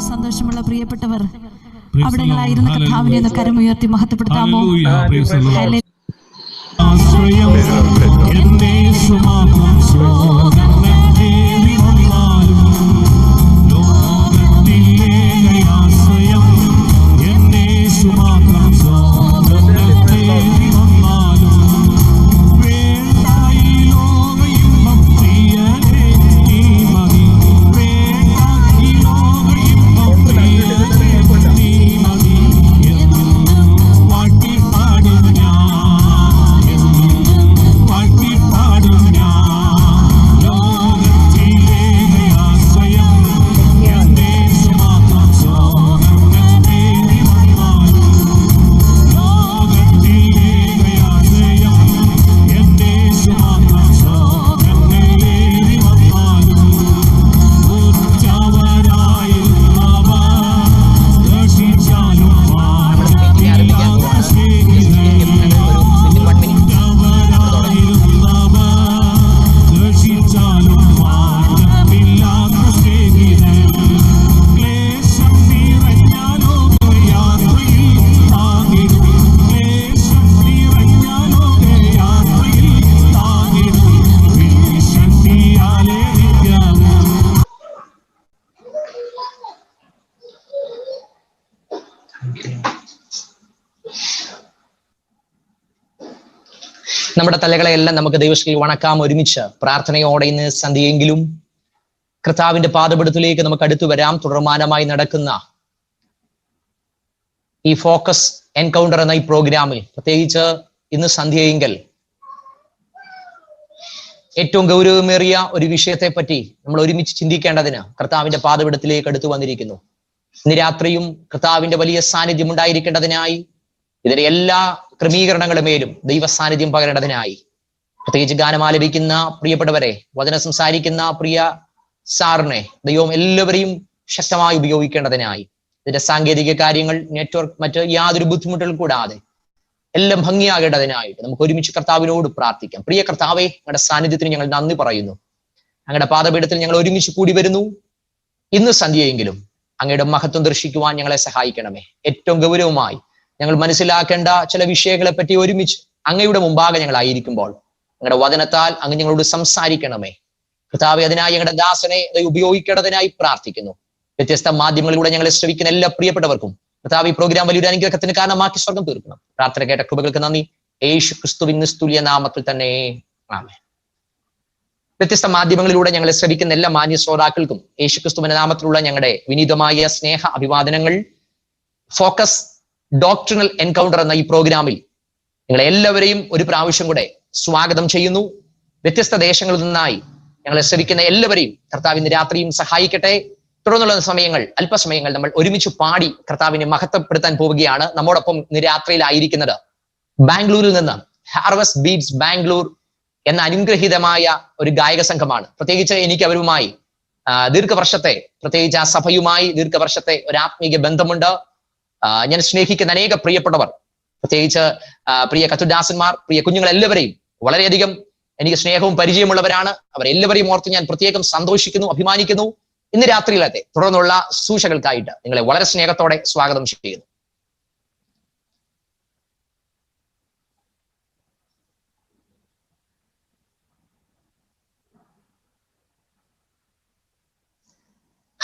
സന്തോഷമുള്ള പ്രിയപ്പെട്ടവർ അവിടെ നിങ്ങളായിരുന്ന കർത്താവിനെ ഒന്ന് കരമുയർത്തി മഹത്വപ്പെടുത്താമോ? നമ്മുടെ തലകളെയെല്ലാം നമുക്ക് ദൈവത്തിൽ വണക്കാം. ഒരുമിച്ച് പ്രാർത്ഥനയോടെ ഇന്ന് സന്ധ്യയെങ്കിലും കർത്താവിന്റെ പാദപീഠത്തിലേക്ക് നമുക്ക് അടുത്തു വരാം. തുടർമാനമായി നടക്കുന്ന ഈ ഫോക്കസ് എൻകൗണ്ടർ എന്ന ഈ പ്രോഗ്രാമിൽ പ്രത്യേകിച്ച് ഇന്ന് സന്ധ്യയെങ്കിൽ ഏറ്റവും ഗൗരവമേറിയ ഒരു വിഷയത്തെ പറ്റി നമ്മൾ ഒരുമിച്ച് ചിന്തിക്കേണ്ടതിന് കർത്താവിന്റെ പാദപീഠത്തിലേക്ക് അടുത്തു വന്നിരിക്കുന്നു. ഇന്ന് രാത്രിയും കർത്താവിന്റെ വലിയ സാന്നിധ്യം ഉണ്ടായിരിക്കേണ്ടതിനായി ഇതിന്റെ എല്ലാ ക്രമീകരണങ്ങളുമേലും ദൈവ സാന്നിധ്യം പകരേണ്ടതിനായി പ്രത്യേകിച്ച് ഗാനം ആലപിക്കുന്ന പ്രിയപ്പെട്ടവരെ, വചനം സംസാരിക്കുന്ന പ്രിയ സാറിനെ ദൈവം എല്ലാവരെയും ശക്തമായി ഉപയോഗിക്കേണ്ടതിനായി ഇതിന്റെ സാങ്കേതിക കാര്യങ്ങൾ, നെറ്റ്വർക്ക്, മറ്റ് യാതൊരു ബുദ്ധിമുട്ടുകൾ കൂടാതെ എല്ലാം ഭംഗിയാകേണ്ടതിനായിട്ട് നമുക്ക് ഒരുമിച്ച് കർത്താവിനോട് പ്രാർത്ഥിക്കാം. പ്രിയ കർത്താവെ, ഞങ്ങളുടെ സാന്നിധ്യത്തിന് ഞങ്ങൾ നന്ദി പറയുന്നു. അങ്ങയുടെ പാദപീഠത്തിൽ ഞങ്ങൾ ഒരുമിച്ച് കൂടി വരുന്നു. ഇന്ന് സന്ധ്യയെങ്കിലും അങ്ങയുടെ മഹത്വം ദർശിക്കുവാൻ ഞങ്ങളെ സഹായിക്കണമേ. ഏറ്റവും ഗൗരവമായി ഞങ്ങൾ മനസ്സിലാക്കേണ്ട ചില വിഷയങ്ങളെ പറ്റി ഒരുമിച്ച് അങ്ങയുടെ മുമ്പാകെ ഞങ്ങളായിരിക്കുമ്പോൾ ഞങ്ങളുടെ വചനത്താൽ അങ്ങ് ഞങ്ങളോട് സംസാരിക്കണമേ. കർത്താവെ, അതിനായി ഞങ്ങളുടെ ദാസനെ ഉപയോഗിക്കേണ്ടതിനായി പ്രാർത്ഥിക്കുന്നു. വ്യത്യസ്ത മാധ്യമങ്ങളിലൂടെ ഞങ്ങളെ ശ്രവിക്കുന്ന എല്ലാ പ്രിയപ്പെട്ടവർക്കും കർത്താവ് ഈ പ്രോഗ്രാം വലിയൊരു അനുഗ്രഹത്തിന് കാരണമാക്കി സ്വർഗം തീർക്കണം. പ്രാർത്ഥന കേട്ട കൃപകൾക്ക് നന്ദി. യേശു ക്രിസ്തുവിൻ നിസ്തുല്യ നാമത്തിൽ തന്നെ ആമേൻ. വ്യത്യസ്ത മാധ്യമങ്ങളിലൂടെ ഞങ്ങളെ ശ്രവിക്കുന്ന എല്ലാ മാന്യ ശ്രോതാക്കൾക്കും യേശു ക്രിസ്തുവിന്റെ നാമത്തിലുള്ള ഞങ്ങളുടെ വിനീതമായ സ്നേഹ അഭിവാദനങ്ങൾ. ഫോക്കസ് ഡോക്ട്രിനൽ എൻകൗണ്ടർ എന്ന ഈ പ്രോഗ്രാമിൽ നിങ്ങളെ എല്ലാവരെയും ഒരു പ്രാവശ്യം കൂടെ സ്വാഗതം ചെയ്യുന്നു. വ്യത്യസ്ത ദേശങ്ങളിൽ നിന്നായി ഞങ്ങളെ ശ്രവിക്കുന്ന എല്ലാവരെയും കർത്താവ് ഇന്ന് രാത്രിയും സഹായിക്കട്ടെ. തുടർന്നുള്ള സമയങ്ങൾ, അല്പസമയങ്ങൾ നമ്മൾ ഒരുമിച്ച് പാടി കർത്താവിനെ മഹത്വപ്പെടുത്താൻ പോവുകയാണ്. നമ്മോടൊപ്പം ഇന്ന് രാത്രിയിലായിരിക്കുന്നത് ബാംഗ്ലൂരിൽ നിന്ന് ഹാർവസ്റ്റ് ബീറ്റ്സ് ബാംഗ്ലൂർ എന്ന അനുഗ്രഹീതമായ ഒരു ഗായക സംഘമാണ്. പ്രത്യേകിച്ച് എനിക്ക് അവരുമായി ദീർഘവർഷത്തെ, പ്രത്യേകിച്ച് ആ സഭയുമായി ദീർഘവർഷത്തെ ഒരു ആത്മീയ ബന്ധമുണ്ട്. ഞാൻ സ്നേഹിക്കുന്ന അനേക പ്രിയപ്പെട്ടവർ, പ്രത്യേകിച്ച് പ്രിയ കത്തുദാസന്മാർ, പ്രിയ കുഞ്ഞുങ്ങൾ എല്ലാവരെയും വളരെയധികം എനിക്ക് സ്നേഹവും പരിചയമുള്ളവരാണ്. അവരെല്ലാവരെയും ഓർത്ത് ഞാൻ പ്രത്യേകം സന്തോഷിക്കുന്നു, അഭിമാനിക്കുന്നു. ഇന്ന് രാത്രിയിലത്തെ തുടർന്നുള്ള ശുശ്രൂഷകൾക്കായിട്ട് നിങ്ങളെ വളരെ സ്നേഹത്തോടെ സ്വാഗതം ചെയ്യുന്നു.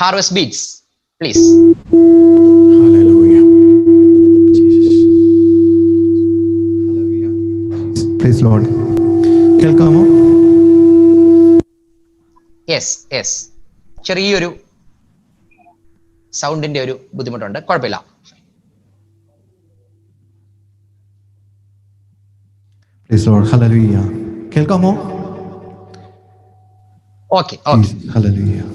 Harvest beats, please. Praise Lord. കേൾക്കാമോ? യെസ്, ചെറിയൊരു സൗണ്ടിന്റെ ഒരു ബുദ്ധിമുട്ടുണ്ട്, കുഴപ്പമില്ല. Praise Lord. Hallelujah. കേൾക്കാമോ? Okay okay. Hallelujah.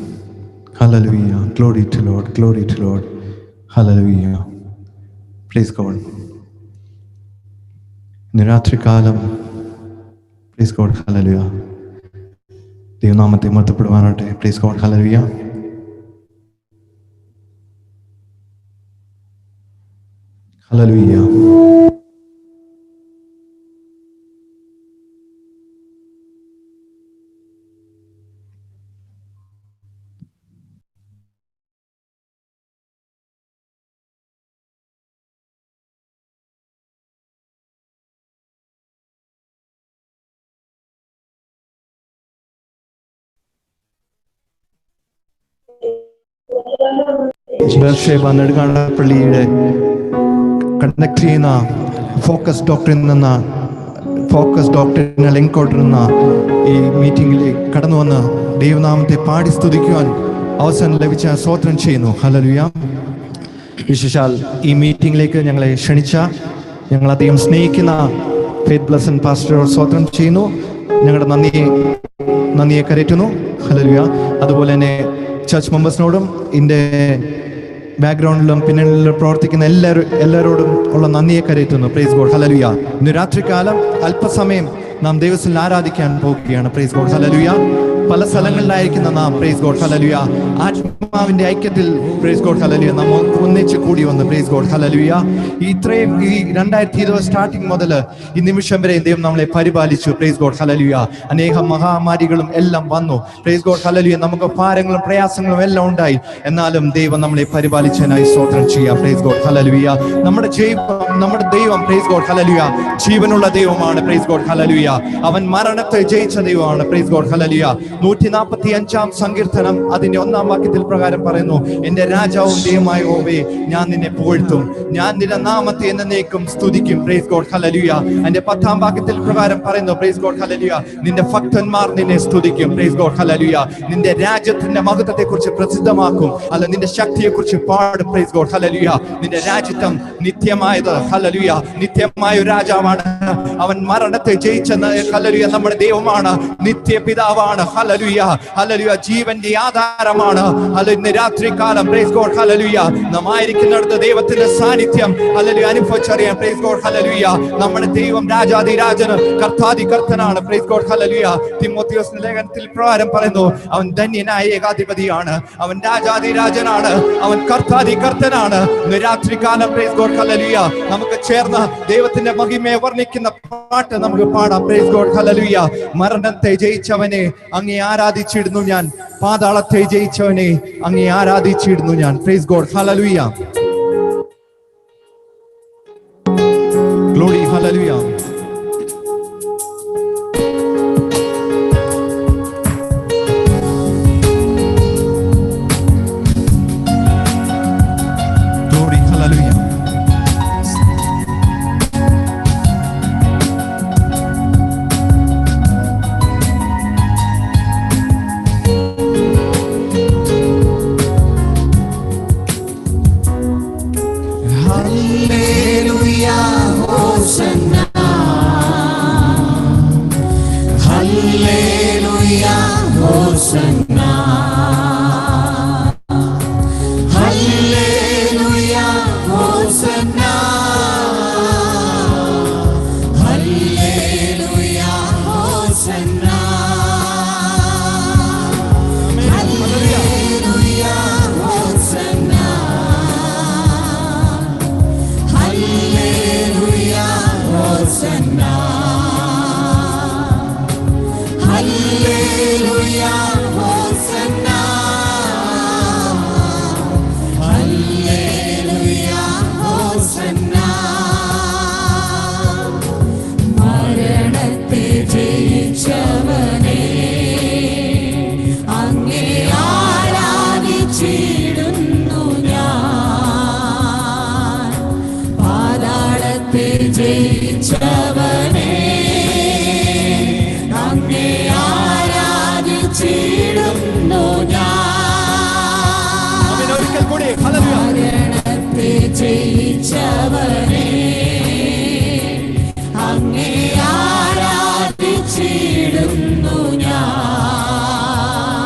Hallelujah. Glory to Lord. Glory to Lord. Hallelujah. Praise God. ഇന്ന് രാത്രികാലം പ്രൈസ് ഗോഡ്. ഹല്ലേലൂയ. ദൈവനാമത്തെ മഹത്വപ്പെടുവാനാകട്ടെ. Praise God. Hallelujah. Hallelujah. Beersheba നെടുങ്ങാടപ്പള്ളിയുടെ കണ്ടക്ട് ചെയ്യുന്ന ഫോക്കസ് ഡോക്ടറിനെ ലിങ്കോട്ടിരുന്ന ഈ മീറ്റിംഗിലേക്ക് കടന്നു വന്ന് ദൈവനാമത്തെ പാടി സ്തുതിക്കുവാൻ അവസരം ലഭിച്ച സ്തോത്രം ചെയ്യുന്നു. ഹല്ലേലൂയ. വിശേഷാൽ ഈ മീറ്റിംഗിലേക്ക് ഞങ്ങളെ ക്ഷണിച്ച ഞങ്ങളധികം സ്നേഹിക്കുന്ന ഫെയ്ത്ത് ബ്ലസൻ പാസ്റ്ററോട് സ്തോത്രം ചെയ്യുന്നു. ഞങ്ങളുടെ നന്ദിയെ കരയറ്റുന്നു. ഹല്ലേലൂയ. അതുപോലെ തന്നെ ചർച്ച് മെമ്പേഴ്സിനോടും ഇതിൻ്റെ ബാക്ക്ഗ്രൗണ്ടിലും പിന്നിലും പ്രവർത്തിക്കുന്ന എല്ലാവരോടും ഉള്ള നന്ദിയെ കരയറ്റുന്നു. Praise God. ഹല്ലേലൂയ. ഇന്ന് രാത്രികാലം അല്പസമയം നാം ദൈവത്തിൽ ആരാധിക്കാൻ പോകുകയാണ്. Praise God. ഹല്ലേലൂയ. പല സ്ഥലങ്ങളിലായിരിക്കുന്ന നാം പ്രൈസ് ഗോഡ്. ഹല്ലേലൂയ. ആത്മാവിന്റെ ഐക്യത്തിൽ പ്രൈസ് ഗോഡ്. ഹല്ലേലൂയ. നാം ഒന്നിച്ച് കൂടി വന്ന് പ്രൈസ് ഗോഡ്. ഹല്ലേലൂയ. ഈ 2020 സ്റ്റാർട്ടിങ് മുതൽ ഈ നിമിഷം വരെ ദൈവം നമ്മളെ പരിപാലിച്ചു. Praise God. ഹല്ലേലൂയ. അനേകം മഹാമാരികളും എല്ലാം വന്നു. Price God. ഹല്ലേലൂയ. നമുക്ക് ഭാരങ്ങളും പ്രയാസങ്ങളും എല്ലാം ഉണ്ടായി. എന്നാലും ദൈവം നമ്മളെ പരിപാലിച്ചതിനായി സ്തോത്രം ചെയ്യാം. Price God. ഹല്ലേലൂയ. നമ്മുടെ ദൈവം പ്രൈസ് ഗോഡ്. ഹല്ലേലൂയ ജീവനുള്ള ദൈവമാണ്. Price God. ഹല്ലേലൂയ. അവൻ മരണത്തെ ജയിച്ച ദൈവമാണ്. Price God. ഹല്ലേലൂയ. 145 സങ്കീർത്തനം അതിന്റെ 1-ാം വാക്യത്തിൽ പ്രകാരം പറയുന്നു, എന്റെ രാജാവും ദൈവമായ യഹോവേ, ഞാൻ നിന്നെ പുകഴ്ത്തും, ഞാൻ നിന്റെ നാമത്തെ എന്നേക്കും സ്തുതിക്കും. Price God. ഹല്ലേലൂയ. അതിന്റെ 10-ാം വാക്യത്തിൽ പ്രകാരം പറയുന്നു പ്രൈസ് ഗോഡ്. ഹല്ലേലൂയ. നിന്റെ ഭക്തന്മാർ നിന്നെ സ്തുതിക്കും. Price God. ഹല്ലേലൂയ. നിന്റെ രാജ്യത്തിന്റെ മഹത്വത്തെ കുറിച്ച് പ്രസിദ്ധമാക്കും. അല്ല, നിന്റെ ശക്തിയെ കുറിച്ച് പാടും. Price God. ഹല്ലേലൂയ. നിന്റെ രാജ്യത്വം നിത്യമായത്. ഹല്ലേലൂയ. നിത്യമായ ഒരു രാജാവാണ് അവൻ. മരണത്തെ ജയിച്ച ഹല്ലേലൂയ നമ്മുടെ ദൈവമാണ്. നിത്യ പിതാവാണ്. ഹല്ലേലൂയ. ഹല്ലേലൂയ. ജീവന്റെ ആധാരമാണ്. ഇന്ന് രാത്രികാലം പ്രൈസ് ഗോഡ്. ഹല്ലേലൂയ നാം ആയിരിക്കുന്നിടത്ത് ദൈവത്തിന്റെ സാന്നിധ്യം ഹല്ലേലൂയ അനുഭവിച്ചറിയാം. Praise God. ഹല്ലേലൂയ. നമ്മുടെ ദൈവം രാജാധിരാജന് കർത്താധികർത്തനാണ്. Praise God. ഹല്ലേലൂയ. തിമോഥെയോസിന്റെ ലേഖനത്തിൽ പ്രകാരം പറയുന്നു, അവൻ ധന്യനായ ഏകാധിപതിയാണ്, അവൻ രാജാധിരാജനാണ്, അവൻ കർത്താധികർത്തനാണ്. ഇന്ന് രാത്രികാലം പ്രൈസ് ഗോഡ്. ഹല്ലേലൂയ നമുക്ക് ചേർന്ന് ദൈവത്തിന്റെ മഹിമയെ വർണ്ണിക്കുന്ന പാട്ട് നമുക്ക് പാടാം. Price God. ഹല്ലേലൂയ. മരണത്തെ ജയിച്ചവനെ അങ്ങേ ആരാധിച്ചിടുന്നു ഞാൻ, പാതാളത്തെ ജയിച്ചവനെ അങ്ങേ ആരാധിച്ചിടുന്നു ഞാൻ. Price God. Hallelujah. Glory. Hallelujah. Glory. Hallelujah. അങ്ങേ ആരാധിച്ചിടുന്നു ഞാൻ.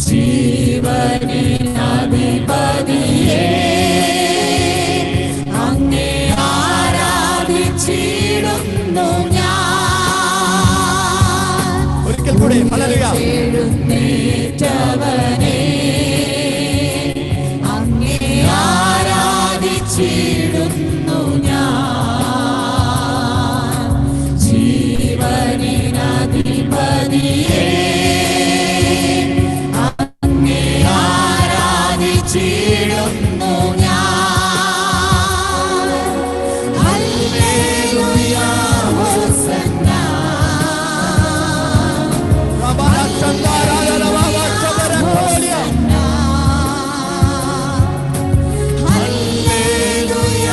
ജീവനിനധിപതിയേ അങ്ങേ ആരാധിച്ചിടുന്നു ഞാൻ. ഒരിക്കൽ കൂടി ഹല്ലേലൂയ. എഴുന്നേറ്റവനേ അങ്ങേ ആരാധിച്ചിടുന്നു ഞാൻ. ജീവനിനധിപതിയേ അങ്ങേ ആരാധിച്ചിടുന്നു ഞാൻ. Hallelujah hosanna. Hallelujah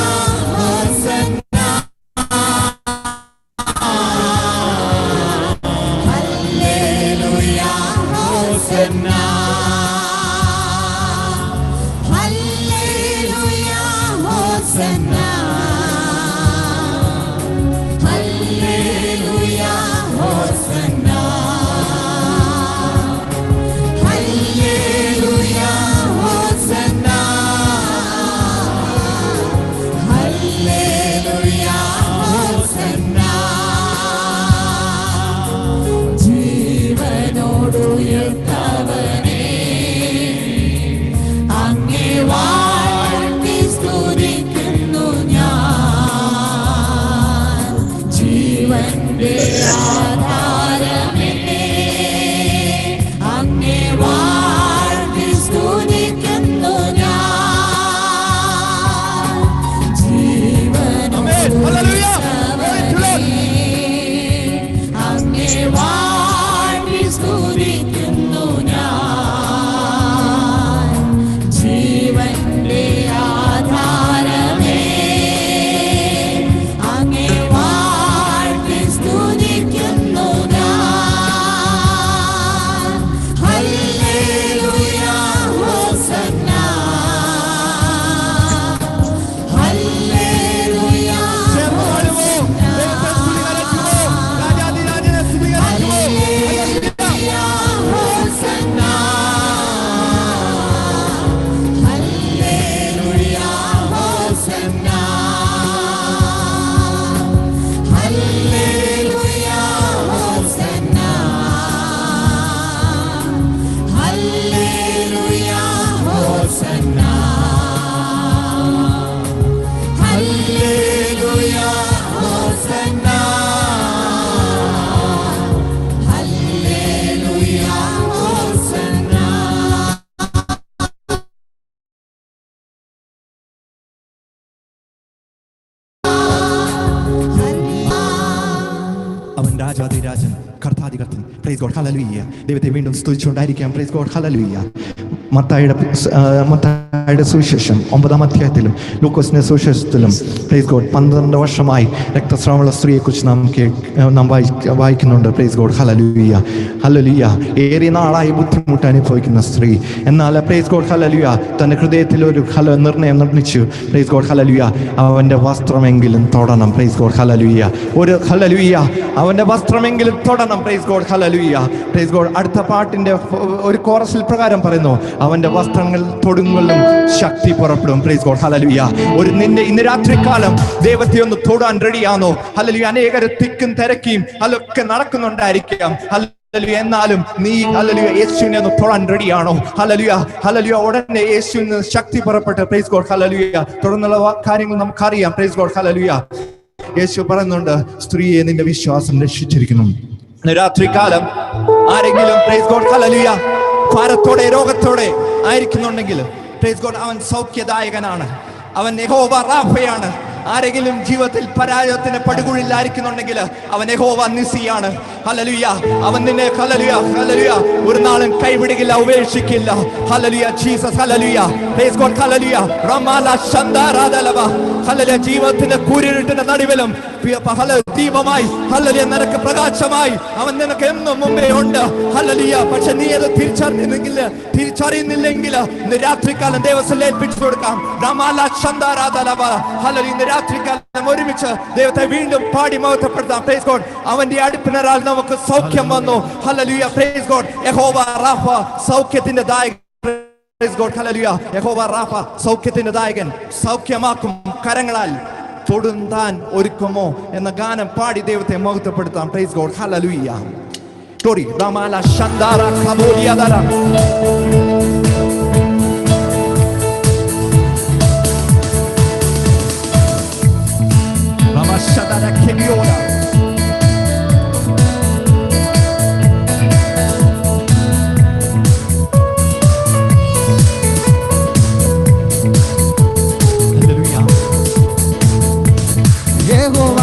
hosanna. Hallelujah hosanna. Hallelujah hosanna. Hallelujah hosanna. Hallelujah hosanna. Hallelujah hosanna. ജീവനോടുയർത്തവനേ അങ്ങേ വാഴ്ത്തി സ്തുതിക്കുന്നു ഞാൻ. ജീവന്റെ ആധാരമേ അങ്ങേ വാഴ്ത്തി സ്തുതിക്കുന്നു ഞാൻ. ജീവനോടുയർത്തവനേ അങ്ങേ വാഴ്ത്തി സ്തുതിക്കുന്നു ഞാൻ. ജീവന്റെ ആധാരമേ അങ്ങേ വാഴ്ത്തി സ്തുതിക്കുന്നു ഞാൻ. Hallelujah hosanna. Hallelujah hosanna. Hallelujah hosanna. Hallelujah hosanna. Hallelujah hosanna. Hallelujah hosanna. Hallelujah hosanna. അവൻ രാജാതിരാജൻ, കർത്താധികർത്തൻ. Praise God, hallelujah. ദൈവത്തെ വീണ്ടും സ്തുതിച്ചുകൊണ്ടായിരിക്കാം. Price God, hallelujah. മത്തായിയുടെ സുവിശേഷം 9-ാം അധ്യായത്തിലും ലൂക്കോസിന്റെ സുവിശേഷത്തിലും പ്രൈസ് ഗോഡ് 12 വർഷമായി രക്തസ്രാവമുള്ള സ്ത്രീയെക്കുറിച്ച് നാം വായിക്കുന്നുണ്ട്. Price God, hallelujah. ഹല്ലേലൂയ. ഏറിയ നാളായി ബുദ്ധിമുട്ട് അനുഭവിക്കുന്ന സ്ത്രീ, എന്നാൽ പ്രൈസ് ഗോഡ്, ഹല്ലേലൂയ, തൻ്റെ ഹൃദയത്തിൽ ഒരു നിർണയം നിർമ്മിച്ചു. പ്രൈസ് ഗോഡ്, ഹല്ലേലൂയ, അവൻ്റെ വസ്ത്രമെങ്കിലും തൊടണം. Praise God, hallelujah. ഒരു ഹല്ലേലൂയ, അവൻ്റെ വസ്ത്രമെങ്കിലും തൊടണം. Praise God, hallelujah. Praise God. അടുത്ത പാട്ടിന്റെ ഒരു കോറസിൽ പ്രകാരം പറയുന്നു, അവൻ്റെ വസ്ത്രങ്ങൾ തൊടുങ്ങലും ശക്തി പുറപ്പെടും. Price God, hallelujah. ഇന്ന് രാത്രികാലം ദൈവത്തെ ഒന്ന് തൊടാൻ റെഡിയാണോ? ഹല്ലേലൂയ. അനേകരെ തിക്കും തിരക്കിയും അതൊക്കെ നടക്കുന്നുണ്ടായിരിക്കാം. എന്നാലും നീ ഹല്ലേലൂയ യേശുവിനെ ഒന്ന് തൊടാൻ റെഡിയാണോ? ഹല്ലേലൂയ. ഹല്ലേലൂയ. ഉടനെ യേശുവിന് ശക്തി പുറപ്പെട്ട് പ്രൈസ് ഗോഡ്, ഹല്ലേലൂയ. തുടർന്നുള്ള കാര്യങ്ങൾ നമുക്കറിയാം. Price God, hallelujah. യേശു പറയുന്നുണ്ട്, സ്ത്രീയെ നിന്റെ വിശ്വാസം രക്ഷിച്ചിരിക്കുന്നു. രാത്രികാലം ആരെങ്കിലും പ്രൈസ് ഗോഡ്, ഹല്ലേലൂയ, ഭാരത്തോടെ രോഗത്തോടെ ആയിരിക്കുന്നുണ്ടെങ്കിൽ പ്രൈസ് ഗോഡ്, അവൻ സൗഖ്യദായകനാണ്. അവൻ യഹോവ റാഫയാണ്. ആരെങ്കിലും ജീവിതത്തിൽ പരാജയത്തിന്റെ പടുകുഴിലായിരിക്കുന്നുണ്ടെങ്കിൽ അവൻ യഹോവ നിസിയാണ്. ഹല്ലേലൂയ. അവൻ നിന്നെ ഹല്ലേലൂയ ഹല്ലേലൂയ ഒരു നാളും കൈവിടുകില്ല, ഉപേക്ഷിക്കില്ല. Hallelujah Jesus. Hallelujah. Praise God. Hallelujah. റമാല ശന്ദാരാദലവ. ഹല്ലേലൂയ. ജീവിതത്തിന്റെ കൂരിരുട്ടിന്റെ നടുവിലും ദീപമായി ഹല്ലേലൂയ നിനക്ക് പ്രകാശമായി അവൻ നിനക്ക് എന്നും മുമ്പേ ഉണ്ട്. ഹല്ലേലൂയ. പക്ഷെ നീ അത് തിരിച്ചറിയുന്നില്ലെങ്കിൽ ഇന്ന് രാത്രികാലം ദൈവത്തിൽ ഏൽപ്പിച്ചു കൊടുക്കാം. റമാല ശന്ദാരാദലവ. ഹല്ലേലൂയ. രാത്രികാലം ഒരുമിച്ച് ദൈവത്തെ വീണ്ടും പാടി മഹത്വപ്പെടുത്താം. Praise God. അവന്റെ അടുപ്പിനരാൽ നമുക്ക് സൗഖ്യം വന്നു. ഹല്ലേലൂയ. Praise God. യഹോവ റാഫ സൗഖ്യത്തിന്റെ ദായകൻ. Praise God. ഹല്ലേലൂയ. യഹോവ റാഫ സൗഖ്യത്തിന്റെ ദായകൻ. സൗഖ്യമാക്കും കരങ്ങളാൽ തൊടുന്താൻ ഒരുക്കുമോ എന്ന ഗാനം പാടി ദൈവത്തെ മഹത്വപ്പെടുത്താം. Praise God. ഹല്ലേലൂയ. ഗ്ലോറി. റമാല ശന്ദാര ഖബോലിയദര. Shadara Kemiora. Hallelujah. യഹോവ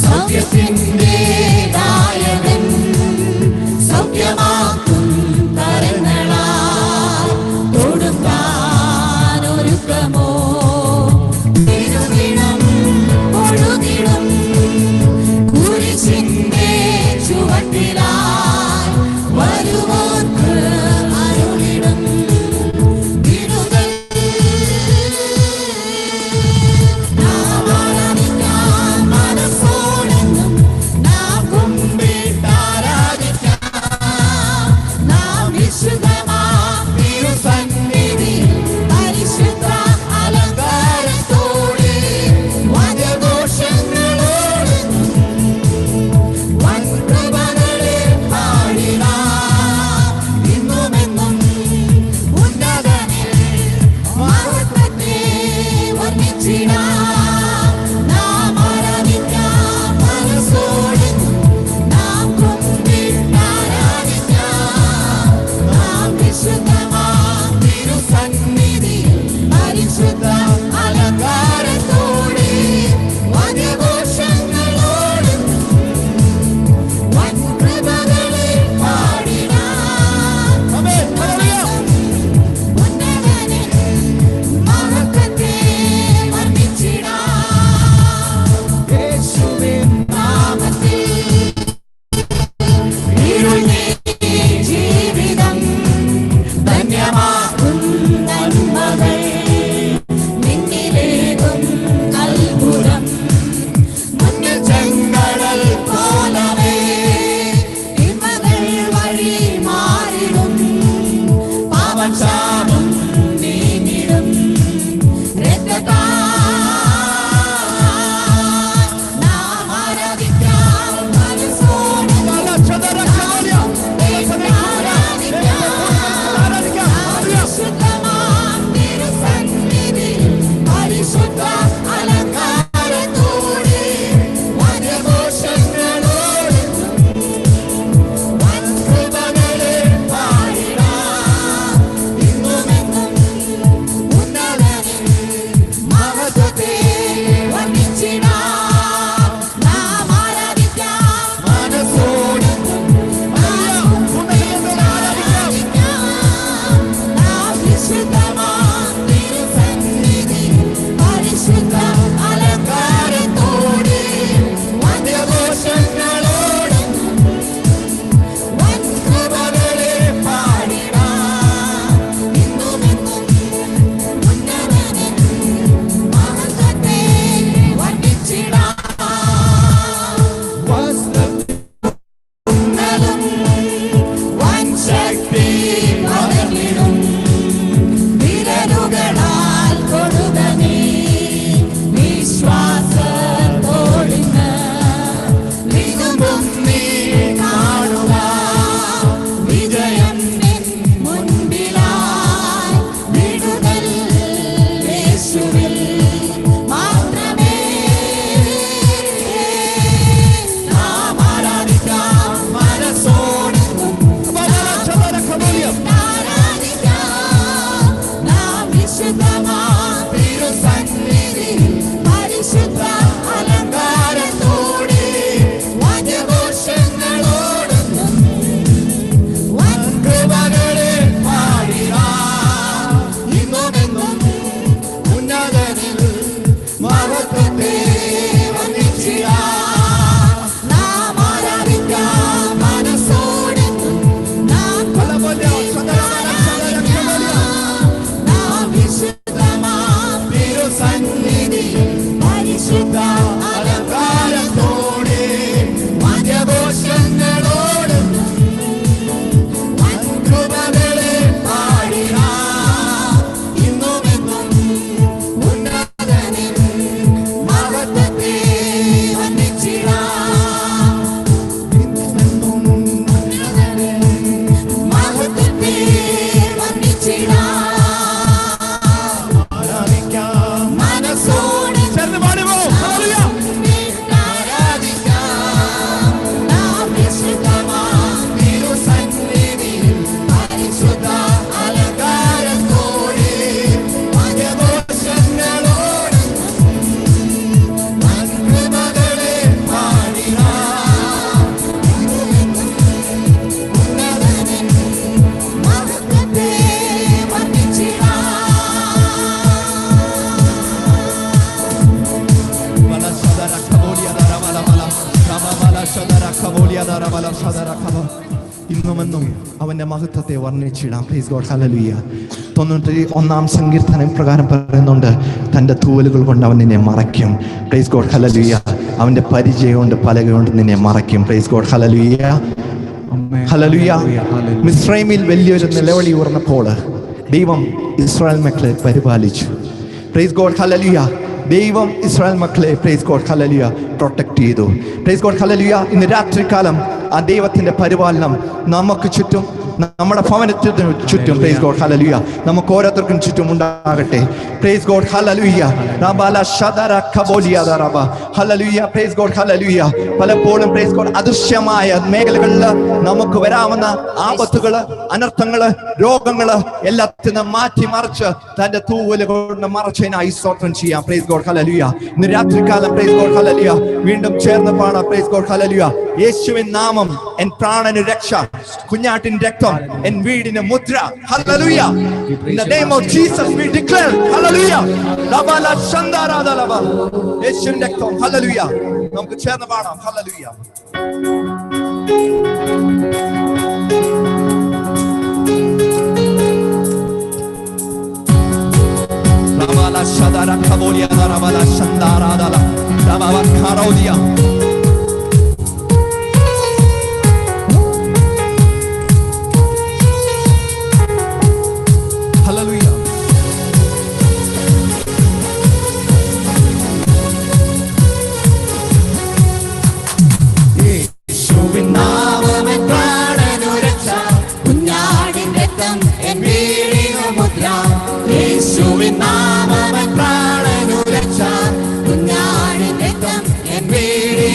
സൗഖ്യത്തിന്റെ ദായകൻ, സൗഖ്യമാക്കും കരങ്ങളാൽ തൊടുക്കാൻ ഒരുക്കമോ. കുരിശിന്റെ ചുവട്ടിലായി വരുവോർക്ക് അരുളിടും വിടുതൽ. നാം ആരാധിക്കാം മനസ്സോടെന്നും, നാം കുമ്പിട്ടാരാധിക്കാം. നാം വിശുദ്ധമാം തിരുസന്നിധിയിൽ പരിശുദ്ധ അലങ്കാരത്തോടെ വാദ്യഘോഷങ്ങളോടെ വൻകൃപകളെ പാടിടാം. എന്നും അവന്റെ മഹത്വത്തെ വർണ്ണിച്ചിടാം. Price God. ഹല്ലേലൂയ. 91 സങ്കീർത്തനം പ്രകാരം പറയുന്നുണ്ട്, തൻ്റെ തൂവലുകൾ കൊണ്ട് അവൻ നിന്നെ മറയ്ക്കും. Praise God. ഹല്ലേലൂയ. അവന്റെ പരിചയം കൊണ്ട് പലക കൊണ്ട് നിന്നെ മറയ്ക്കും. Praise God. ഹല്ലേലൂയ. ഹല്ലേലൂയ. മിസ്രൈമിൽ വലിയൊരു നിലവിളി ഉയർന്നപ്പോൾ ദൈവം ഇസ്രായേൽ മക്കളെ പരിപാലിച്ചു. Praise God. ഹല്ലേലൂയ. ദൈവം ഇസ്രായേൽ മക്കളെ പ്രൈസ് ഗോഡ് ഹല്ലേലൂയ പ്രൊട്ടക്ട് ചെയ്തു. Praise God hallelujah. ഇന്ന് രാത്രികാലം ആ ദൈവത്തിന്റെ പരിപാലനം നമുക്ക് ചുറ്റും, നമ്മുടെ ഭവനത്തിന് ചുറ്റും പ്രൈസ് ഗോഡ് ഹല്ലേലൂയ നമുക്ക് ഓരോരുത്തർക്കും ചുറ്റും ഉണ്ടാകട്ടെ. Praise God hallelujah. റബല ശദര കബോലിയ റബ ഹല്ലേലൂയ. Praise God hallelujah. പലപ്പോഴും പ്രൈസ് ഗോഡ് അദൃശ്യമായ മേഖലകളിൽ നമുക്ക് വരാവുന്ന ആപത്തുകള്, അനർത്ഥങ്ങള്, രോഗങ്ങള് എല്ലാത്തിനും മാറ്റി മറിച്ച് തന്റെ തൂവല് കൊണ്ട് മറച്ചതിനായി സ്തോത്രം ചെയ്യാം. Price God hallelujah. ഇന്ന് രാത്രികാലം പ്രൈസ് ഗോഡ് ഹല്ലേലൂയ വീണ്ടും ചേർന്ന് പാടാം. Price God hallelujah. യേശുവിൻ നാമം എൻ പ്രാണന് രക്ഷ, കുഞ്ഞാട്ടിൻ രക്തം എൻ വീടിന് മുദ്ര. Hallelujah. In the name of Jesus we declare hallelujah. ലബല ശന്ദാരാദ ലബ യേശുവിൻ രക്തം. ഹല്ലേലൂയ. നമുക്ക് ചേർന്ന് പാടാം. ഹല്ലേലൂയ. ലബല ശദര കബോലിയ ലബല ശന്ദാരാദ ലബ കാരോദിയ. നാമമൻ പ്രാണനു രക്ഷ, കുഞ്ഞാടിൻ രക്തം എൻ വീടിനു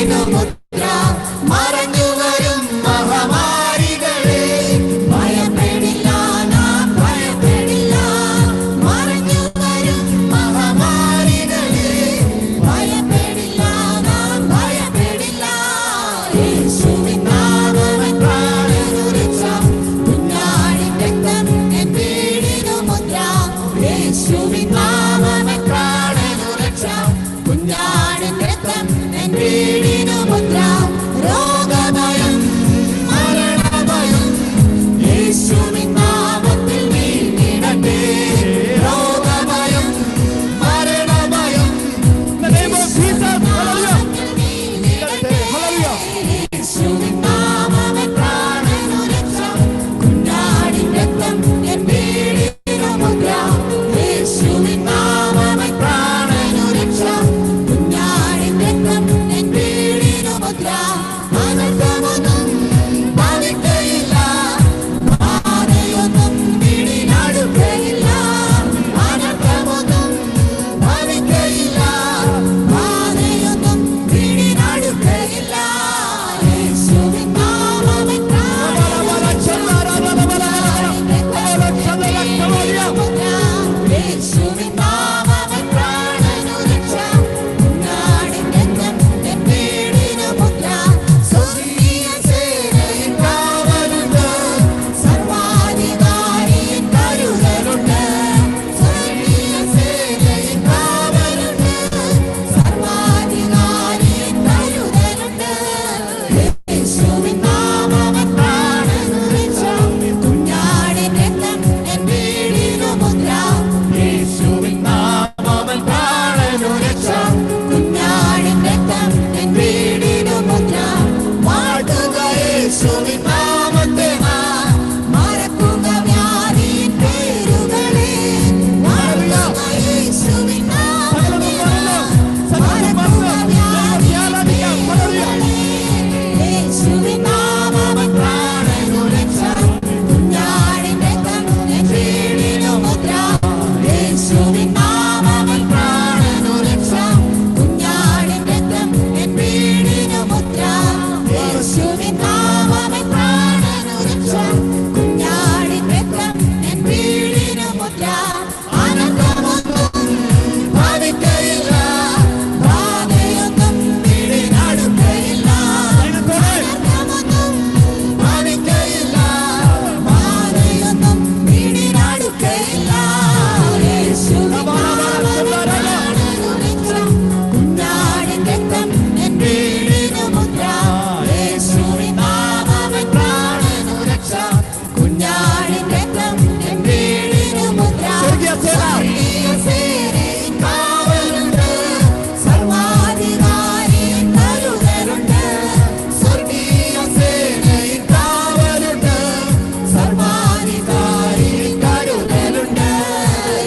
സർവാധികാരി കരുതലുണ്ട്.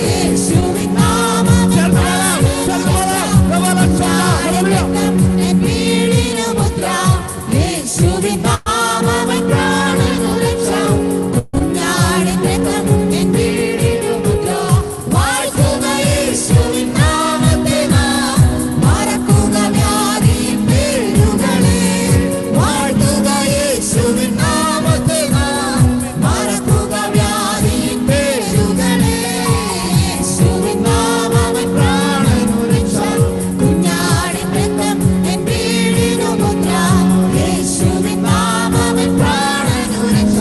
യേശുവിൻ നാമത്തിൽ എൻ വീടിനു മുദ്ര. യേശുവിൻ നാമത്തിൽ പ്രാണനു രക്ഷ. കുഞ്ഞാടിൻ രക്തം എൻ വീടിനു മുദ്ര. വാഴ്ത്തുക യേശുവിൻ നാമത്തെ നാം. മറക്കുക വ്യാധിയിൻ പേരുകളെ. വാഴ്ത്തുക യേശുവിൻ നാമത്തെ നാം. മറക്കുക വ്യാധിയിൻ പേരുകളെ. യേശുവിൻ നാമത്തിൽ പ്രാണനു രക്ഷ. കുഞ്ഞാടിൻ രക്തം എൻ വീടിനു മുദ്ര. യേശുവിൻ നാമത്തിൽ പ്രാണനു രക്ഷ.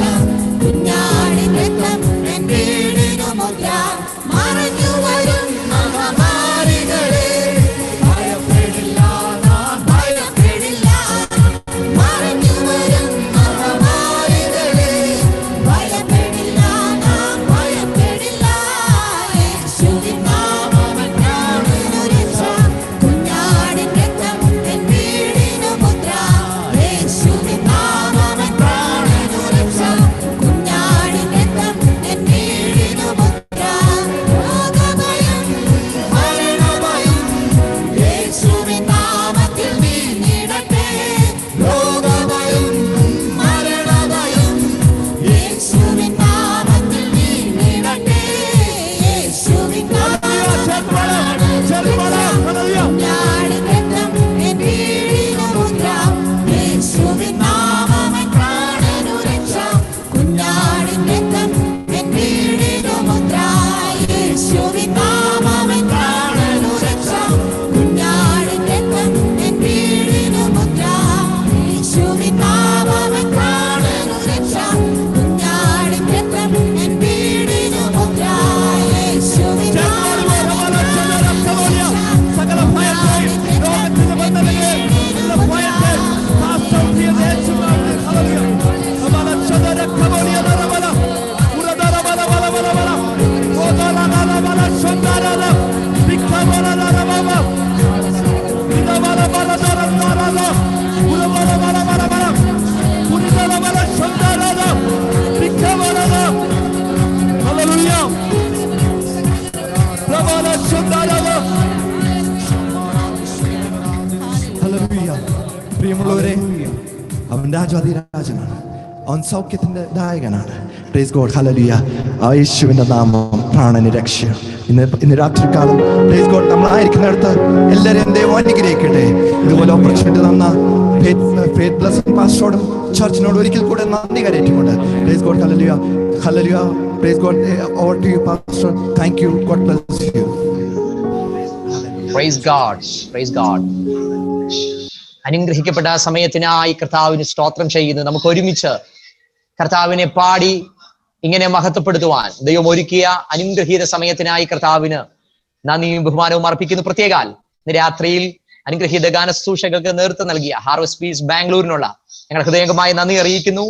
കുഞ്ഞാടിൻ രക്തം എൻ വീടിനു മുദ്ര. മറഞ്ഞു വരും മഹാമാരികളെ ഭയപ്പെടില്ല, നാം ഭയപ്പെടില്ല. മറഞ്ഞു വരും മഹാമാരികളെ ഭയപ്പെടില്ല, നാം ഭയപ്പെടില്ല. യേശുവിൻ നാമത്തിൽ പ്രാണനു രക്ഷ. കുഞ്ഞാടിൻ രക്തം എൻ വീടിനു മുദ്ര. യേശുവിൻ നാമത്തിൽ പ്രാണനു രക്ഷ. കുഞ്ഞാടിൻ രക്തം എൻ വീടിനു മുദ്ര. രോഗഭയം മരണഭയം യേശുവിൻ നാമത്തിൽ നീങ്ങിടട്ടെ. രോഗഭയം മരണഭയം യേശുവിൻ നാമത്തിൽ നീങ്ങിടട്ടെ. യേശുവിൻ നാമത്തിൽ കുഞ്ഞാടിൻ രക്തം എൻ വീടിനു മുദ്ര. യേശുവിൻ നാമത്തിൽ പ്രാണനു രക്ഷ. കുഞ്ഞാടിൻ രക്തം എൻ വീടിനു മുദ്ര. യേശുവിൻ നാമത്തിൽ പ്രാണനു രക്ഷ. കുഞ്ഞാടിൻ രക്തം എൻ വീടിനു മുദ്ര. യേശുവിൻ നാമത്തിൽ പ്രാണനു രക്ഷ. കുഞ്ഞാടിൻ രക്തം എൻ വീടിനു മുദ്ര. യേശുവിൻ സകല ഭയത്തെയും ലോകത്തിന്റെ ബന്ധനങ്ങളെ എല്ലാ ഭയത്തെയും cast out ചെയ്ത് യേശുവിനാമത്തിൽ. ഹല്ലേലൂയ. റബല ഉറദറ ബല ബല ബല ബല ഓദറ ബല ബല ശന്തറ ബിക്കബല ബല ബല ഇദബല ബല ദറ ദറ ഉറബല ബല ബല ബല ഉറദറ ബല ശന്തറ ബിക്കബല. ഹല്ലേലൂയ. റബല ശന്തറ. ഹല്ലേലൂയ. പ്രിയമുള്ളവരെ, അവൻ രാജാധിരാജനാണ്, അവൻ സൗഖ്യത്തിന്റെ ദായകനാണ്. Praise God. ഹല്ലേലൂയ. ആ യേശുവിന്റെ നാമം പ്രാണന് രക്ഷ. ഇന്ന് രാത്രികാലം പ്രൈസ് ഗോഡ് നമ്മളായിരിക്കുന്നിടത്ത് എല്ലാവരെയും ദൈവം അനുഗ്രഹിക്കട്ടെ. ഇതുപോലെ ഓപ്പർച്യൂണിറ്റി തന്ന ഫെയ്ത്ത് ബ്ലെസ്സിംഗ് പാസ്റ്ററോടും ചർച്ചിനോട് ഒരിക്കൽ കൂടെ നന്ദി കരയറ്റിക്കൊണ്ട് praise God. Hallelujah. Hallelujah. Praise God. Over to you pastor. Thank you. God bless you. Praise God. Praise God. അനുഗ്രഹിക്കപ്പെട്ട സമയത്തിനായി കർത്താവിന് സ്തോത്രം ചെയ്യുന്നു. നമുക്ക് ഒരുമിച്ച് കർത്താവിനെ പാടി ഇങ്ങനെ മഹത്വപ്പെടുത്തുവാൻ ദൈവം ഒരുക്കിയ അനുഗ്രഹീത സമയത്തിനായി കർത്താവിന് നന്ദിയും ബഹുമാനവും അർപ്പിക്കുന്നു. പ്രത്യേകാൽ ഇന്ന് രാത്രിയിൽ അനുഗ്രഹീത ഗാനശുശ്രൂഷകൾക്ക് നേതൃത്വം നൽകിയ ഹാർവസ്റ്റ് പീസ് ബാംഗ്ലൂരിനുള്ള ഞങ്ങൾ ഹൃദയംഗമായി നന്ദി അറിയിക്കുന്നു.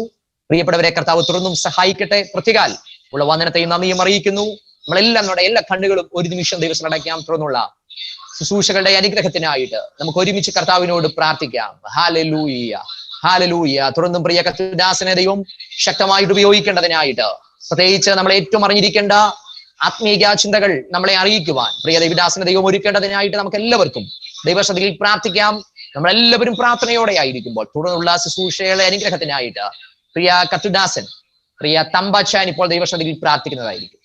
പ്രിയപ്പെട്ടവരെ കർത്താവ് തുടർന്നും സഹായിക്കട്ടെ. പ്രത്യേകാൽ ഉള്ള വന്ദനത്തെയും നന്ദിയും അറിയിക്കുന്നു. നമ്മളെല്ലാം നമ്മുടെ എല്ലാ കണ്ണുകളും ഒരു നിമിഷം ദിവസം അടയ്ക്കാം. തുടർന്നുള്ള ശുശ്രൂഷകളുടെ അനുഗ്രഹത്തിനായിട്ട് നമുക്ക് ഒരുമിച്ച് കർത്താവിനോട് പ്രാർത്ഥിക്കാം. ഹല്ലേലൂയ. ഹല്ലേലൂയ. തുടർന്നും പ്രിയ കർത്തൃദാസനെ ദൈവം ശക്തമായിട്ട് ഉപയോഗിക്കേണ്ടതിനായിട്ട് പ്രത്യേകിച്ച് നമ്മളെ ഏറ്റവും അറിഞ്ഞിരിക്കേണ്ട ആത്മീയ ചിന്തകൾ നമ്മളെ അറിയിക്കുവാൻ പ്രിയ ദൈവദാസനെ ദൈവം ഒരുക്കേണ്ടതിനായിട്ട് നമുക്ക് എല്ലാവർക്കും ദൈവസന്നിധിയിൽ പ്രാർത്ഥിക്കാം. നമ്മളെല്ലാവരും പ്രാർത്ഥനയോടെ ആയിരിക്കുമ്പോൾ തുടർന്നുള്ള ശുശ്രൂഷകളുടെ അനുഗ്രഹത്തിനായിട്ട് പ്രിയ കർത്തൃദാസൻ പ്രിയ തമ്പാച്ചാൻ ഇപ്പോൾ ദൈവസന്നിധിയിൽ പ്രാർത്ഥിക്കുന്നതായിരിക്കും.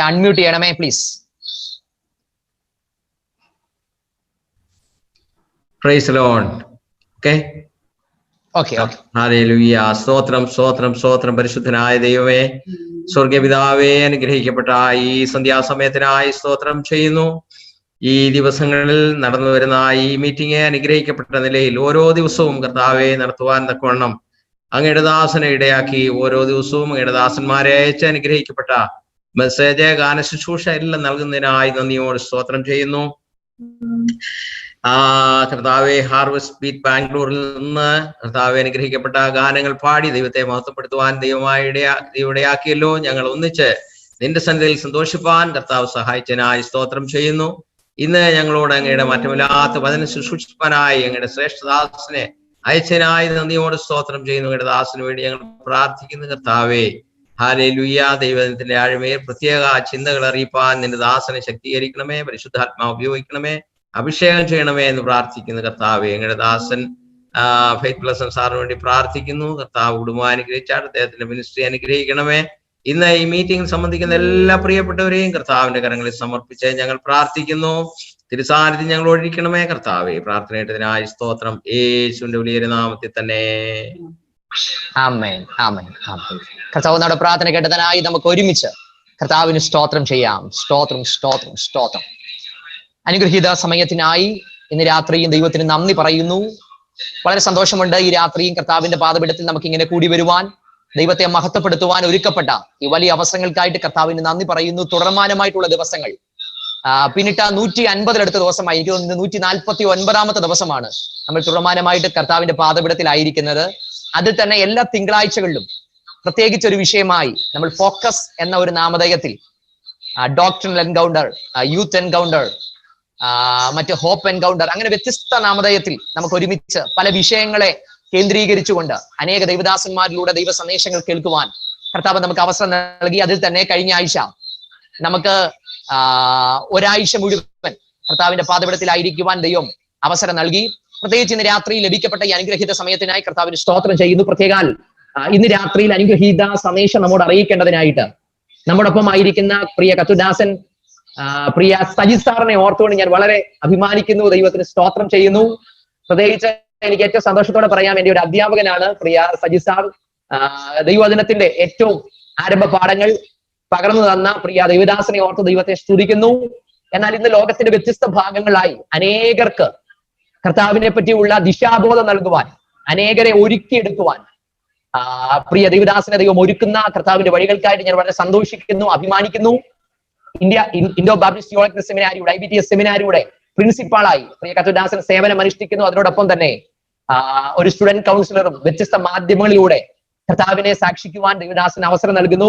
അൺമ്യൂട്ട് ചെയ്യണമേ please. Praise Lord. Okay. Hallelujah. സ്തോത്രം സ്തോത്രം സ്തോത്രം. പരിശുദ്ധനായ ദൈവമേ, സ്വർഗീയ പിതാവേ, അനുഗ്രഹിക്കപ്പെട്ട ഈ സന്ധ്യാസമയത്തിനായി സ്തോത്രം ചെയ്യുന്നു. ഈ ദിവസങ്ങളിൽ നടന്നു വരുന്ന ഈ മീറ്റിംഗ് അനുഗ്രഹിക്കപ്പെട്ട നിലയിൽ ഓരോ ദിവസവും കർത്താവെ നടത്തുവാൻ തക്കവണ്ണം അങ്ങയുടെ ദാസനെ ഇടയാക്കി ഓരോ ദിവസവും അങ്ങയുടെ ദാസന്മാരെ അയച്ച് അനുഗ്രഹിക്കപ്പെട്ട മെസ്സേജ് ഗാന ശുശ്രൂഷ എല്ലാം നൽകുന്നതിനായി നന്ദിയോട് സ്തോത്രം ചെയ്യുന്നു. കർത്താവെ ഹാർവസ്റ്റ് ബീറ്റ് ബാംഗ്ലൂരിൽ നിന്ന് കർത്താവെ അനുഗ്രഹിക്കപ്പെട്ട ഗാനങ്ങൾ പാടി ദൈവത്തെ മഹത്വപ്പെടുത്തുവാൻ ദൈവമാക്കിയല്ലോ. ഞങ്ങൾ ഒന്നിച്ച് നിന്റെ സന്നിധിയിൽ സന്തോഷിപ്പാൻ കർത്താവ് സഹായിച്ചതിനായി സ്തോത്രം ചെയ്യുന്നു. ഇന്ന് ഞങ്ങളോട് അങ്ങയുടെ മാറ്റമില്ലാത്ത വചനം ശുശ്രൂഷിപ്പാനായി അങ്ങയുടെ ശ്രേഷ്ഠദാസനെ അയച്ചതിനായി നന്ദിയോട് സ്തോത്രം ചെയ്യുന്നു. അങ്ങയുടെ ദാസന് വേണ്ടി ഞങ്ങൾ പ്രാർത്ഥിക്കുന്നു കർത്താവേ. ഹല്ലേലൂയ. ദൈവത്തിന്റെ ആഴമേൽ പ്രത്യേക ചിന്തകൾ അറിയിപ്പാൻ നിന്റെ ദാസനെ ശക്തീകരിക്കണമേ, പരിശുദ്ധാത്മാവ് ഉപയോഗിക്കണമേ, അഭിഷേകം ചെയ്യണമേ എന്ന് പ്രാർത്ഥിക്കുന്നു കർത്താവേ. അങ്ങയുടെ ദാസൻ ഫെയ്ത്ത് ബ്ലസൻ സാറിന് വേണ്ടി പ്രാർത്ഥിക്കുന്നു. കർത്താവ് കുടുംബം അനുഗ്രഹിച്ചാൽ അദ്ദേഹത്തിന്റെ മിനിസ്ട്രി അനുഗ്രഹിക്കണമേ. ഇന്ന് ഈ മീറ്റിംഗ് സംബന്ധിക്കുന്ന എല്ലാ പ്രിയപ്പെട്ടവരെയും കർത്താവിന്റെ കരങ്ങളിൽ സമർപ്പിച്ച് ഞങ്ങൾ പ്രാർത്ഥിക്കുന്നു. തിരുസാന്നിധ്യം ഞങ്ങൾ ഒഴിക്കണമേ കർത്താവേ. പ്രാർത്ഥനയിട്ടതിനായി സ്തോത്രം യേശുവിന്റെ വലിയ നാമത്തിൽ തന്നെ. ആമേൻ, ആമേൻ, ആമേൻ. കർത്താവ് നമ്മുടെ പ്രാർത്ഥന കേട്ടതിനായി നമുക്ക് ഒരുമിച്ച് കർത്താവിന് സ്തോത്രം ചെയ്യാം. സ്തോത്രം, സ്തോത്രം, സ്തോത്രം. അനുഗ്രഹീത സമയത്തിനായി ഇന്ന് രാത്രിയും ദൈവത്തിന് നന്ദി പറയുന്നു. വളരെ സന്തോഷമുണ്ട് ഈ രാത്രിയും കർത്താവിന്റെ പാദപീഠത്തിൽ നമുക്ക് ഇങ്ങനെ കൂടി വരുവാൻ, ദൈവത്തെ മഹത്വപ്പെടുത്തുവാൻ ഒരുക്കപ്പെട്ട ഈ വലിയ അവസരങ്ങൾക്കായിട്ട് കർത്താവിന് നന്ദി പറയുന്നു. തുടർമാനമായിട്ടുള്ള ദിവസങ്ങൾ പിന്നിട്ട 150 ദിവസമായി, എനിക്ക് തോന്നുന്നു 149 ദിവസമാണ് നമ്മൾ തുടർമാനമായിട്ട് കർത്താവിന്റെ പാദപീഠത്തിലായിരിക്കുന്നത്. അതിൽ തന്നെ എല്ലാ തിങ്കളാഴ്ചകളിലും പ്രത്യേകിച്ച് ഒരു വിഷയമായി നമ്മൾ ഫോക്കസ് എന്ന ഒരു നാമധേയത്തിൽ ഡോക്ടറിനൽ എൻകൗണ്ടർ, യൂത്ത് എൻകൗണ്ടർ, മറ്റ് ഹോപ്പ് എൻകൗണ്ടർ, അങ്ങനെ വ്യത്യസ്ത നാമധേയത്തിൽ നമുക്ക് ഒരുമിച്ച് പല വിഷയങ്ങളെ കേന്ദ്രീകരിച്ചുകൊണ്ട് അനേക ദൈവദാസന്മാരിലൂടെ ദൈവ സന്ദേശങ്ങൾ കേൾക്കുവാൻ കർത്താവ് നമുക്ക് അവസരം നൽകി. അതിൽ തന്നെ കഴിഞ്ഞ ആഴ്ച നമുക്ക് ഒരാഴ്ച മുഴുവൻ കർത്താവിന്റെ പാദപീഠത്തിലായിരിക്കുവാൻ ദൈവം അവസരം നൽകി. പ്രത്യേകിച്ച് ഇന്ന് രാത്രിയിൽ ലഭിക്കപ്പെട്ട ഈ അനുഗ്രഹീത സമയത്തിനായി കർത്താവിന് സ്തോത്രം ചെയ്യുന്നു. പ്രത്യേകാൽ ഇന്ന് രാത്രിയിൽ അനുഗ്രഹീത സന്ദേശം നമ്മോട് അറിയിക്കേണ്ടതിനായിട്ട് നമ്മോടൊപ്പം ആയിരിക്കുന്ന പ്രിയ കത്തുദാസൻ, പ്രിയ സജി സാറിനെ ഓർത്തുകൊണ്ട് ഞാൻ വളരെ അഭിമാനിക്കുന്നു. ദൈവത്തിന് സ്തോത്രം ചെയ്യുന്നു. പ്രത്യേകിച്ച് എനിക്ക് ഏറ്റവും സന്തോഷത്തോടെ പറയാം, എന്റെ ഒരു അധ്യാപകനാണ് പ്രിയ സജി സാർ. ദൈവവചനത്തിന്റെ ഏറ്റവും ആരംഭ പാഠങ്ങൾ പകർന്നു തന്ന പ്രിയ ദൈവദാസനെ ഓർത്ത് ദൈവത്തെ സ്തുതിക്കുന്നു. എന്നാൽ ഇന്ന് ലോകത്തിന്റെ വ്യത്യസ്ത ഭാഗങ്ങളായി അനേകർക്ക് കർത്താവിനെ പറ്റിയുള്ള ദിശാബോധം നൽകുവാൻ, അനേകരെ ഒരുക്കിയെടുക്കുവാൻ പ്രിയ ദൈവദാസനെ ദൈവം ഒരുക്കുന്ന കർത്താവിന്റെ വഴികൾക്കായിട്ട് ഞാൻ വളരെ സന്തോഷിക്കുന്നു, അഭിമാനിക്കുന്നു. ഇൻഡോ ബാപ്റ്റിസ്റ്റ് തിയോളജിക്കൽ സെമിനാരിയുടെ IBTS സെമിനാരിയുടെ പ്രിൻസിപ്പാളായി പ്രിയ കത്തുദാസൻ സേവനം അനുഷ്ഠിക്കുന്നു. അതിനോടൊപ്പം തന്നെ ഒരു സ്റ്റുഡന്റ് കൗൺസിലറും വ്യത്യസ്ത മാധ്യമങ്ങളിലൂടെ കർത്താവിനെ സാക്ഷിക്കുവാൻ ദൈവദാസന് അവസരം നൽകുന്നു.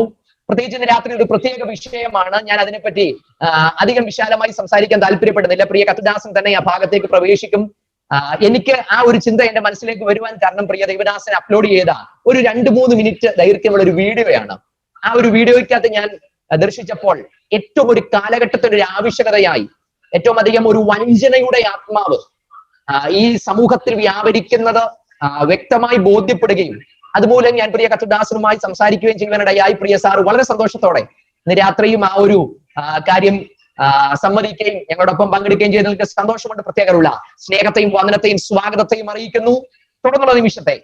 പ്രത്യേകിച്ച് ഇന്ന് രാത്രി ഒരു പ്രത്യേക വിഷയമാണ്. ഞാൻ അതിനെപ്പറ്റി അധികം വിശാലമായി സംസാരിക്കാൻ താല്പര്യപ്പെടുന്നില്ല. പ്രിയ കത്തുദാസൻ തന്നെ ആ ഭാഗത്തേക്ക് പ്രവേശിക്കും. എനിക്ക് ആ ഒരു ചിന്ത എന്റെ മനസ്സിലേക്ക് വരുവാൻ കാരണം പ്രിയ ദൈവദാസൻ അപ്ലോഡ് ചെയ്ത ഒരു 2-3 മിനിറ്റ് ദൈർഘ്യമുള്ള ഒരു വീഡിയോയാണ്. ആ ഒരു വീഡിയോയ്ക്കകത്ത് ഞാൻ ദർശിച്ചപ്പോൾ ഏറ്റവും ഒരു കാലഘട്ടത്തിന്റെ ഒരു ആവശ്യകതയായി ഏറ്റവും അധികം ഒരു വഞ്ചനയുടെ ആത്മാവ് ഈ സമൂഹത്തിൽ വ്യാപരിക്കുന്നത് വ്യക്തമായി ബോധ്യപ്പെടുകയും അതുമൂലം ഞാൻ പ്രിയ കത്തുദാസനുമായി സംസാരിക്കുകയും ചെയ്യുവാനിടയായി. പ്രിയ സാർ വളരെ സന്തോഷത്തോടെ ഇന്ന് രാത്രിയും ആ ഒരു കാര്യം സമ്മതിക്കുകയും ഞങ്ങളോടൊപ്പം പങ്കെടുക്കുകയും ചെയ്തതിൽ സന്തോഷമുണ്ട്. പ്രത്യേകമുള്ള സ്നേഹത്തെയും വന്ദനത്തെയും സ്വാഗതത്തെയും അറിയിക്കുന്നു. തുടർന്നുള്ള നിമിഷത്തെ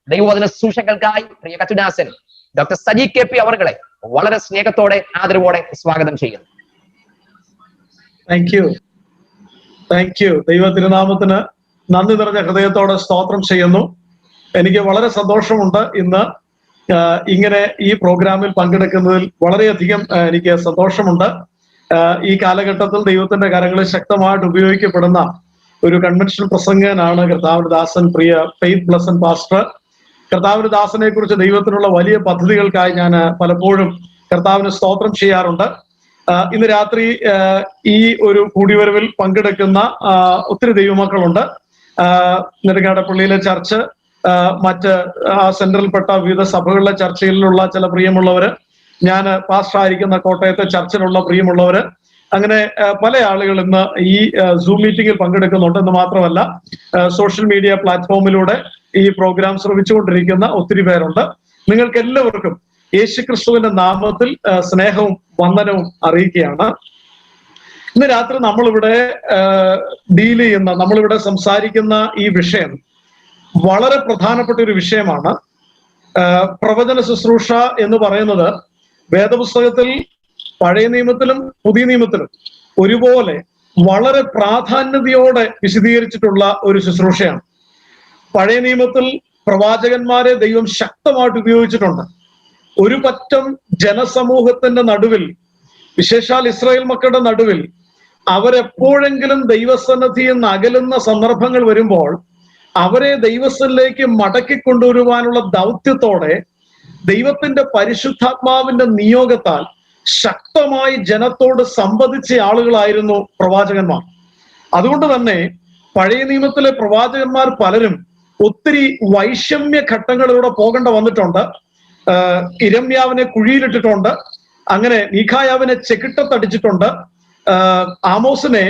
ദൈവവചന ശുശ്രൂഷകൾക്കായി പ്രിയ കത്തുദാസൻ ഡോക്ടർ സജി KP അവർകളെ വളരെ സ്നേഹത്തോടെ ആദരവോടെ സ്വാഗതം ചെയ്യുന്നു. Thank you. ദൈവ തിരുനാമത്തിന് നന്ദി നിറഞ്ഞ ഹൃദയത്തോടെ സ്തോത്രം ചെയ്യുന്നു. എനിക്ക് വളരെ സന്തോഷമുണ്ട് ഇന്ന് ഇങ്ങനെ ഈ പ്രോഗ്രാമിൽ പങ്കെടുക്കുന്നതിൽ വളരെയധികം എനിക്ക് സന്തോഷമുണ്ട്. ഈ കാലഘട്ടത്തിൽ ദൈവത്തിന്റെ കരങ്ങളിൽ ശക്തമായിട്ട് ഉപയോഗിക്കപ്പെടുന്ന ഒരു കൺവെൻഷൻ പ്രസംഗകനാണ് കർത്താവിന്റെ ദാസൻ പ്രിയ ഫെയ്ത്ത് ബ്ലസൻ പാസ്റ്റർ. കർത്താവിന്റെ ദാസനെ കുറിച്ച് ദൈവത്തിനുള്ള വലിയ പദ്ധതികൾക്കായി ഞാൻ പലപ്പോഴും കർത്താവിന് സ്തോത്രം ചെയ്യാറുണ്ട്. ഇന്ന് രാത്രി ഈ ഒരു കൂടിവരവിൽ പങ്കെടുക്കുന്ന ഒത്തിരി ദൈവമക്കളുണ്ട്. നെടുങ്ങാടപ്പള്ളിയിലെ ചർച്ച്, മറ്റ് സെന്ററിൽപ്പെട്ട വിവിധ സഭകളിലെ ചർച്ചയിലുള്ള ചില പ്രിയമുള്ളവര്, ഞാൻ പാസ്റ്റർ ആയിരിക്കുന്ന കോട്ടയത്തെ ചർച്ചിലുള്ള പ്രിയമുള്ളവര്, അങ്ങനെ പല ആളുകൾ ഇന്ന് ഈ സൂം മീറ്റിംഗിൽ പങ്കെടുക്കുന്നുണ്ട്. എന്ന് മാത്രമല്ല സോഷ്യൽ മീഡിയ പ്ലാറ്റ്ഫോമിലൂടെ ഈ പ്രോഗ്രാം ശ്രമിച്ചുകൊണ്ടിരിക്കുന്ന ഒത്തിരി പേരുണ്ട്. നിങ്ങൾക്ക് എല്ലാവർക്കും യേശുക്രിസ്തുവിന്റെ നാമത്തിൽ സ്നേഹവും വന്ദനവും അറിയിക്കുകയാണ്. ഇന്ന് രാത്രി നമ്മളിവിടെ ഡീൽ ചെയ്യുന്ന, നമ്മളിവിടെ സംസാരിക്കുന്ന ഈ വിഷയം വളരെ പ്രധാനപ്പെട്ട ഒരു വിഷയമാണ്. പ്രവചന ശുശ്രൂഷ എന്ന് പറയുന്നത് വേദപുസ്തകത്തിൽ പഴയ നിയമത്തിലും പുതിയ നിയമത്തിലും ഒരുപോലെ വളരെ പ്രാധാന്യതയോടെ വിശദീകരിച്ചിട്ടുള്ള ഒരു ശുശ്രൂഷയാണ്. പഴയ നിയമത്തിൽ പ്രവാചകന്മാരെ ദൈവം ശക്തമായിട്ട് ഉപയോഗിച്ചിട്ടുണ്ട്. ഒരു പറ്റം ജനസമൂഹത്തിന്റെ നടുവിൽ, വിശേഷാൽ ഇസ്രായേൽ മക്കളുടെ നടുവിൽ അവരെപ്പോഴെങ്കിലും ദൈവസന്നിധിയിൽ നിന്ന് അകലുന്ന സന്ദർഭങ്ങൾ വരുമ്പോൾ അവരെ ദൈവസ്ഥലിലേക്ക് മടക്കി കൊണ്ടുവരുവാനുള്ള ദൗത്യത്തോടെ ദൈവത്തിന്റെ പരിശുദ്ധാത്മാവിന്റെ നിയോഗത്താൽ ശക്തമായി ജനത്തോട് സംവദിച്ച ആളുകളായിരുന്നു പ്രവാചകന്മാർ. അതുകൊണ്ട് തന്നെ പഴയ നിയമത്തിലെ പ്രവാചകന്മാർ പലരും ഒത്തിരി വൈഷമ്യ ഘട്ടങ്ങളിലൂടെ പോകേണ്ട വന്നിട്ടുണ്ട്. ഇരമ്യാവിനെ കുഴിയിലിട്ടിട്ടുണ്ട്, അങ്ങനെ മീഖായാവിനെ ചെകിട്ടത്തടിച്ചിട്ടുണ്ട്, ആമോസിനെ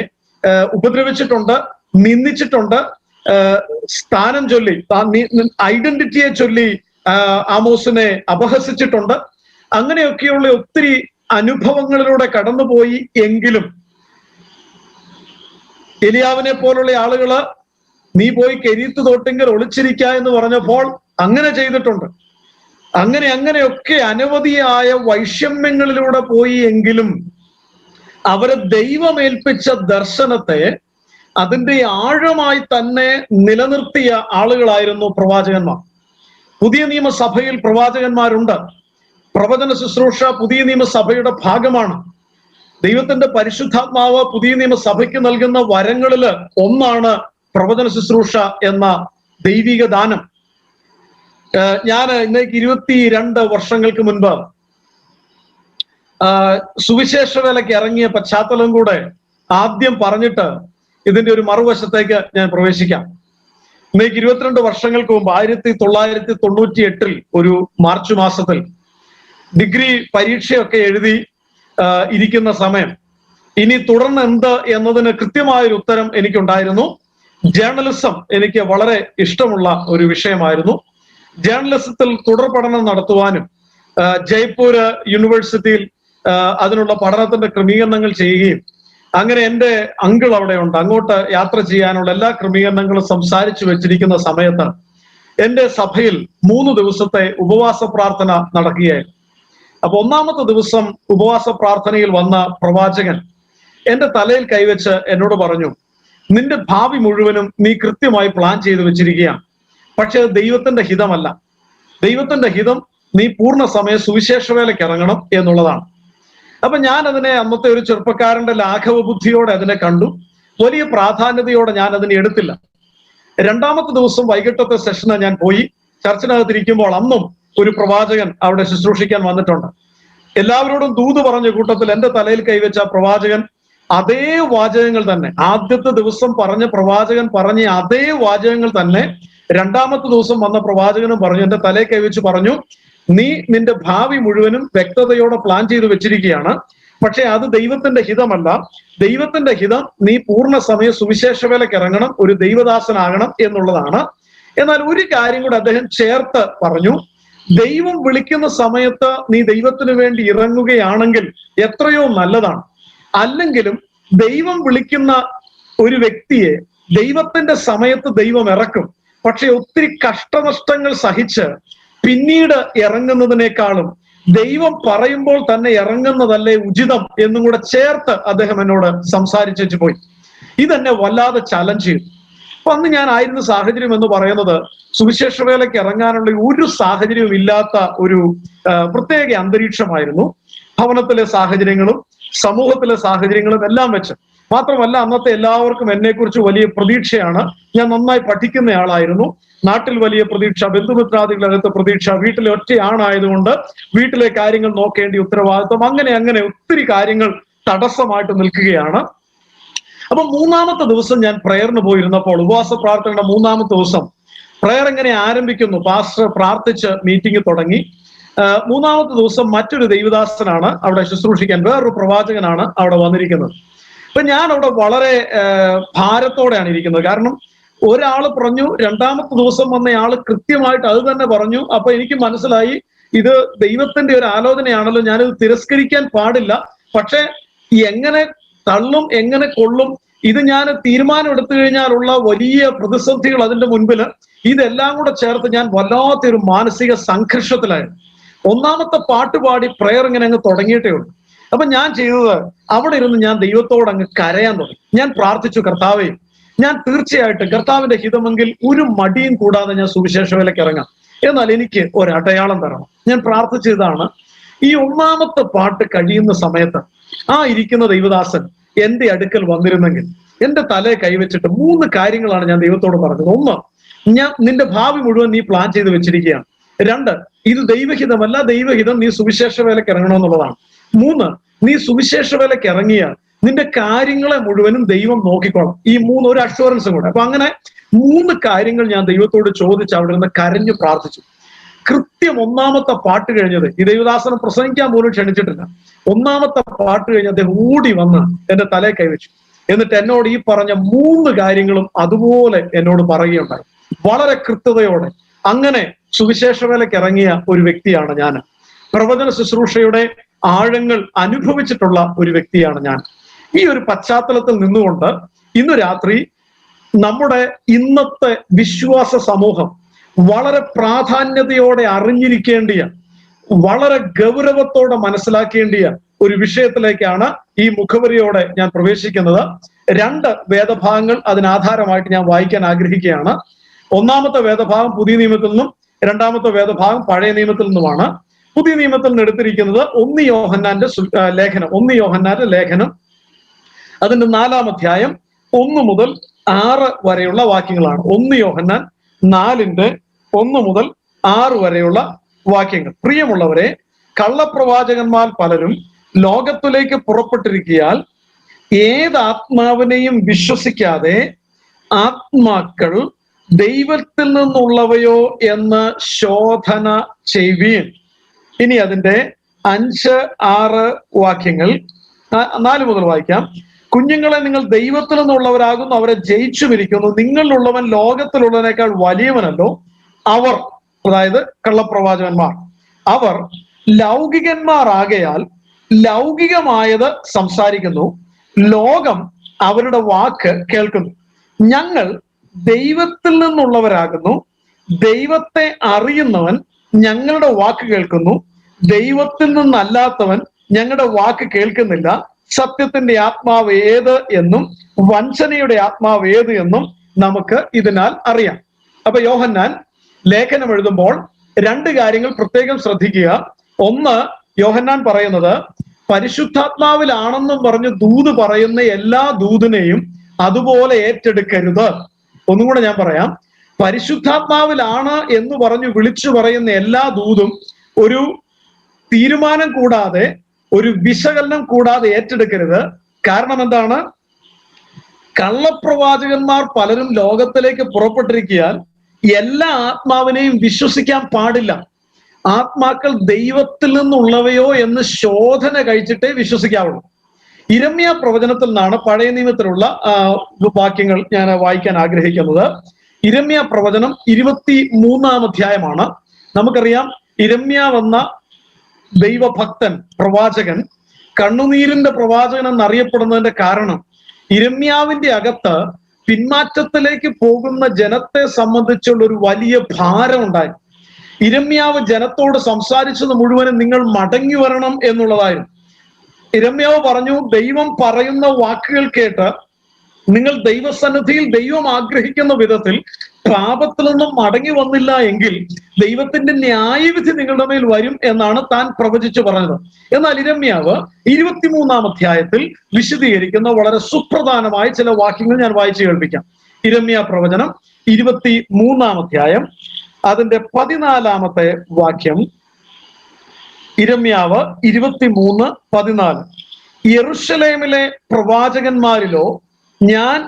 ഉപദ്രവിച്ചിട്ടുണ്ട്, നിന്ദിച്ചിട്ടുണ്ട്, സ്ഥാനം ചൊല്ലി ഐഡന്റിറ്റിയെ ചൊല്ലി ആമോസിനെ അപഹസിച്ചിട്ടുണ്ട്. അങ്ങനെയൊക്കെയുള്ള ഒത്തിരി അനുഭവങ്ങളിലൂടെ കടന്നുപോയി. എങ്കിലും എലിയാവിനെ പോലുള്ള ആളുകള് നീ പോയി കെരീത്ത് തോട്ടിങ്കൽ ഒളിച്ചിരിക്ക എന്ന് പറഞ്ഞപ്പോൾ അങ്ങനെ ചെയ്തിട്ടുണ്ട്. അങ്ങനെയൊക്കെ അനവധിയായ വൈഷമ്യങ്ങളിലൂടെ പോയി. എങ്കിലും അവരെ ദൈവമേൽപ്പിച്ച ദർശനത്തെ അതിന്റെ ആഴമായി തന്നെ നിലനിർത്തിയ ആളുകളായിരുന്നു പ്രവാചകന്മാർ. പുതിയ നിയമസഭയിൽ പ്രവാചകന്മാരുണ്ട്. പ്രവചന ശുശ്രൂഷ പുതിയ നിയമസഭയുടെ ഭാഗമാണ്. ദൈവത്തിന്റെ പരിശുദ്ധാത്മാവ് പുതിയ നിയമസഭയ്ക്ക് നൽകുന്ന വരങ്ങളിൽ ഒന്നാണ് പ്രവചന ശുശ്രൂഷ എന്ന ദൈവിക ദാനം. ഞാൻ ഇന്നേക്ക് 22 വർഷങ്ങൾക്ക് മുൻപ് സുവിശേഷ വേലയ്ക്ക് ഇറങ്ങിയ പശ്ചാത്തലം കൂടെ ആദ്യം പറഞ്ഞിട്ട് ഇതിന്റെ ഒരു മറുവശത്തേക്ക് ഞാൻ പ്രവേശിക്കാം. ഇന്നേക്ക് 22 വർഷങ്ങൾക്ക് മുമ്പ് 1998 ഒരു മാർച്ച് മാസത്തിൽ ഡിഗ്രി പരീക്ഷയൊക്കെ എഴുതി ഇരിക്കുന്ന സമയം ഇനി തുടർന്ന് എന്ത് എന്നതിന് കൃത്യമായൊരു ഉത്തരം എനിക്കുണ്ടായിരുന്നു. ജേർണലിസം എനിക്ക് വളരെ ഇഷ്ടമുള്ള ഒരു വിഷയമായിരുന്നു. ജേർണലിസത്തിൽ തുടർ പഠനം നടത്തുവാനും ജയ്പൂർ യൂണിവേഴ്സിറ്റിയിൽ അതിനുള്ള പഠനത്തിന്റെ ക്രമീകരണങ്ങൾ ചെയ്യുകയും അങ്ങനെ എൻ്റെ അങ്കിൾ അവിടെ ഉണ്ട്, അങ്ങോട്ട് യാത്ര ചെയ്യാനുള്ള എല്ലാ ക്രമീകരണങ്ങളും സംസാരിച്ചു വെച്ചിരിക്കുന്ന സമയത്ത് എൻ്റെ സഭയിൽ 3 ദിവസത്തെ ഉപവാസ പ്രാർത്ഥന നടക്കുകയായിരുന്നു. അപ്പൊ 1-ാമത്തെ ദിവസം ഉപവാസ പ്രാർത്ഥനയിൽ വന്ന പ്രവാചകൻ എന്റെ തലയിൽ കൈവച്ച് എന്നോട് പറഞ്ഞു, നിന്റെ ഭാവി മുഴുവനും നീ കൃത്യമായി പ്ലാൻ ചെയ്ത് വെച്ചിരിക്കുകയാണ്, പക്ഷെ അത് ദൈവത്തിന്റെ ഹിതമല്ല. ദൈവത്തിന്റെ ഹിതം നീ പൂർണ്ണ സമയം സുവിശേഷ വേലയ്ക്ക് ഇറങ്ങണം എന്നുള്ളതാണ്. അപ്പൊ ഞാൻ അതിനെ അന്നത്തെ ഒരു ചെറുപ്പക്കാരന്റെ ലാഘവ ബുദ്ധിയോടെ അതിനെ കണ്ടു. വലിയ പ്രാധാന്യതയോടെ ഞാൻ അതിനെ എടുത്തില്ല. 2-ാമത്തെ ദിവസം വൈകിട്ടത്തെ സെഷന് ഞാൻ പോയി. ചർച്ചിനകത്തിരിക്കുമ്പോൾ അന്നും ഒരു പ്രവാചകൻ അവിടെ ശുശ്രൂഷിക്കാൻ വന്നിട്ടുണ്ട്. എല്ലാവരോടും ദൂത് പറഞ്ഞ കൂട്ടത്തിൽ എന്റെ തലയിൽ കൈവച്ച പ്രവാചകൻ അതേ വാചകങ്ങൾ തന്നെ, ആദ്യത്തെ ദിവസം പറഞ്ഞ പ്രവാചകൻ പറഞ്ഞ അതേ വാചകങ്ങൾ തന്നെ 2-ാമത്തെ ദിവസം വന്ന പ്രവാചകനും പറഞ്ഞു. എന്റെ തലയിൽ കൈവച്ച് പറഞ്ഞു, നീ നിന്റെ ഭാവി മുഴുവനും വ്യക്തതയോടെ പ്ലാൻ ചെയ്ത് വെച്ചിരിക്കുകയാണ്, പക്ഷെ അത് ദൈവത്തിന്റെ ഹിതമല്ല. ദൈവത്തിന്റെ ഹിതം നീ പൂർണ്ണ സമയം സുവിശേഷ വേലയ്ക്ക് ഇറങ്ങണം, ഒരു ദൈവദാസനാകണം എന്നുള്ളതാണ്. എന്നാൽ ഒരു കാര്യം കൂടെ അദ്ദേഹം ചേർത്ത് പറഞ്ഞു, ദൈവം വിളിക്കുന്ന സമയത്ത് നീ ദൈവത്തിന് വേണ്ടി ഇറങ്ങുകയാണെങ്കിൽ എത്രയോ നല്ലതാണ്. അല്ലെങ്കിലും ദൈവം വിളിക്കുന്ന ഒരു വ്യക്തിയെ ദൈവത്തിന്റെ സമയത്ത് ദൈവം ഇറക്കും, പക്ഷെ ഒത്തിരി കഷ്ടനഷ്ടങ്ങൾ സഹിച്ച് പിന്നീട് ഇറങ്ങുന്നതിനേക്കാളും ദൈവം പറയുമ്പോൾ തന്നെ ഇറങ്ങുന്നതല്ലേ ഉചിതം എന്നും കൂടെ ചേർത്ത് അദ്ദേഹം എന്നോട് സംസാരിച്ചു പോയി. ഇതെന്നെ വല്ലാതെ ചലഞ്ച് ചെയ്തു. അപ്പൊ അന്ന് ഞാൻ ആയിരുന്ന സാഹചര്യം എന്ന് പറയുന്നത് സുവിശേഷ വേലയ്ക്ക് ഇറങ്ങാനുള്ള ഒരു സാഹചര്യവും ഇല്ലാത്ത ഒരു പ്രത്യേക അന്തരീക്ഷമായിരുന്നു. ഭവനത്തിലെ സാഹചര്യങ്ങളും സമൂഹത്തിലെ സാഹചര്യങ്ങളും എല്ലാം വെച്ച് മാത്രമല്ല, അന്നത്തെ എല്ലാവർക്കും എന്നെക്കുറിച്ച് വലിയ പ്രതീക്ഷയാണ്. ഞാൻ നന്നായി പഠിക്കുന്ന ആളായിരുന്നു. നാട്ടിൽ വലിയ പ്രതീക്ഷ, ബന്ധുമിത്രാദികളകത്ത് പ്രതീക്ഷ, വീട്ടിലെ ഒറ്റയാണായതുകൊണ്ട് വീട്ടിലെ കാര്യങ്ങൾ നോക്കേണ്ടി ഉത്തരവാദിത്വം, അങ്ങനെ ഒത്തിരി കാര്യങ്ങൾ തടസ്സമായിട്ട് നിൽക്കുകയാണ്. അപ്പൊ 3-ാമത്തെ ദിവസം ഞാൻ പ്രയറിന് പോയിരുന്നപ്പോൾ, ഉപവാസ പ്രാർത്ഥനയുടെ 3-ാമത്തെ ദിവസം പ്രയർ എങ്ങനെ ആരംഭിക്കുന്നു, പാസ്റ്റർ പ്രാർത്ഥിച്ച് മീറ്റിംഗ് തുടങ്ങി. 3-ാമത്തെ ദിവസം മറ്റൊരു ദൈവദാസനാണ് അവിടെ ശുശ്രൂഷിക്കാൻ, വേറൊരു പ്രവാചകനാണ് അവിടെ വന്നിരിക്കുന്നത്. അപ്പൊ ഞാൻ അവിടെ വളരെ ഭാരത്തോടെയാണ് ഇരിക്കുന്നത്. കാരണം ഒരാള് പറഞ്ഞു, 2-ാമത്തെ ദിവസം വന്നയാള് കൃത്യമായിട്ട് അത് തന്നെ പറഞ്ഞു. അപ്പൊ എനിക്ക് മനസ്സിലായി ഇത് ദൈവത്തിന്റെ ഒരു ആലോചനയാണല്ലോ, ഞാനിത് തിരസ്കരിക്കാൻ പാടില്ല. പക്ഷെ എങ്ങനെ തള്ളും എങ്ങനെ കൊള്ളും, ഇത് ഞാൻ തീരുമാനം എടുത്തു കഴിഞ്ഞാലുള്ള വലിയ പ്രതിസന്ധികൾ അതിന്റെ മുൻപിൽ, ഇതെല്ലാം കൂടെ ചേർത്ത് ഞാൻ വല്ലാത്തൊരു മാനസിക സംഘർഷത്തിലായിരുന്നു. 1-ാമത്തെ പാട്ട് പാടി പ്രയർ ഇങ്ങനെ അങ്ങ് തുടങ്ങിയിട്ടേ ഉള്ളൂ. അപ്പൊ ഞാൻ ചെയ്തത് അവിടെ ഇരുന്ന് ഞാൻ ദൈവത്തോട് അങ്ങ് കരയാൻ തുടങ്ങി. ഞാൻ പ്രാർത്ഥിച്ചു, കർത്താവേ, ഞാൻ തീർച്ചയായിട്ടും കർത്താവിന്റെ ഹിതമെങ്കിൽ ഒരു മടിയും കൂടാതെ ഞാൻ സുവിശേഷ വേലയ്ക്ക് ഇറങ്ങാം, എന്നാൽ എനിക്ക് ഒരു അടയാളം തരണം. ഞാൻ പ്രാർത്ഥിച്ചതാണ്. ഈ 1-ാമത്തെ പാട്ട് കഴിയുന്ന സമയത്ത് ആ ഇരിക്കുന്ന ദൈവദാസൻ എന്റെ അടുക്കൽ വന്നിരുന്നെങ്കിൽ. എന്റെ തലയെ കൈവച്ചിട്ട് 3 കാര്യങ്ങളാണ് ഞാൻ ദൈവത്തോട് പറഞ്ഞത്. 1, നിന്റെ ഭാവി മുഴുവൻ നീ പ്ലാൻ ചെയ്ത് വെച്ചിരിക്കുകയാണ്. 2, ഇത് ദൈവഹിതമല്ല, ദൈവഹിതം നീ സുവിശേഷ വേലയ്ക്ക് ഇറങ്ങണമെന്നുള്ളതാണ്. 3, നീ സുവിശേഷ വേലയ്ക്ക് ഇറങ്ങിയാൽ നിന്റെ കാര്യങ്ങളെ മുഴുവനും ദൈവം നോക്കിക്കോളാം. ഈ 3 ഒരു അഷ്വറൻസും കൂടെ. അപ്പൊ അങ്ങനെ 3 കാര്യങ്ങൾ ഞാൻ ദൈവത്തോട് ചോദിച്ച് അവിടെ നിന്ന് കരഞ്ഞു പ്രാർത്ഥിച്ചു. കൃത്യം 1ാമത്തെ പാട്ട് കഴിഞ്ഞത്, ഈ ദൈവദാസനെ പ്രസംഗിക്കാൻ പോലും ക്ഷണിച്ചിട്ടില്ല, 1ാമത്തെ പാട്ട് കഴിഞ്ഞ് അദ്ദേഹം ഓടി വന്ന് എന്റെ തലയെ കൈവച്ചു. എന്നിട്ട് എന്നോട് ഈ പറഞ്ഞ 3 കാര്യങ്ങളും അതുപോലെ എന്നോട് പറയുകയുണ്ടായി, വളരെ കൃത്യതയോടെ. അങ്ങനെ സുവിശേഷ വേലയ്ക്ക് ഇറങ്ങിയ ഒരു വ്യക്തിയാണ് ഞാൻ. പ്രവചന ശുശ്രൂഷയുടെ ആഴങ്ങൾ അനുഭവിച്ചിട്ടുള്ള ഒരു വ്യക്തിയാണ് ഞാൻ. ഈ ഒരു പശ്ചാത്തലത്തിൽ നിന്നുകൊണ്ട് ഇന്ന് രാത്രി നമ്മുടെ ഇന്നത്തെ വിശ്വാസ സമൂഹം വളരെ പ്രാധാന്യതയോടെ അറിഞ്ഞിരിക്കേണ്ടിയ, വളരെ ഗൗരവത്തോടെ മനസ്സിലാക്കേണ്ടിയ ഒരു വിഷയത്തിലേക്കാണ് ഈ മുഖവരിയോടെ ഞാൻ പ്രവേശിക്കുന്നത്. 2 വേദഭാഗങ്ങൾ അതിനാധാരമായിട്ട് ഞാൻ വായിക്കാൻ ആഗ്രഹിക്കുകയാണ്. 1ാമത്തെ വേദഭാഗം പുതിയ നിയമത്തിൽ നിന്നും 2ാമത്തെ വേദഭാഗം പഴയ നിയമത്തിൽ നിന്നുമാണ്. പുതിയ നിയമത്തിൽ നിന്ന് എടുത്തിരിക്കുന്നത് 1 യോഹന്നാന്റെ ലേഖനം അതിന്റെ 4-ാം അധ്യായം 1 മുതൽ 6 വരെയുള്ള വാക്യങ്ങളാണ്. 1 യോഹന്നാൻ 4-ന്റെ 1 മുതൽ 6 വരെയുള്ള വാക്യങ്ങൾ. പ്രിയമുള്ളവരെ, കള്ളപ്രവാചകന്മാർ പലരും ലോകത്തിലേക്ക് പുറപ്പെട്ടിരിക്കയാൽ ഏതാത്മാവിനെയും വിശ്വസിക്കാതെ ആത്മാക്കൾ ദൈവത്തിൽ നിന്നുള്ളവയോ എന്ന് ശോധന ചെയ്യുവീൻ. ഇനി അതിന്റെ 5, 6 വാക്യങ്ങൾ 4 മുതൽ വായിക്കാം. കുഞ്ഞുങ്ങളെ, നിങ്ങൾ ദൈവത്തിൽ നിന്നുള്ളവരാകുന്നു, അവരെ ജയിച്ചുമിരിക്കുന്നു. നിങ്ങളിലുള്ളവൻ ലോകത്തിലുള്ളതിനേക്കാൾ വലിയവനല്ലോ. അവർ, അതായത് കള്ളപ്രവാചകന്മാർ, അവർ ലൗകികന്മാരാകയാൽ ലൗകികമായത് സംസാരിക്കുന്നു, ലോകം അവരുടെ വാക്ക് കേൾക്കുന്നു. ഞങ്ങൾ ദൈവത്തിൽ നിന്നുള്ളവരാകുന്നു, ദൈവത്തെ അറിയുന്നവൻ ഞങ്ങളുടെ വാക്ക് കേൾക്കുന്നു, ദൈവത്തിൽ നിന്നല്ലാത്തവൻ ഞങ്ങളുടെ വാക്ക് കേൾക്കുന്നില്ല. സത്യത്തിന്റെ ആത്മാവ് ഏത് എന്നും വഞ്ചനയുടെ ആത്മാവ് ഏത് എന്നും നമുക്ക് ഇതിനാൽ അറിയാം. അപ്പൊ യോഹന്നാൻ ലേഖനം എഴുതുമ്പോൾ 2 കാര്യങ്ങൾ പ്രത്യേകം ശ്രദ്ധിക്കുക. 1, യോഹന്നാൻ പറയുന്നത് പരിശുദ്ധാത്മാവിലാണെന്നും പറഞ്ഞ് ദൂത് പറയുന്ന എല്ലാ ദൂതിനെയും അതുപോലെ ഏറ്റെടുക്കരുത്. ഒന്നും കൂടെ ഞാൻ പറയാം. പരിശുദ്ധാത്മാവിലാണ് എന്ന് പറഞ്ഞു വിളിച്ചു പറയുന്ന എല്ലാ ദൂതും ഒരു തീരുമാനം കൂടാതെ, ഒരു വിശകലനം കൂടാതെ ഏറ്റെടുക്കരുത്. കാരണം എന്താണ്? കള്ളപ്രവാചകന്മാർ പലരും ലോകത്തിലേക്ക് പുറപ്പെട്ടിരിക്കാൻ എല്ലാ ആത്മാവിനെയും വിശ്വസിക്കാൻ പാടില്ല. ആത്മാക്കൾ ദൈവത്തിൽ നിന്നുള്ളവയോ എന്ന് ശോധന കഴിച്ചിട്ടേ വിശ്വസിക്കാവുള്ളൂ. ഇരമ്യാ പ്രവചനത്തിൽ നിന്നാണ് പഴയ നിയമത്തിലുള്ള വാക്യങ്ങൾ ഞാൻ വായിക്കാൻ ആഗ്രഹിക്കുന്നത്. ഇരമ്യാ പ്രവചനം 23-ാം അധ്യായമാണ്. നമുക്കറിയാം, ഇരമ്യാവ് എന്ന ദൈവഭക്തൻ, പ്രവാചകൻ, കണ്ണുനീരിന്റെ പ്രവാചകൻ എന്നറിയപ്പെടുന്നതിന്റെ കാരണം ഇരമ്യാവിന്റെ അകത്ത് പിന്മാറ്റത്തിലേക്ക് പോകുന്ന ജനത്തെ സംബന്ധിച്ചുള്ള ഒരു വലിയ ഭാരം ഉണ്ടായി. ഇരമ്യാവ് ജനത്തോട് സംസാരിച്ചത് മുഴുവനും നിങ്ങൾ മടങ്ങി വരണം എന്നുള്ളതായിരുന്നു. ഇരമ്യാവ് പറഞ്ഞു, ദൈവം പറയുന്ന വാക്കുകൾ കേട്ട് നിങ്ങൾ ദൈവസന്നിധിയിൽ ദൈവം ആഗ്രഹിക്കുന്ന വിധത്തിൽ പാപത്തിൽ നിന്നും മടങ്ങി വന്നില്ല എങ്കിൽ ദൈവത്തിന്റെ ന്യായവിധി നിങ്ങളുടെ മേൽ വരും എന്നാണ് താൻ പ്രവചിച്ചു പറഞ്ഞത്. എന്നാൽ ഇരമ്യാവ് 23-ാം അധ്യായത്തിൽ വിശദീകരിക്കുന്ന വളരെ സുപ്രധാനമായ ചില വാക്യങ്ങൾ ഞാൻ വായിച്ചു കേൾപ്പിക്കാം. ഇരമ്യാ പ്രവചനം 23-ാം അധ്യായം അതിന്റെ 14-ാമത്തെ വാക്യം. ഇരമ്യാവ് 23:14. യെരൂശലേമിലെ പ്രവാചകന്മാരിലോ ഞാൻ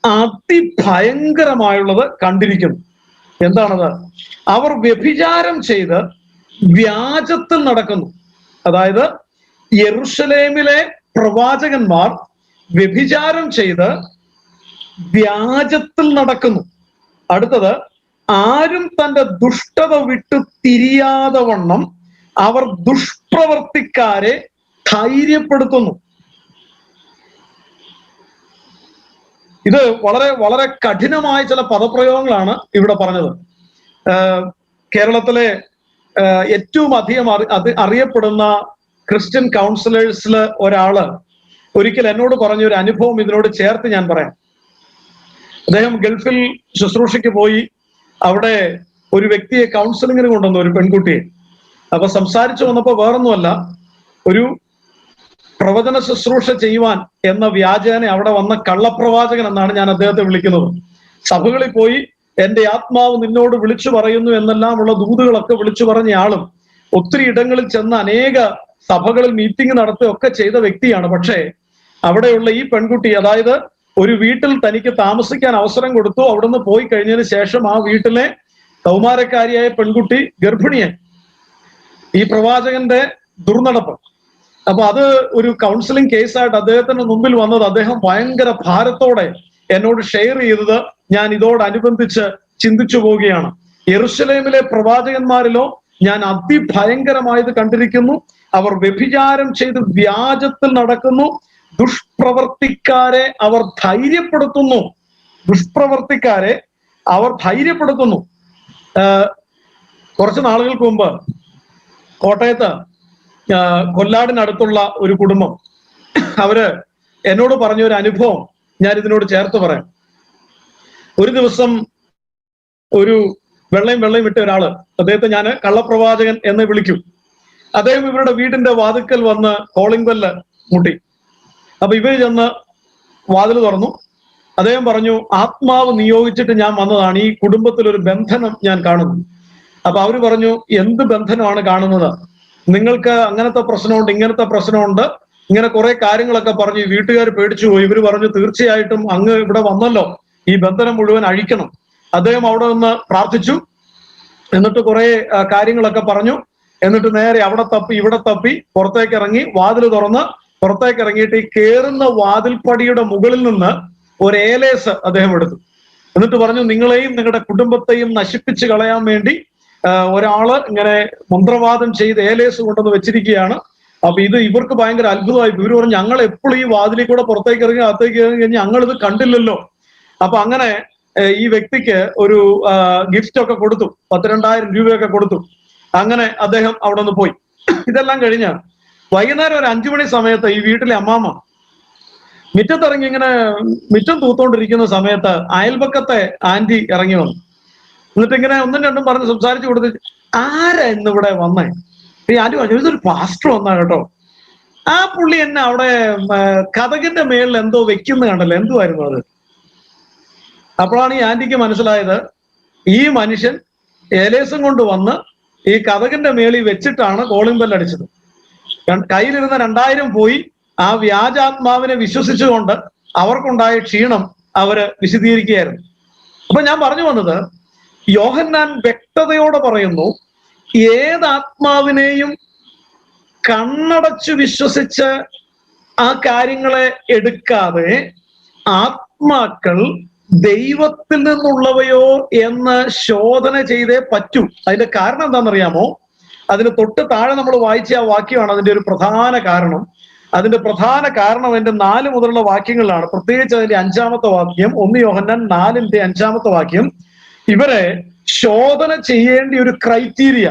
അതിഭയങ്കരമായുള്ളത് കണ്ടിരിക്കുന്നു. എന്താണത്? അവർ വ്യഭിചാരം ചെയ്ത് വ്യാജത്തിൽ നടക്കുന്നു. അതായത് യെരൂശലേമിലെ പ്രവാചകന്മാർ വ്യഭിചാരം ചെയ്ത് വ്യാജത്തിൽ നടക്കുന്നു. അടുത്തത്, ആരും തന്റെ ദുഷ്ടത വിട്ടു തിരിയാതെ വണ്ണം അവർ ദുഷ്പ്രവർത്തിക്കാരെ ധൈര്യപ്പെടുത്തുന്നു. ഇത് വളരെ വളരെ കഠിനമായ ചില പദപ്രയോഗങ്ങളാണ് ഇവിടെ പറഞ്ഞത്. കേരളത്തിലെ ഏറ്റവും അധികം അറിയപ്പെടുന്ന ക്രിസ്ത്യൻ കൗൺസിലേഴ്സിൽ ഒരാള് ഒരിക്കൽ എന്നോട് പറഞ്ഞ ഒരു അനുഭവം ഇതിനോട് ചേർത്ത് ഞാൻ പറയാം. അദ്ദേഹം ഗൾഫിൽ ശുശ്രൂഷയ്ക്ക് പോയി അവിടെ ഒരു വ്യക്തിയെ കൗൺസിലിങ്ങിന് കൊണ്ടുവന്നു, ഒരു പെൺകുട്ടിയെ. അപ്പൊ സംസാരിച്ചു വന്നപ്പോ വേറൊന്നുമല്ല, ഒരു പ്രവചന ശുശ്രൂഷ ചെയ്യുവാൻ എന്ന വ്യാജേന അവിടെ വന്ന കള്ളപ്രവാചകൻ എന്നാണ് ഞാൻ അദ്ദേഹത്തെ വിളിക്കുന്നത്. സഭകളിൽ പോയി എന്റെ ആത്മാവ് നിന്നോട് വിളിച്ചു പറയുന്നു എന്നെല്ലാമുള്ള ദൂതുകളൊക്കെ വിളിച്ചു പറഞ്ഞ ആളും ഒത്തിരി ഇടങ്ങളിൽ ചെന്ന് അനേക സഭകളിൽ മീറ്റിംഗ് നടത്തുകയൊക്കെ ചെയ്ത വ്യക്തിയാണ്. പക്ഷേ അവിടെയുള്ള ഈ പെൺകുട്ടി, അതായത് ഒരു വീട്ടിൽ തനിക്ക് താമസിക്കാൻ അവസരം കൊടുത്തു, അവിടുന്ന് പോയി കഴിഞ്ഞതിന് ശേഷം ആ വീട്ടിലെ കൗമാരക്കാരിയായ പെൺകുട്ടി ഗർഭിണിയായി. ഈ പ്രവാചകന്റെ ദുർനടപ്പ്. അപ്പൊ അത് ഒരു കൗൺസിലിംഗ് കേസായിട്ട് അദ്ദേഹത്തിന്റെ മുമ്പിൽ വന്നത് അദ്ദേഹം ഭയങ്കര ഭാരത്തോടെ എന്നോട് ഷെയർ ചെയ്തത് ഞാൻ ഇതോടനുബന്ധിച്ച് ചിന്തിച്ചു പോവുകയാണ്. യെരുശലേമിലെ പ്രവാചകന്മാരിലോ ഞാൻ അതിഭയങ്കരമായത് കണ്ടിരിക്കുന്നു. അവർ വ്യഭിചാരം ചെയ്ത് വ്യാജത്തിൽ നടക്കുന്നു. ദുഷ്പ്രവർത്തിക്കാരെ അവർ ധൈര്യപ്പെടുത്തുന്നു. കുറച്ച് നാളുകൾക്ക് മുമ്പ് കോട്ടയത്ത് കൊല്ലാടിനടുത്തുള്ള ഒരു കുടുംബം, അവര് എന്നോട് പറഞ്ഞ ഒരു അനുഭവം ഞാൻ ഇതിനോട് ചേർത്ത് പറയാം. ഒരു ദിവസം ഒരു വെള്ളയും ഇട്ട ഒരാള്, അദ്ദേഹത്തെ ഞാൻ കള്ളപ്രവാചകൻ എന്ന് വിളിക്കും. അദ്ദേഹം ഇവരുടെ വീടിന്റെ വാതിക്കൽ വന്ന് കോളിംഗ് ബെല്ല് മുട്ടി. അപ്പൊ ഇവര് ചെന്ന് വാതിൽ തുറന്നു. അദ്ദേഹം പറഞ്ഞു, ആത്മാവ് നിയോഗിച്ചിട്ട് ഞാൻ വന്നതാണ്, ഈ കുടുംബത്തിൽ ഒരു ബന്ധനം ഞാൻ കാണുന്നു. അപ്പൊ അവര് പറഞ്ഞു, എന്ത് ബന്ധനമാണ് കാണുന്നത്? നിങ്ങൾക്ക് അങ്ങനത്തെ പ്രശ്നമുണ്ട്, ഇങ്ങനത്തെ പ്രശ്നമുണ്ട്, ഇങ്ങനെ കുറെ കാര്യങ്ങളൊക്കെ പറഞ്ഞു. ഈ വീട്ടുകാർ പേടിച്ചു പോയി. ഇവര് പറഞ്ഞു, തീർച്ചയായിട്ടും അങ്ങ് ഇവിടെ വന്നല്ലോ, ഈ ബന്ധനം മുഴുവൻ അഴിക്കണം. അദ്ദേഹം അവിടെ നിന്ന് പ്രാർത്ഥിച്ചു. എന്നിട്ട് കുറെ കാര്യങ്ങളൊക്കെ പറഞ്ഞു. എന്നിട്ട് നേരെ അവിടെ തപ്പി ഇവിടെ തപ്പി പുറത്തേക്ക് ഇറങ്ങി, വാതിൽ തുറന്ന് പുറത്തേക്ക് ഇറങ്ങിയിട്ട് ഈ കേറുന്ന വാതിൽപ്പടിയുടെ മുകളിൽ നിന്ന് ഒരു ഏലേസ് അദ്ദേഹം എടുത്തു. എന്നിട്ട് പറഞ്ഞു, നിങ്ങളെയും നിങ്ങളുടെ കുടുംബത്തെയും നശിപ്പിച്ച് കളയാൻ വേണ്ടി ഒരാള് ഇങ്ങനെ മന്ത്രവാദം ചെയ്ത് ഏലേസ് കൊണ്ടുവന്ന് വെച്ചിരിക്കുകയാണ്. അപ്പൊ ഇത് ഇവർക്ക് ഭയങ്കര അത്ഭുതമായി. ഇവര് പറഞ്ഞു, ഞങ്ങൾ എപ്പോഴും ഈ വാതിലിൽ കൂടെ പുറത്തേക്ക് ഇറങ്ങി അകത്തേക്ക് ഇറങ്ങി കഴിഞ്ഞാൽ ഞങ്ങൾ ഇത് കണ്ടില്ലല്ലോ. അപ്പൊ അങ്ങനെ ഈ വ്യക്തിക്ക് ഒരു ഗിഫ്റ്റ് ഒക്കെ കൊടുത്തു, 12,000 രൂപയൊക്കെ കൊടുത്തു. അങ്ങനെ അദ്ദേഹം അവിടെ നിന്ന് പോയി. ഇതെല്ലാം കഴിഞ്ഞ് വൈകുന്നേരം ഒരു 5 മണി സമയത്ത് ഈ വീട്ടിലെ അമ്മാമ്മ മുറ്റത്തിറങ്ങി ഇങ്ങനെ മുറ്റം തൂത്തോണ്ടിരിക്കുന്ന സമയത്ത് അയൽപക്കത്തെ ആന്റി ഇറങ്ങി വന്നു. എന്നിട്ട് ഇങ്ങനെ ഒന്നും രണ്ടും പറഞ്ഞ് സംസാരിച്ചു കൊടുത്ത്, ആരാ ഇന്നിവിടെ വന്നേ? ഈ ആന്റി പറഞ്ഞു, ഇതൊരു പാസ്റ്റർ വന്നാ കേട്ടോ. ആ പുള്ളി എന്നെ അവിടെ കതകിന്റെ മേളിൽ എന്തോ വെക്കുന്ന കണ്ടല്ലോ, എന്തുവായിരുന്നു അത്? അപ്പോഴാണ് ഈ ആന്റിക്ക് മനസ്സിലായത്, ഈ മനുഷ്യൻ ഏലേസും കൊണ്ട് വന്ന് ഈ കതകിന്റെ മേളിൽ വെച്ചിട്ടാണ് കോളിംഗ് ബെൽ അടിച്ചത്. കയ്യിലിരുന്ന 2,000 പോയി. ആ വ്യാജാത്മാവിനെ വിശ്വസിച്ചുകൊണ്ട് അവർക്കുണ്ടായ ക്ഷീണം അവര് വിശദീകരിക്കുകയായിരുന്നു. അപ്പൊ ഞാൻ പറഞ്ഞു വന്നത്, യോഹന്നാൻ വ്യക്തതയോടെ പറയുന്നു, ഏതാത്മാവിനെയും കണ്ണടച്ചു വിശ്വസിച്ച് ആ കാര്യങ്ങളെ എടുക്കാതെ ആത്മാക്കൾ ദൈവത്തിൽ നിന്നുള്ളവയോ എന്ന് ശോധന ചെയ്തേ പറ്റൂ. അതിന്റെ കാരണം എന്താണെന്നറിയാമോ? അതിന് തൊട്ട് താഴെ നമ്മൾ വായിച്ച ആ വാക്യമാണ് അതിന്റെ ഒരു പ്രധാന കാരണം. അതിന്റെ പ്രധാന കാരണം അതിന്റെ 4 മുതലുള്ള വാക്യങ്ങളിലാണ്. പ്രത്യേകിച്ച് അതിന്റെ 5-ാമത്തെ വാക്യം, 1 യോഹന്നാൻ 4-ന്റെ 5-ാമത്തെ വാക്യം. ഇവരെ ശോധന ചെയ്യേണ്ട ഒരു ക്രൈറ്റീരിയ,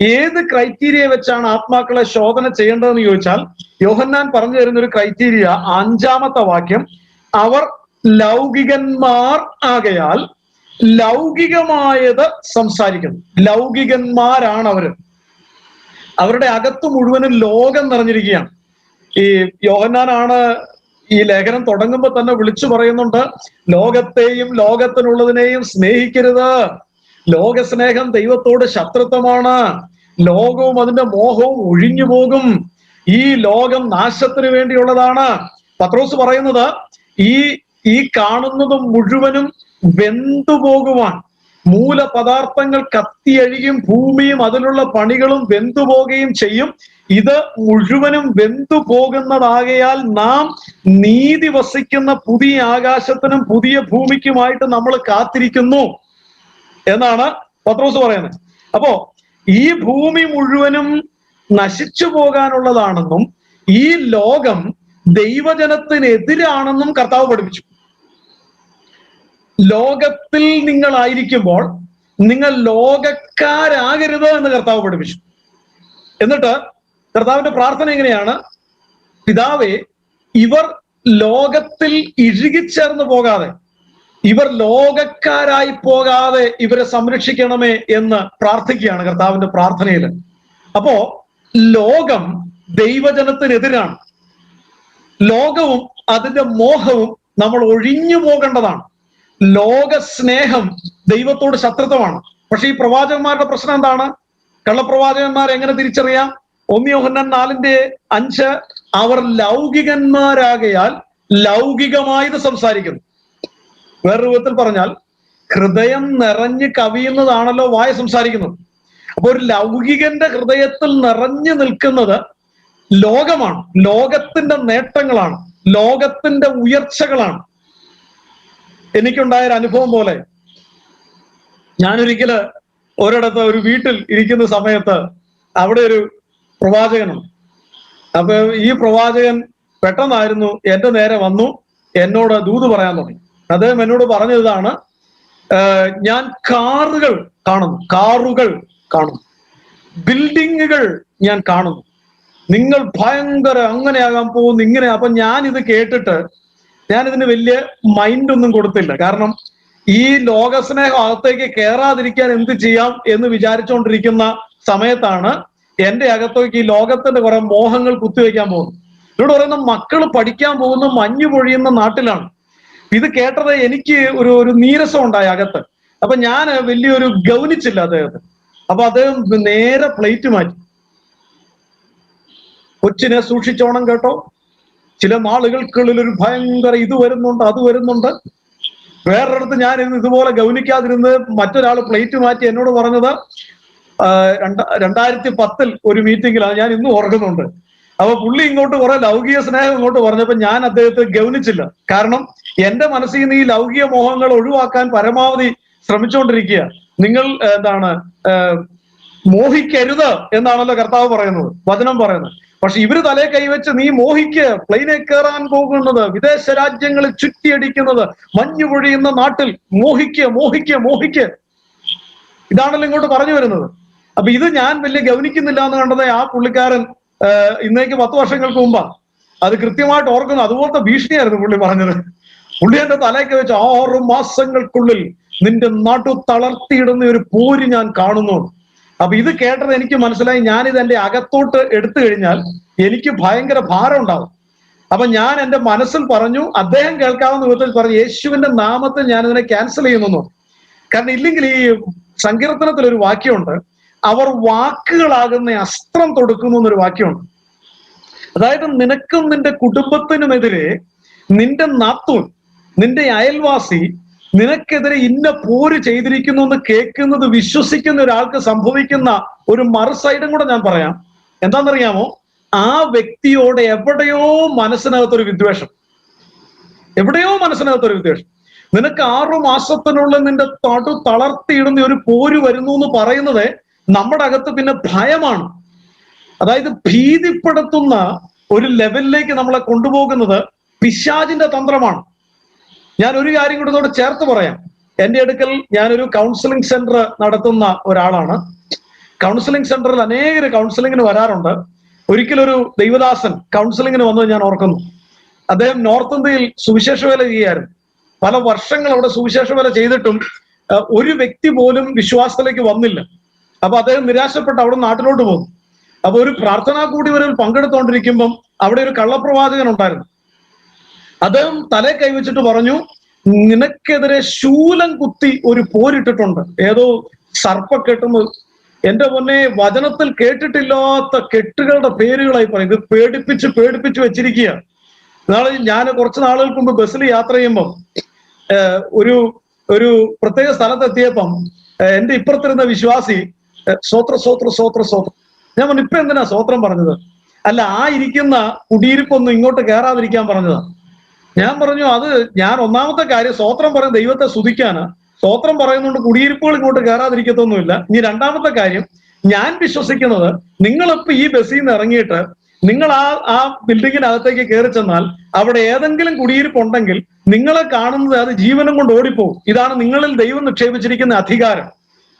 ഏത് ക്രൈറ്റീരിയ വെച്ചാണ് ആത്മാക്കളെ ശോധന ചെയ്യേണ്ടതെന്ന് ചോദിച്ചാൽ യോഹന്നാൻ പറഞ്ഞു തരുന്ന ഒരു ക്രൈറ്റീരിയ 5-ാമത്തെ വാക്യം, അവർ ലൗകികന്മാർ ആകയാൽ ലൗകികമായത് സംസാരിക്കുന്നു. ലൗകികന്മാരാണ് അവര്. അവരുടെ അകത്ത് മുഴുവനും ലോകം നിറഞ്ഞിരിക്കുകയാണ്. ഈ യോഹന്നാനാണ് ഈ ലേഖനം തുടങ്ങുമ്പോൾ തന്നെ വിളിച്ചു പറയുന്നുണ്ട്, ലോകത്തെയും ലോകത്തിനുള്ളതിനെയും സ്നേഹിക്കരുത്. ലോകസ്നേഹം ദൈവത്തോട് ശത്രുത്വമാണ്. ലോകവും അതിന്റെ മോഹവും ഒഴിഞ്ഞു പോകും. ഈ ലോകം നാശത്തിന് വേണ്ടിയുള്ളതാണ്. പത്രോസ് പറയുന്നത്, ഈ കാണുന്നത് മുഴുവനും വെന്തുപോകുവാൻ, മൂലപദാർത്ഥങ്ങൾ കത്തിയഴിയും ഭൂമിയും അതിലുള്ള പണികളും വെന്തുപോകുകയും ചെയ്യും. ഇത് മുഴുവനും വെന്തുപോകുന്നതാകയാൽ നാം നീതി വസിക്കുന്ന പുതിയ ആകാശത്തിനും പുതിയ ഭൂമിക്കുമായിട്ട് നമ്മൾ കാത്തിരിക്കുന്നു എന്നാണ് പത്രോസ് പറയുന്നത്. അപ്പോ ഈ ഭൂമി മുഴുവനും നശിച്ചു പോകാനുള്ളതാണെന്നും ഈ ലോകം ദൈവജനത്തിനെതിരാണെന്നും കർത്താവ് പഠിപ്പിച്ചു. ലോകത്തിൽ നിങ്ങളായിരിക്കുമ്പോൾ നിങ്ങൾ ലോകക്കാരാകരുത് എന്ന് കർത്താവ് പഠിപ്പിച്ചു. എന്നിട്ട് കർത്താവിന്റെ പ്രാർത്ഥന എങ്ങനെയാണ്? പിതാവേ, ഇവർ ലോകത്തിൽ ഇഴുകിച്ചേർന്ന് പോകാതെ, ഇവർ ലോകക്കാരായി പോകാതെ ഇവരെ സംരക്ഷിക്കണമേ എന്ന് പ്രാർത്ഥിക്കുകയാണ് കർത്താവിന്റെ പ്രാർത്ഥനയിൽ. അപ്പോ ലോകം ദൈവജനത്തിനെതിരാണ്. ലോകവും അതിന്റെ മോഹവും നമ്മൾ ഒഴിഞ്ഞു പോകേണ്ടതാണ്. ലോക സ്നേഹം ദൈവത്തോട് ശത്രുത്വമാണ്. പക്ഷെ ഈ പ്രവാചകന്മാരുടെ പ്രശ്നം എന്താണ്? കള്ളപ്രവാചകന്മാർ എങ്ങനെ തിരിച്ചറിയാം? 1 യോഹന്നാൻ 4:5 അവർ ലൗകികന്മാരാകയാൽ ലൗകികമായത് സംസാരിക്കുന്നു. വേറൊരു വിധത്തിൽ പറഞ്ഞാൽ ഹൃദയം നിറഞ്ഞ് കവിയുന്നതാണല്ലോ വായ സംസാരിക്കുന്നത്. അപ്പൊ ഒരു ലൗകികന്റെ ഹൃദയത്തിൽ നിറഞ്ഞു നിൽക്കുന്നത് ലോകമാണ്, ലോകത്തിന്റെ നേട്ടങ്ങളാണ്, ലോകത്തിന്റെ ഉയർച്ചകളാണ്. എനിക്കുണ്ടായൊരു അനുഭവം പോലെ, ഞാനൊരിക്കല് ഒരിടത്ത് ഒരു വീട്ടിൽ ഇരിക്കുന്ന സമയത്ത് അവിടെ ഒരു പ്രവാചകനുണ്ട്. അപ്പൊ ഈ പ്രവാചകൻ പെട്ടെന്നായിരുന്നു എന്റെ നേരെ വന്നു എന്നോട് ദൂത് പറയാൻ തുടങ്ങി. അദ്ദേഹം എന്നോട് പറഞ്ഞതാണ്, ഞാൻ കാറുകൾ കാണുന്നു, ബിൽഡിങ്ങുകൾ ഞാൻ കാണുന്നു, നിങ്ങൾ ഭയങ്കര അങ്ങനെയാകാൻ പോകുന്നു, ഇങ്ങനെ. അപ്പൊ ഞാൻ ഇത് കേട്ടിട്ട് ഞാനിതിന് വലിയ മൈൻഡ് ഒന്നും കൊടുത്തില്ല. കാരണം ഈ ലോകസ്നേഹം അകത്തേക്ക് കയറാതിരിക്കാൻ എന്ത് ചെയ്യാം എന്ന് വിചാരിച്ചുകൊണ്ടിരിക്കുന്ന സമയത്താണ് എന്റെ അകത്തേക്ക് ഈ ലോകത്തിന്റെ കുറെ മോഹങ്ങൾ കുത്തിവെക്കാൻ പോകുന്നു. ഇവിടെ പറയുന്ന മക്കൾ പഠിക്കാൻ പോകുന്ന മഞ്ഞു പൊഴിയുന്ന നാട്ടിലാണ്. ഇത് കേട്ടത് എനിക്ക് ഒരു നീരസം ഉണ്ടായി അകത്ത്. അപ്പൊ ഞാൻ വലിയൊരു ഗൗനിച്ചില്ല അദ്ദേഹത്തെ. അപ്പൊ അദ്ദേഹം നേരെ പ്ലേറ്റ് മാറ്റി. കൊച്ചിനെ സൂക്ഷിച്ചോണം കേട്ടോ, ചില നാളുകൾക്കുള്ളിൽ ഒരു ഭയങ്കര ഇത് വരുന്നുണ്ട്, അത് വരുന്നുണ്ട്. വേറൊരിടത്ത് ഞാൻ ഇതുപോലെ ഗൗനിക്കാതിരുന്ന് മറ്റൊരാൾ പ്ലേറ്റ് മാറ്റി എന്നോട് പറഞ്ഞത് 2010 ഒരു മീറ്റിംഗിലാണ്, ഞാൻ ഇന്നും ഓർക്കുന്നുണ്ട്. അപ്പൊ പുള്ളി ഇങ്ങോട്ട് കുറെ ലൗകിക സ്നേഹം ഇങ്ങോട്ട് പറഞ്ഞപ്പോ ഞാൻ അദ്ദേഹത്തെ ഗൗനിച്ചില്ല. കാരണം എന്റെ മനസ്സിൽ നിന്ന് ഈ ലൗകിക മോഹങ്ങൾ ഒഴിവാക്കാൻ പരമാവധി ശ്രമിച്ചുകൊണ്ടിരിക്കുക. നിങ്ങൾ മോഹിക്കരുത് എന്നാണല്ലോ കർത്താവ് പറയുന്നത്, വചനം പറയുന്നത്. പക്ഷെ ഇവര് തലേ കൈവച്ച് നീ മോഹിക്ക്, പ്ലെയിനെ കയറാൻ പോകുന്നത്, വിദേശ രാജ്യങ്ങളിൽ ചുറ്റിയടിക്കുന്നത്, മഞ്ഞു പൊഴിയുന്ന നാട്ടിൽ മോഹിക്ക്. ഇതാണല്ലോ ഇങ്ങോട്ട് പറഞ്ഞു വരുന്നത്. അപ്പൊ ഇത് ഞാൻ വലിയ ഗൗനിക്കുന്നില്ല എന്ന് കണ്ടത് ആ പുള്ളിക്കാരൻ ഇന്നേക്ക് 10 വർഷങ്ങൾക്ക് മുമ്പാ. അത് കൃത്യമായിട്ട് ഓർക്കുന്നു. അതുപോലത്തെ ഭീഷണിയായിരുന്നു പുള്ളി പറഞ്ഞത്. പുള്ളി എന്റെ തലയ്ക്ക് വെച്ച് 6 മാസങ്ങൾക്കുള്ളിൽ നിന്റെ നടു തളർത്തിയിടുന്ന ഒരു പോര് ഞാൻ കാണുന്നു. അപ്പൊ ഇത് കേട്ടത് എനിക്ക് മനസ്സിലായി, ഞാനിത് എന്റെ അകത്തോട്ട് എടുത്തു കഴിഞ്ഞാൽ എനിക്ക് ഭയങ്കര ഭാരം ഉണ്ടാവും. അപ്പൊ ഞാൻ എന്റെ മനസ്സിൽ പറഞ്ഞു, അദ്ദേഹം കേൾക്കാവുന്ന വിധത്തിൽ പറഞ്ഞു, യേശുവിന്റെ നാമത്തിൽ ഞാൻ ഇതിനെ ക്യാൻസൽ ചെയ്യുന്നു. കാരണം ഇല്ലെങ്കിൽ ഈ സങ്കീർത്തനത്തിൽ ഒരു വാക്യമുണ്ട്, അവർ വാക്കുകളാകുന്ന അസ്ത്രം തൊടുക്കുന്നു എന്നൊരു വാക്യമുണ്ട്. അതായത് നിനക്കും നിന്റെ കുടുംബത്തിനുമെതിരെ നിന്റെ നാത്തൂൻ, നിന്റെ അയൽവാസി നിനക്കെതിരെ ഇന്ന പോര് ചെയ്തിരിക്കുന്നു എന്ന് കേൾക്കുന്നത് വിശ്വസിക്കുന്ന ഒരാൾക്ക് സംഭവിക്കുന്ന ഒരു മറു സൈഡും കൂടെ ഞാൻ പറയാം. എന്താണെന്നറിയാമോ? ആ വ്യക്തിയോട് എവിടെയോ മനസ്സിനകത്തൊരു വിദ്വേഷം. നിനക്ക് 6 മാസത്തിനുള്ളിൽ നിന്റെ നടു തളർത്തിയിടുന്ന ഒരു പോര് വരുന്നു എന്ന് പറയുന്നത് നമ്മുടെ അകത്ത് പിന്നെ ഭയമാണ്. അതായത് ഭീതിപ്പെടുത്തുന്ന ഒരു ലെവലിലേക്ക് നമ്മളെ കൊണ്ടുപോകുന്നത് പിശാചിന്റെ തന്ത്രമാണ്. ഞാൻ ഒരു കാര്യം കൂടി ഇതോട് ചേർത്ത് പറയാം. എന്റെ അടുക്കൽ ഞാനൊരു കൗൺസിലിംഗ് സെന്റർ നടത്തുന്ന ഒരാളാണ്. കൗൺസിലിംഗ് സെന്ററിൽ അനേകം കൗൺസിലിങ്ങിന് വരാറുണ്ട്. ഒരിക്കലൊരു ദൈവദാസൻ കൗൺസിലിങ്ങിന് വന്നത് ഞാൻ ഓർക്കുന്നു. അദ്ദേഹം നോർത്ത് ഇന്ത്യയിൽ സുവിശേഷ വേല ചെയ്യായിരുന്നു. പല വർഷങ്ങൾ അവിടെ സുവിശേഷ വേല ചെയ്തിട്ടും ഒരു വ്യക്തി പോലും വിശ്വാസത്തിലേക്ക് വന്നില്ല. അപ്പൊ അദ്ദേഹം നിരാശപ്പെട്ട് അവിടെ നാട്ടിലോട്ട് പോകുന്നു. അപ്പൊ ഒരു പ്രാർത്ഥനാ കൂടിവരവിൽ പങ്കെടുത്തുകൊണ്ടിരിക്കുമ്പം അവിടെ ഒരു കള്ളപ്രവാചകൻ ഉണ്ടായിരുന്നു. അദ്ദേഹം തലേ കൈവച്ചിട്ട് പറഞ്ഞു, നിനക്കെതിരെ ശൂലം കുത്തി ഒരു പോരിട്ടിട്ടുണ്ട്, ഏതോ സർപ്പക്കെട്ടുന്നത്. എന്റെ പൊന്നെ, വചനത്തിൽ കേട്ടിട്ടില്ലാത്ത കെട്ടുകളുടെ പേരുകളായി പറയും. ഇത് പേടിപ്പിച്ച് വെച്ചിരിക്കുക. ഞാൻ കുറച്ച് നാളുകൾക്ക് മുമ്പ് ബസ്സിൽ യാത്ര ചെയ്യുമ്പം ഒരു പ്രത്യേക സ്ഥലത്തെത്തിയപ്പം എന്റെ ഇപ്പുറത്തിരുന്ന വിശ്വാസി സ്വോത്രം. ഞാൻ പറഞ്ഞു, ഇപ്പൊ എന്തിനാ സ്വോത്രം പറഞ്ഞത്? അല്ല, ആ ഇരിക്കുന്ന കുടിയിരിപ്പൊന്നും ഇങ്ങോട്ട് കയറാതിരിക്കാൻ പറഞ്ഞതാ. ഞാൻ പറഞ്ഞു, അത് ഞാൻ ഒന്നാമത്തെ കാര്യം സ്വോത്രം പറയുന്ന ദൈവത്തെ സ്തുതിക്കാന്, സ്വോത്രം പറയുന്നതുകൊണ്ട് കുടിയിരിപ്പുകൾ ഇങ്ങോട്ട് കയറാതിരിക്കത്തൊന്നുമില്ല. ഇനി രണ്ടാമത്തെ കാര്യം, ഞാൻ വിശ്വസിക്കുന്നത് നിങ്ങളിപ്പോ ഈ ബസ്സിൽ നിന്ന് ഇറങ്ങിയിട്ട് നിങ്ങൾ ആ ബിൽഡിങ്ങിനകത്തേക്ക് കയറി ചെന്നാൽ അവിടെ ഏതെങ്കിലും കുടിയിരിപ്പുണ്ടെങ്കിൽ നിങ്ങളെ കാണുന്നത് അത് ജീവനം കൊണ്ട് ഓടിപ്പോകും. ഇതാണ് നിങ്ങളിൽ ദൈവം നിക്ഷേപിച്ചിരിക്കുന്ന അധികാരം.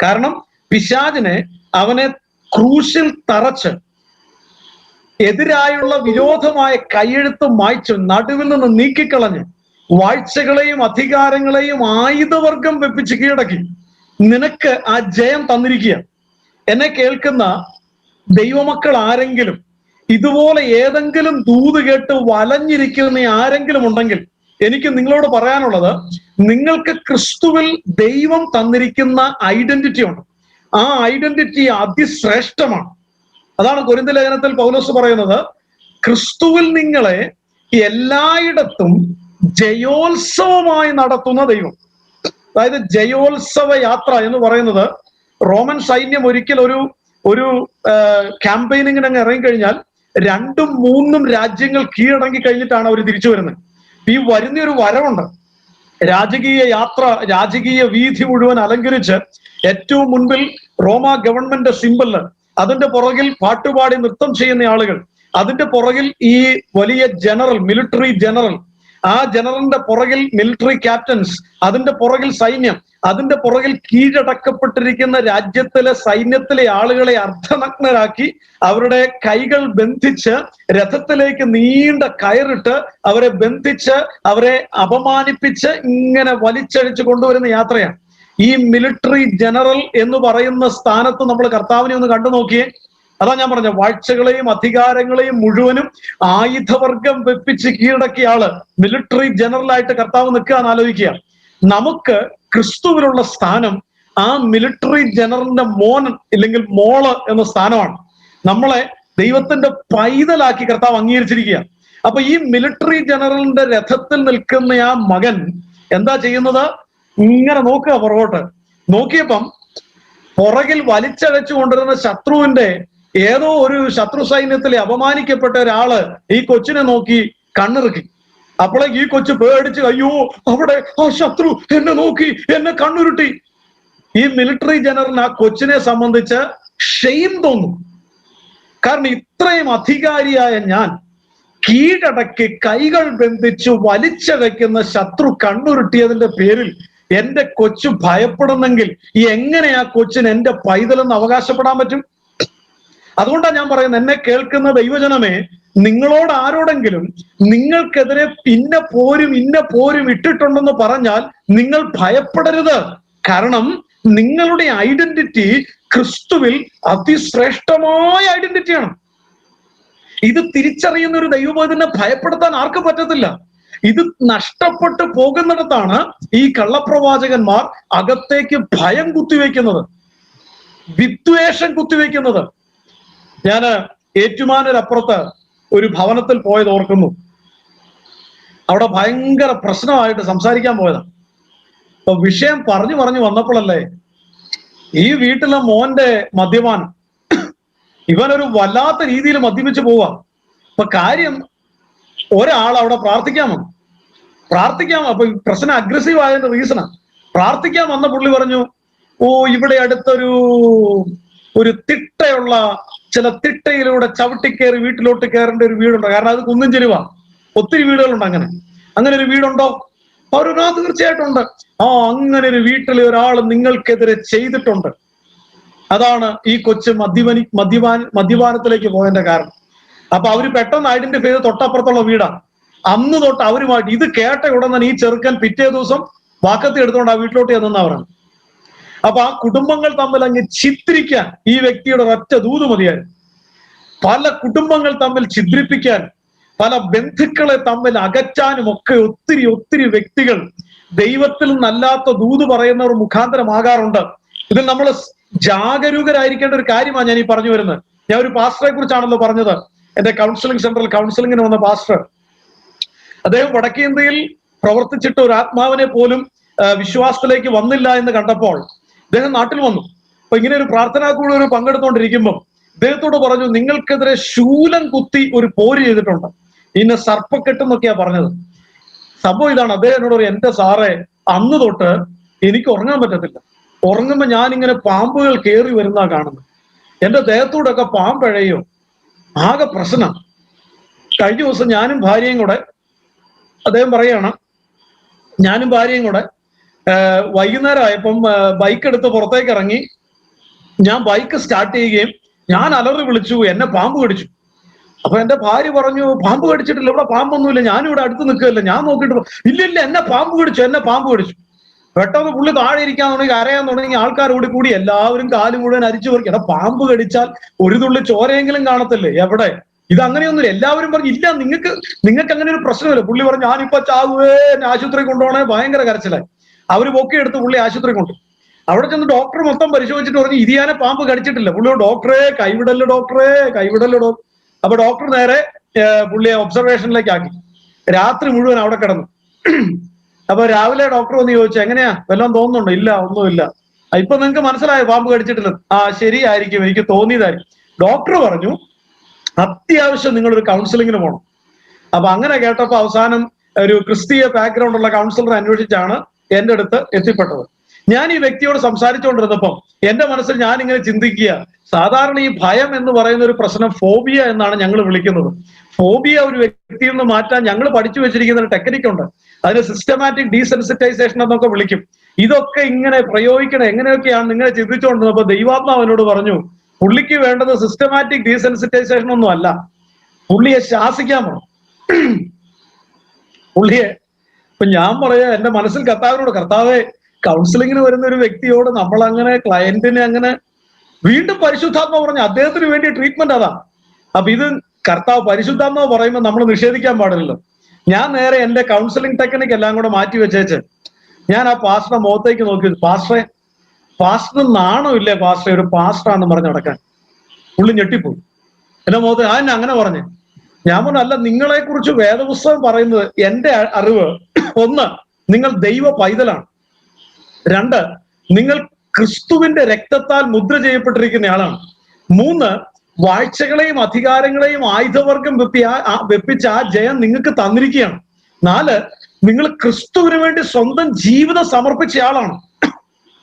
കാരണം പിശാചിനെ അവനെ ക്രൂശിൽ തറച്ച് എതിരായുള്ള വിരോധമായ കൈയെഴുത്ത് മായ്ച്ച് നടുവിൽ നിന്ന് നീക്കിക്കളഞ്ഞ് വാഴ്ചകളെയും അധികാരങ്ങളെയും ആയുധവർഗം വെപ്പിച്ച് കീഴടക്കി നിനക്ക് ആ ജയം തന്നിരിക്കുക. എന്നെ കേൾക്കുന്ന ദൈവമക്കൾ ആരെങ്കിലും ഇതുപോലെ ഏതെങ്കിലും ദൂത് കേട്ട് വലഞ്ഞിരിക്കുന്ന ആരെങ്കിലും ഉണ്ടെങ്കിൽ എനിക്ക് നിങ്ങളോട് പറയാനുള്ളത്, നിങ്ങൾക്ക് ക്രിസ്തുവിൽ ദൈവം തന്നിരിക്കുന്ന ഐഡന്റിറ്റി ഉണ്ട്. ആ ഐഡന്റിറ്റി അതിശ്രേഷ്ഠമാണ്. അതാണ് കൊരിന്ത്യർ ലേഖനത്തിൽ പൗലോസ് പറയുന്നത്, ക്രിസ്തുവിൽ നിങ്ങളെ എല്ലായിടത്തും ജയോത്സവമായി നടത്തുന്ന ദൈവം. അതായത് ജയോത്സവ യാത്ര എന്ന് പറയുന്നത്, റോമൻ സൈന്യം ഒരിക്കൽ ഒരു ക്യാമ്പയിനിങ്ങിന് അങ്ങ് ഇറങ്ങിക്കഴിഞ്ഞാൽ 2ഉം 3ഉം രാജ്യങ്ങൾ കീഴടങ്ങി കഴിഞ്ഞിട്ടാണ് അവർ തിരിച്ചു വരുന്നത്. ഈ വരുന്നൊരു വരവുണ്ട്. രാജകീയ യാത്ര, രാജകീയ വീഥി മുഴുവൻ അലങ്കരിച്ച് ഏറ്റവും മുൻപിൽ റോമ ഗവൺമെന്റ് സിംബല്, അതിന്റെ പുറകിൽ പാട്ടുപാടി നൃത്തം ചെയ്യുന്ന ആളുകൾ, അതിന്റെ പുറകിൽ ഈ വലിയ ജനറൽ, മിലിറ്ററി ജനറൽ, ആ ജനറലിന്റെ പുറകിൽ മിലിറ്ററി ക്യാപ്റ്റൻസ്, അതിന്റെ പുറകിൽ സൈന്യം, അതിന്റെ പുറകിൽ കീഴടക്കപ്പെട്ടിരിക്കുന്ന രാജ്യത്തിലെ സൈന്യത്തിലെ ആളുകളെ അർദ്ധനഗ്നരാക്കി അവരുടെ കൈകൾ ബന്ധിച്ച് രഥത്തിലേക്ക് നീണ്ട കയറിട്ട് അവരെ ബന്ധിച്ച് അവരെ അപമാനിപ്പിച്ച് ഇങ്ങനെ വലിച്ചഴിച്ച് കൊണ്ടുവരുന്ന യാത്രയാണ്. ഈ മിലിറ്ററി ജനറൽ എന്ന് പറയുന്ന സ്ഥാനത്ത് നമ്മൾ കർത്താവിനെ ഒന്ന് കണ്ടു നോക്കിയേ. അതാ ഞാൻ പറഞ്ഞ, വാഴ്ചകളെയും അധികാരങ്ങളെയും മുഴുവനും ആയുധവർഗം വെപ്പിച്ച് കീഴടക്കിയ ആള് മിലിറ്ററി ജനറലായിട്ട് കർത്താവ് നിൽക്കുക എന്ന് ആലോചിക്കുക. നമുക്ക് ക്രിസ്തുവിലുള്ള സ്ഥാനം ആ മിലിറ്ററി ജനറലിന്റെ മോൻ ഇല്ലെങ്കിൽ മോള് എന്ന സ്ഥാനമാണ്. നമ്മളെ ദൈവത്തിന്റെ പൈതലാക്കി കർത്താവ് അംഗീകരിച്ചിരിക്കുക. അപ്പൊ ഈ മിലിറ്ററി ജനറലിന്റെ രഥത്തിൽ നിൽക്കുന്ന ആ മകൻ എന്താ ചെയ്യുന്നത്? ഇങ്ങനെ നോക്കുക പുറകോട്ട്. നോക്കിയപ്പം പുറകിൽ വലിച്ചഴച്ചു കൊണ്ടിരുന്ന ശത്രുവിന്റെ ഏതോ ഒരു ശത്രു സൈന്യത്തിലെ അപമാനിക്കപ്പെട്ട ഒരാള് ഈ കൊച്ചിനെ നോക്കി കണ്ണിറുക്കി. അപ്പോഴേക്ക് ഈ കൊച്ചു പേടിച്ച്, അയ്യോ അവിടെ ആ ശത്രു എന്നെ നോക്കി, എന്നെ കണ്ണുരുട്ടി. ഈ മിലിറ്ററി ജനറലിന് ആ കൊച്ചിനെ സംബന്ധിച്ച് ഷെയിം തോന്നും. കാരണം ഇത്രയും അധികാരിയായ ഞാൻ കീഴടക്കി കൈകൾ ബന്ധിച്ചു വലിച്ചഴയ്ക്കുന്ന ശത്രു കണ്ണുരുട്ടിയതിന്റെ പേരിൽ എന്റെ കൊച്ചു ഭയപ്പെടുന്നെങ്കിൽ എങ്ങനെ ആ കൊച്ചിന് എന്റെ പൈതലെന്ന് അവകാശപ്പെടാൻ പറ്റും? അതുകൊണ്ടാണ് ഞാൻ പറയുന്നത്, എന്നെ കേൾക്കുന്ന ദൈവജനമേ, നിങ്ങളോട് ആരോടെങ്കിലും നിങ്ങൾക്കെതിരെ ഇന്ന പോരും ഇട്ടിട്ടുണ്ടെന്ന് പറഞ്ഞാൽ നിങ്ങൾ ഭയപ്പെടരുത്. കാരണം നിങ്ങളുടെ ഐഡന്റിറ്റി ക്രിസ്തുവിൽ അതിശ്രേഷ്ഠമായ ഐഡന്റിറ്റിയാണ്. ഇത് തിരിച്ചറിയുന്ന ഒരു ദൈവബോധനെ ഭയപ്പെടുത്താൻ ആർക്കും പറ്റത്തില്ല. ഇത് നഷ്ടപ്പെട്ടു പോകുന്നിടത്താണ് ഈ കള്ളപ്രവാചകന്മാർ അകത്തേക്ക് ഭയം കുത്തിവെക്കുന്നത്, വിദ്വേഷം കുത്തിവെക്കുന്നത്. ഞാന് ഏറ്റുമാനൂരപ്പുറത്ത് ഒരു ഭവനത്തിൽ പോയത് ഓർക്കുന്നു. അവിടെ ഭയങ്കര പ്രശ്നമായിട്ട് സംസാരിക്കാൻ പോയതാണ്. അപ്പൊ വിഷയം പറഞ്ഞു വന്നപ്പോഴല്ലേ ഈ വീട്ടിലെ മോന്റെ മദ്യപാനം, ഇവനൊരു വല്ലാത്ത രീതിയിൽ മദ്യപിച്ച് പോവാ. അപ്പൊ കാര്യം, ഒരാൾ അവിടെ പ്രാർത്ഥിക്കാൻ അപ്പൊ പ്രശ്നം അഗ്രസീവ് ആയതിന്റെ റീസണാ. പ്രാർത്ഥിക്കാൻ വന്ന പുള്ളി പറഞ്ഞു, ഓ ഇവിടെ അടുത്തൊരു തിട്ടയുള്ള ചില തിട്ടയിലൂടെ ചവിട്ടിക്കയറി വീട്ടിലോട്ട് കയറേണ്ട ഒരു വീടുണ്ട്. കാരണം അത് കുന്നും ചെരുവാ, ഒത്തിരി വീടുകളുണ്ട്. അങ്ങനെ ഒരു വീടുണ്ടോ? അവരൊരു തീർച്ചയായിട്ടും ഉണ്ട്. അങ്ങനെ ഒരു വീട്ടിൽ ഒരാൾ നിങ്ങൾക്കെതിരെ ചെയ്തിട്ടുണ്ട്. അതാണ് ഈ കൊച്ച് മദ്യപാനത്തിലേക്ക് പോയതിന്റെ കാരണം. അപ്പൊ അവര് പെട്ടെന്ന് ഐഡന്റിഫൈ ചെയ്ത് തൊട്ടപ്പുറത്തുള്ള വീടാണ്. അന്ന് തൊട്ട് അവരുമായിട്ട് ഇത് കേട്ട ഉടൻ തന്നെ ഈ ചെറുക്കൻ പിറ്റേ ദിവസം വാക്കത്തി എടുത്തുകൊണ്ട് ആ വീട്ടിലോട്ട് ചെന്നാ പറഞ്ഞു. അപ്പൊ ആ കുടുംബങ്ങൾ തമ്മിൽ അങ്ങ് ചിത്രിക്കാൻ ഈ വ്യക്തിയുടെ ഒറ്റ ദൂത് മതിയായിരുന്നു. പല കുടുംബങ്ങൾ തമ്മിൽ ഛിദ്രിപ്പിക്കാൻ, പല ബന്ധുക്കളെ തമ്മിൽ അകറ്റാനും ഒക്കെ ഒത്തിരി വ്യക്തികൾ ദൈവത്തിൽ നിന്നല്ലാത്ത ദൂത് പറയുന്നവർ മുഖാന്തരമാകാറുണ്ട്. ഇതിൽ നമ്മൾ ജാഗരൂകരായിരിക്കേണ്ട ഒരു കാര്യമാണ് ഞാൻ ഈ പറഞ്ഞു വരുന്നത്. ഞാൻ ഒരു പാസ്റ്ററെ കുറിച്ചാണല്ലോ പറഞ്ഞത്. എന്റെ കൗൺസിലിംഗ് സെന്ററിൽ കൗൺസിലിങ്ങിന് വന്ന പാസ്റ്റർ, അദ്ദേഹം വടക്കേ ഇന്ത്യയിൽ പ്രവർത്തിച്ചിട്ട് ഒരു ആത്മാവിനെ പോലും വിശ്വാസത്തിലേക്ക് വന്നില്ല എന്ന് കണ്ടപ്പോൾ അദ്ദേഹം നാട്ടിൽ വന്നു. അപ്പൊ ഇങ്ങനെ ഒരു പ്രാർത്ഥനാ കൂടെ പങ്കെടുത്തുകൊണ്ടിരിക്കുമ്പോൾ അദ്ദേഹത്തോട് പറഞ്ഞു, നിങ്ങൾക്കെതിരെ ശൂലം കുത്തി ഒരു പോര് ചെയ്തിട്ടുണ്ട്, ഇന്ന് സർപ്പക്കെട്ടെന്നൊക്കെയാ പറഞ്ഞത്. സംഭവം ഇതാണ്. അദ്ദേഹം എന്നോട് പറയും, എന്റെ സാറേ, അന്ന് തൊട്ട് എനിക്ക് ഉറങ്ങാൻ പറ്റത്തില്ല. ഉറങ്ങുമ്പോ ഞാനിങ്ങനെ പാമ്പുകൾ കയറി വരുന്ന കാണുന്നത്. എന്റെ ദേഹത്തൂടൊക്കെ പാമ്പഴയോ, ആകെ പ്രശ്നം. കഴിഞ്ഞ ദിവസം ഞാനും ഭാര്യയും കൂടെ, അദ്ദേഹം പറയാണ്, ഞാനും ഭാര്യയും കൂടെ വൈകുന്നേരം ആയപ്പം ബൈക്ക് എടുത്ത് പുറത്തേക്ക് ഇറങ്ങി. ഞാൻ ബൈക്ക് സ്റ്റാർട്ട് ചെയ്യുകയും ഞാൻ അലറി വിളിച്ചു, എന്നെ പാമ്പ് കടിച്ചു. അപ്പൊ എന്റെ ഭാര്യ പറഞ്ഞു, പാമ്പ് കടിച്ചിട്ടില്ല, ഇവിടെ പാമ്പൊന്നുമില്ല, ഞാനിവിടെ അടുത്ത് നിൽക്കുകയല്ല. ഞാൻ നോക്കിയിട്ട്, ഇല്ല എന്നെ പാമ്പ് കടിച്ചു. പെട്ടെന്ന് പുള്ളി താഴെ ഇരിക്കാൻ തുടങ്ങി, കരയാൻ തുടങ്ങി. ആൾക്കാർ കൂടി എല്ലാവരും കാല് മുഴുവൻ അരിച്ചു പറിക്കും. എടാ, പാമ്പ് കടിച്ചാൽ ഒരു തുള്ളി ചോരയെങ്കിലും കാണത്തില്ലേ? എവിടെ? ഇത് അങ്ങനെയൊന്നുമില്ല. എല്ലാവരും പറഞ്ഞു ഇല്ല, നിങ്ങൾക്ക് അങ്ങനെ ഒരു പ്രശ്നമില്ല. പുള്ളി പറഞ്ഞു ഞാനിപ്പോ ചാവുവേ, എന്നെ ആശുപത്രി കൊണ്ടുപോകണേ, ഭയങ്കര കരച്ചിലായി. അവര് പൊക്കിയെടുത്ത് പുള്ളി ആശുപത്രി കൊണ്ടു. അവിടെ ചെന്ന് ഡോക്ടർ മൊത്തം പരിശോധിച്ചിട്ട് പറഞ്ഞു ഇതിയാനെ പാമ്പ് കടിച്ചിട്ടില്ല. പുള്ളി ഡോക്ടറെ കൈവിടല്ലോ ഡോക്ടറെ കൈവിടല്ലോ ഡോക്ടർ. അപ്പൊ ഡോക്ടർ നേരെ പുള്ളിയെ ഒബ്സർവേഷനിലേക്ക് ആക്കി. രാത്രി മുഴുവൻ അവിടെ കിടന്നു. അപ്പൊ രാവിലെ ഡോക്ടർ വന്ന് ചോദിച്ചു എങ്ങനെയാ, വല്ലതും തോന്നുന്നുണ്ടോ? ഇല്ല, ഒന്നുമില്ല. ഇപ്പൊ നിങ്ങൾക്ക് മനസ്സിലായോ പാമ്പ് കടിച്ചിട്ടില്ല? ശരിയായിരിക്കും, എനിക്ക് തോന്നിയതായിരിക്കും. ഡോക്ടർ പറഞ്ഞു അത്യാവശ്യം നിങ്ങളൊരു കൗൺസിലിങ്ങിന് പോകണം. അപ്പൊ അങ്ങനെ കേട്ടപ്പോ അവസാനം ഒരു ക്രിസ്തീയ ബാക്ക്ഗ്രൗണ്ട് ഉള്ള കൗൺസിലറെ അന്വേഷിച്ചാണ് എന്റെ അടുത്ത് എത്തിപ്പെട്ടത്. ഞാൻ ഈ വ്യക്തിയോട് സംസാരിച്ചുകൊണ്ടിരുന്നപ്പം എന്റെ മനസ്സിൽ ഞാൻ ഇങ്ങനെ ചിന്തിക്കുക, സാധാരണ ഈ ഭയം എന്ന് പറയുന്ന ഒരു പ്രശ്നം ഫോബിയ എന്നാണ് ഞങ്ങൾ വിളിക്കുന്നത്. ഫോബിയ ഒരു വ്യക്തിയിൽ നിന്ന് മാറ്റാൻ ഞങ്ങൾ പഠിച്ചു വെച്ചിരിക്കുന്ന ഒരു ടെക്നിക്കുണ്ട്. അതിന് സിസ്റ്റമാറ്റിക് ഡീസെൻസിറ്റൈസേഷൻ എന്നൊക്കെ വിളിക്കും. ഇതൊക്കെ ഇങ്ങനെ പ്രയോഗിക്കണം എങ്ങനെയൊക്കെയാണ് നിങ്ങളെ ചിന്തിച്ചുകൊണ്ടിരുന്നപ്പോ ദൈവാത്മാവിനോട് പറഞ്ഞു പുള്ളിക്ക് വേണ്ടത് സിസ്റ്റമാറ്റിക് ഡീസെൻസിറ്റൈസേഷൻ ഒന്നും അല്ല, പുള്ളിയെ ശാസിക്കാൻ വേണം. പുള്ളിയെ ഇപ്പൊ ഞാൻ പറയാ എന്റെ മനസ്സിൽ കർത്താവേ കൗൺസിലിങ്ങിന് വരുന്ന ഒരു വ്യക്തിയോട് നമ്മൾ അങ്ങനെ ക്ലയന്റിനെ അങ്ങനെ വീണ്ടും പരിശുദ്ധാത്മാവ് പറഞ്ഞു അദ്ദേഹത്തിന് വേണ്ടി ട്രീറ്റ്മെന്റ് അതാ. അപ്പൊ ഇത് കർത്താവ് പരിശുദ്ധാത്മാവ് പറയുമ്പോൾ നമ്മൾ നിഷേധിക്കാൻ പാടില്ലല്ലോ. ഞാൻ നേരെ എന്റെ കൗൺസിലിംഗ് ടെക്നിക്ക് എല്ലാം കൂടെ മാറ്റി വെച്ചേച്ച് ഞാൻ ആ പാസ്റ്ററുടെ മുഖത്തേക്ക് നോക്കി, പാസ്റ്റർ നാണോ ഇല്ലേ പാസ്റ്റർ, ഒരു പാസ്റ്ററാന്ന് പറഞ്ഞ് നടക്കാൻ. പുള്ളി ഞെട്ടിപ്പോയി. എന്റെ മുഖത്ത് ഞാൻ അങ്ങനെ പറഞ്ഞു. ഞാൻ പറഞ്ഞു അല്ല, നിങ്ങളെ കുറിച്ച് വേദപുസ്തകം പറയുന്നത് എന്റെ അറിവ്, ഒന്ന് നിങ്ങൾ ദൈവ പൈതലാണ്, രണ്ട് നിങ്ങൾ ക്രിസ്തുവിന്റെ രക്തത്താൽ മുദ്ര ചെയ്യപ്പെട്ടിരിക്കുന്ന ആളാണ്, മൂന്ന് വാഴ്ചകളെയും അധികാരങ്ങളെയും ആയുധവർഗം വെപ്പിച്ച ആ ജയം നിങ്ങൾക്ക് തന്നിരിക്കുകയാണ്, നാല് നിങ്ങൾ ക്രിസ്തുവിന് വേണ്ടി സ്വന്തം ജീവിതം സമർപ്പിച്ച ആളാണ്.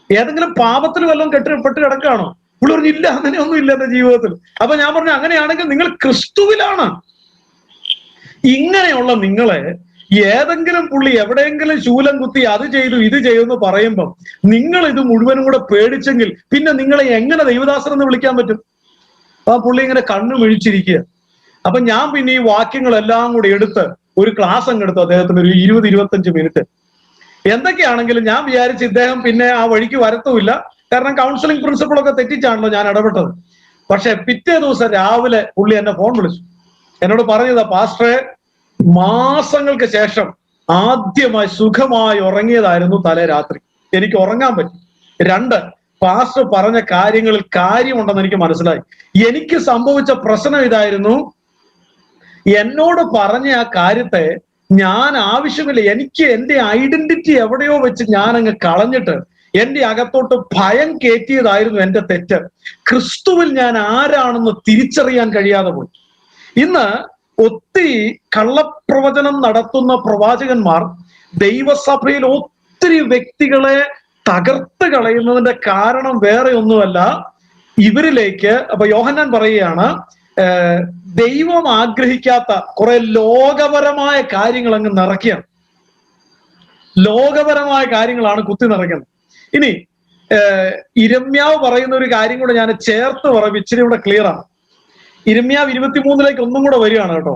ഏതെങ്കിലും പാപത്തിൽ വല്ലതും കെട്ടിപ്പെട്ട് കിടക്കുകയാണോ? പുള്ളി പറഞ്ഞു ഇല്ല, അങ്ങനെയൊന്നും ഇല്ല എന്റെ ജീവിതത്തിൽ. അപ്പൊ ഞാൻ പറഞ്ഞു അങ്ങനെയാണെങ്കിൽ നിങ്ങൾ ക്രിസ്തുവിലാണ്. ഇങ്ങനെയുള്ള നിങ്ങളെ ഏതെങ്കിലും പുള്ളി എവിടെയെങ്കിലും ശൂലം കുത്തി അത് ചെയ്തു ഇത് ചെയ്തു എന്ന് പറയുമ്പം നിങ്ങൾ ഇത് മുഴുവനും കൂടെ പേടിച്ചെങ്കിൽ പിന്നെ നിങ്ങളെ എങ്ങനെ ദൈവദാസൻ എന്ന് വിളിക്കാൻ പറ്റും? ആ പുള്ളി ഇങ്ങനെ കണ്ണു മിഴിച്ചിരിക്കുക. അപ്പൊ ഞാൻ പിന്നെ ഈ വാക്യങ്ങളെല്ലാം കൂടി എടുത്ത് ഒരു ക്ലാസ് അങ്ങ് എടുത്തു അദ്ദേഹത്തിന്, ഒരു 20-25 മിനിറ്റ്. എന്തൊക്കെയാണെങ്കിലും ഞാൻ വിചാരിച്ച് ഇദ്ദേഹം പിന്നെ ആ വഴിക്ക് വരത്തുമില്ല, കാരണം കൗൺസിലിംഗ് പ്രിൻസിപ്പിളൊക്കെ തെറ്റിച്ചാണല്ലോ ഞാൻ ഇടപെട്ടത്. പക്ഷെ പിറ്റേ ദിവസം രാവിലെ പുള്ളി എന്നെ ഫോൺ വിളിച്ചു. എന്നോട് പറഞ്ഞതാ പാസ്റ്ററെ, മാസങ്ങൾക്ക് ശേഷം ആദ്യമായി സുഖമായി ഉറങ്ങിയതായിരുന്നു തലേ രാത്രി, എനിക്ക് ഉറങ്ങാൻ പറ്റി. രണ്ട്, പാസ്റ്റർ പറഞ്ഞ കാര്യങ്ങളിൽ കാര്യമുണ്ടെന്ന് എനിക്ക് മനസ്സിലായി. എനിക്ക് സംഭവിച്ച പ്രശ്നം ഇതായിരുന്നു, എന്നോട് പറഞ്ഞ ആ കാര്യത്തെ ഞാൻ ആവശ്യമില്ല, എനിക്ക് എന്റെ ഐഡന്റിറ്റി എവിടെയോ വെച്ച് ഞാൻ അങ്ങ് കളഞ്ഞിട്ട് എന്റെ അകത്തോട്ട് ഭയം കയറ്റിയതായിരുന്നു എന്റെ തെറ്റ്. ക്രിസ്തുവിൽ ഞാൻ ആരാണെന്ന് തിരിച്ചറിയാൻ കഴിയാതെ പോയി. ഇന്ന് ഒത്തിരി കള്ളപ്രവചനം നടത്തുന്ന പ്രവാചകന്മാർ ദൈവസഭയിൽ ഒത്തിരി വ്യക്തികളെ തകർത്ത് കളയുന്നതിന്റെ കാരണം വേറെ ഒന്നുമല്ല, ഇവരിലേക്ക് അപ്പൊ യോഹന്നാൻ പറയുകയാണ് ദൈവം ആഗ്രഹിക്കാത്ത കുറെ ലോകപരമായ കാര്യങ്ങൾ അങ്ങ് നിറയ്ക്കുകയാണ്. ലോകപരമായ കാര്യങ്ങളാണ് കുത്തി നിറയ്ക്കുന്നത്. ഇനി ഇരമ്യാവ് പറയുന്ന ഒരു കാര്യം കൂടെ ഞാൻ ചേർത്ത് പറയും, ഇച്ചിരി കൂടെ ക്ലിയർ ആണ്. ഇരമ്യാവ് 23 ഒന്നും കൂടെ വരികയാണ് കേട്ടോ.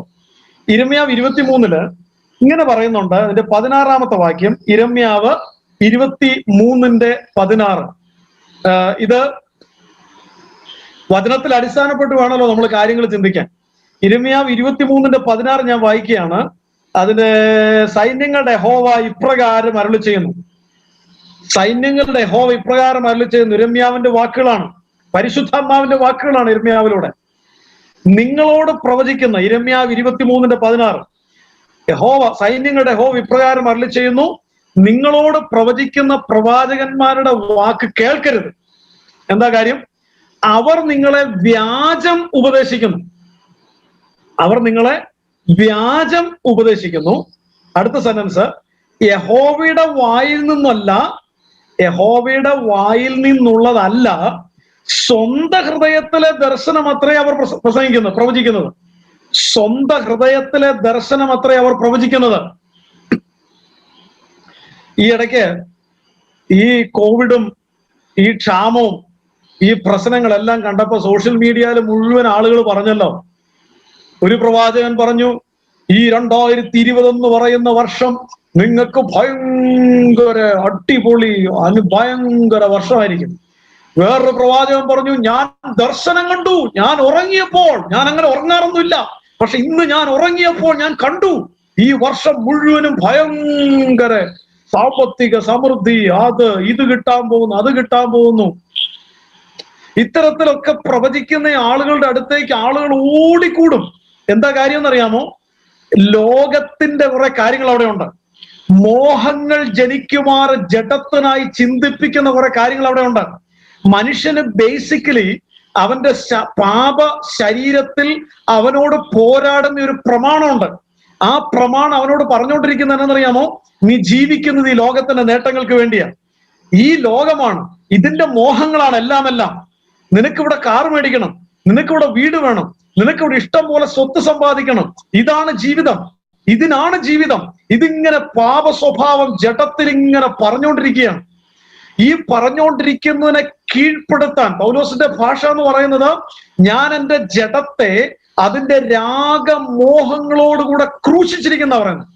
ഇരമ്യാവ് 23 ഇങ്ങനെ പറയുന്നുണ്ട്, അതിന്റെ 16 വാക്യം, ഇരമ്യാവ് 23:16. ഇത് വചനത്തിൽ അടിസ്ഥാനപ്പെട്ട് വേണമല്ലോ നമ്മൾ കാര്യങ്ങൾ ചിന്തിക്കാൻ. ഇരമ്യാവ് 23:16 ഞാൻ വായിക്കുകയാണ്. അതിന്റെ സൈന്യങ്ങളുടെ യഹോവ ഇപ്രകാരം അരുളി ചെയ്യുന്നു. സൈന്യങ്ങളുടെ യഹോവ ഇപ്രകാരം അരുളി ചെയ്യുന്നു. ഇരമ്യാവിന്റെ വാക്കുകളാണ്, പരിശുദ്ധാത്മാവിന്റെ വാക്കുകളാണ് ഇരമ്യാവിലൂടെ നിങ്ങളോട് പ്രവചിക്കുന്ന. ഇരമ്യാവ് 23:16 യഹോവ സൈന്യങ്ങളുടെ യഹോവ ഇപ്രകാരം അരുളി ചെയ്യുന്നു, നിങ്ങളോട് പ്രവചിക്കുന്ന പ്രവാചകന്മാരുടെ വാക്ക് കേൾക്കരുത്. എന്താ കാര്യം? അവർ നിങ്ങളെ വ്യാജം ഉപദേശിക്കുന്നു. അവർ നിങ്ങളെ വ്യാജം ഉപദേശിക്കുന്നു. അടുത്ത സെന്റൻസ്, യഹോവയുടെ വായിൽ നിന്നല്ല, യഹോവയുടെ വായിൽ നിന്നുള്ളതല്ല, സ്വന്തം ഹൃദയത്തിലെ ദർശനം അത്രേ അവർ പ്രവചിക്കുന്നത്. സ്വന്തം ഹൃദയത്തിലെ ദർശനം അത്രേ അവർ പ്രവചിക്കുന്നത്. ഈ ഇടയ്ക്ക് ഈ കോവിഡും ഈ ക്ഷാമവും ഈ പ്രശ്നങ്ങളെല്ലാം കണ്ടപ്പോ സോഷ്യൽ മീഡിയയിൽ മുഴുവൻ ആളുകൾ പറഞ്ഞല്ലോ, ഒരു പ്രവാചകൻ പറഞ്ഞു ഈ 2020 എന്ന് പറയുന്ന വർഷം നിങ്ങൾക്ക് ഭയങ്കര അടിപൊളി ഭയങ്കര വർഷമായിരിക്കും. വേറൊരു പ്രവാചകൻ പറഞ്ഞു ഞാൻ ദർശനം കണ്ടു, ഞാൻ ഉറങ്ങിയപ്പോൾ, ഞാൻ അങ്ങനെ ഉറങ്ങാറൊന്നുമില്ല, പക്ഷെ ഇന്ന് ഞാൻ ഉറങ്ങിയപ്പോൾ ഞാൻ കണ്ടു ഈ വർഷം മുഴുവനും ഭയങ്കര സാമ്പത്തിക സമൃദ്ധി, ഇത് കിട്ടാൻ പോകുന്നു, അത് കിട്ടാൻ പോകുന്നു. ഇത്തരത്തിലൊക്കെ പ്രവചിക്കുന്ന ആളുകളുടെ അടുത്തേക്ക് ആളുകൾ ഓടിക്കൂടും. എന്താ കാര്യം എന്നറിയാമോ? ലോകത്തിന്റെ കുറെ കാര്യങ്ങൾ അവിടെ ഉണ്ട്. മോഹങ്ങൾ ജനിക്കുമാറ് ജഡത്തിനായി ചിന്തിപ്പിക്കുന്ന കുറെ കാര്യങ്ങൾ അവിടെ ഉണ്ട്. മനുഷ്യന് ബേസിക്കലി അവന്റെ പാപ ശരീരത്തിൽ അവനോട് പോരാടുന്ന ഒരു പ്രമാണമുണ്ട്. ആ പ്രമാണം അവനോട് പറഞ്ഞുകൊണ്ടിരിക്കുന്നത് എന്നറിയാമോ? നീ ജീവിക്കുന്നത് ഈ ലോകത്തിന്റെ നേട്ടങ്ങൾക്ക് വേണ്ടിയാണ്. ഈ ലോകമാണ്, ഇതിന്റെ മോഹങ്ങളാണ് എല്ലാം. നിനക്കിവിടെ കാർ മേടിക്കണം, നിനക്കിവിടെ വീട് വേണം, നിനക്കിവിടെ ഇഷ്ടം പോലെ സ്വത്ത് സമ്പാദിക്കണം, ഇതാണ് ജീവിതം, ഇതിനാണ് ജീവിതം. ഇതിങ്ങനെ പാപ സ്വഭാവം ജഡത്തിൽ ഇങ്ങനെ പറഞ്ഞുകൊണ്ടിരിക്കുകയാണ്. ഈ പറഞ്ഞുകൊണ്ടിരിക്കുന്നതിനെ കീഴ്പ്പെടുത്താൻ പൗലോസിന്റെ ഭാഷ എന്ന് പറയുന്നത്, ഞാൻ എൻ്റെ ജഡത്തെ അതിന്റെ രാഗമോഹങ്ങളോടുകൂടെ ക്രൂശിച്ചിരിക്കുന്ന പറയുന്നത്.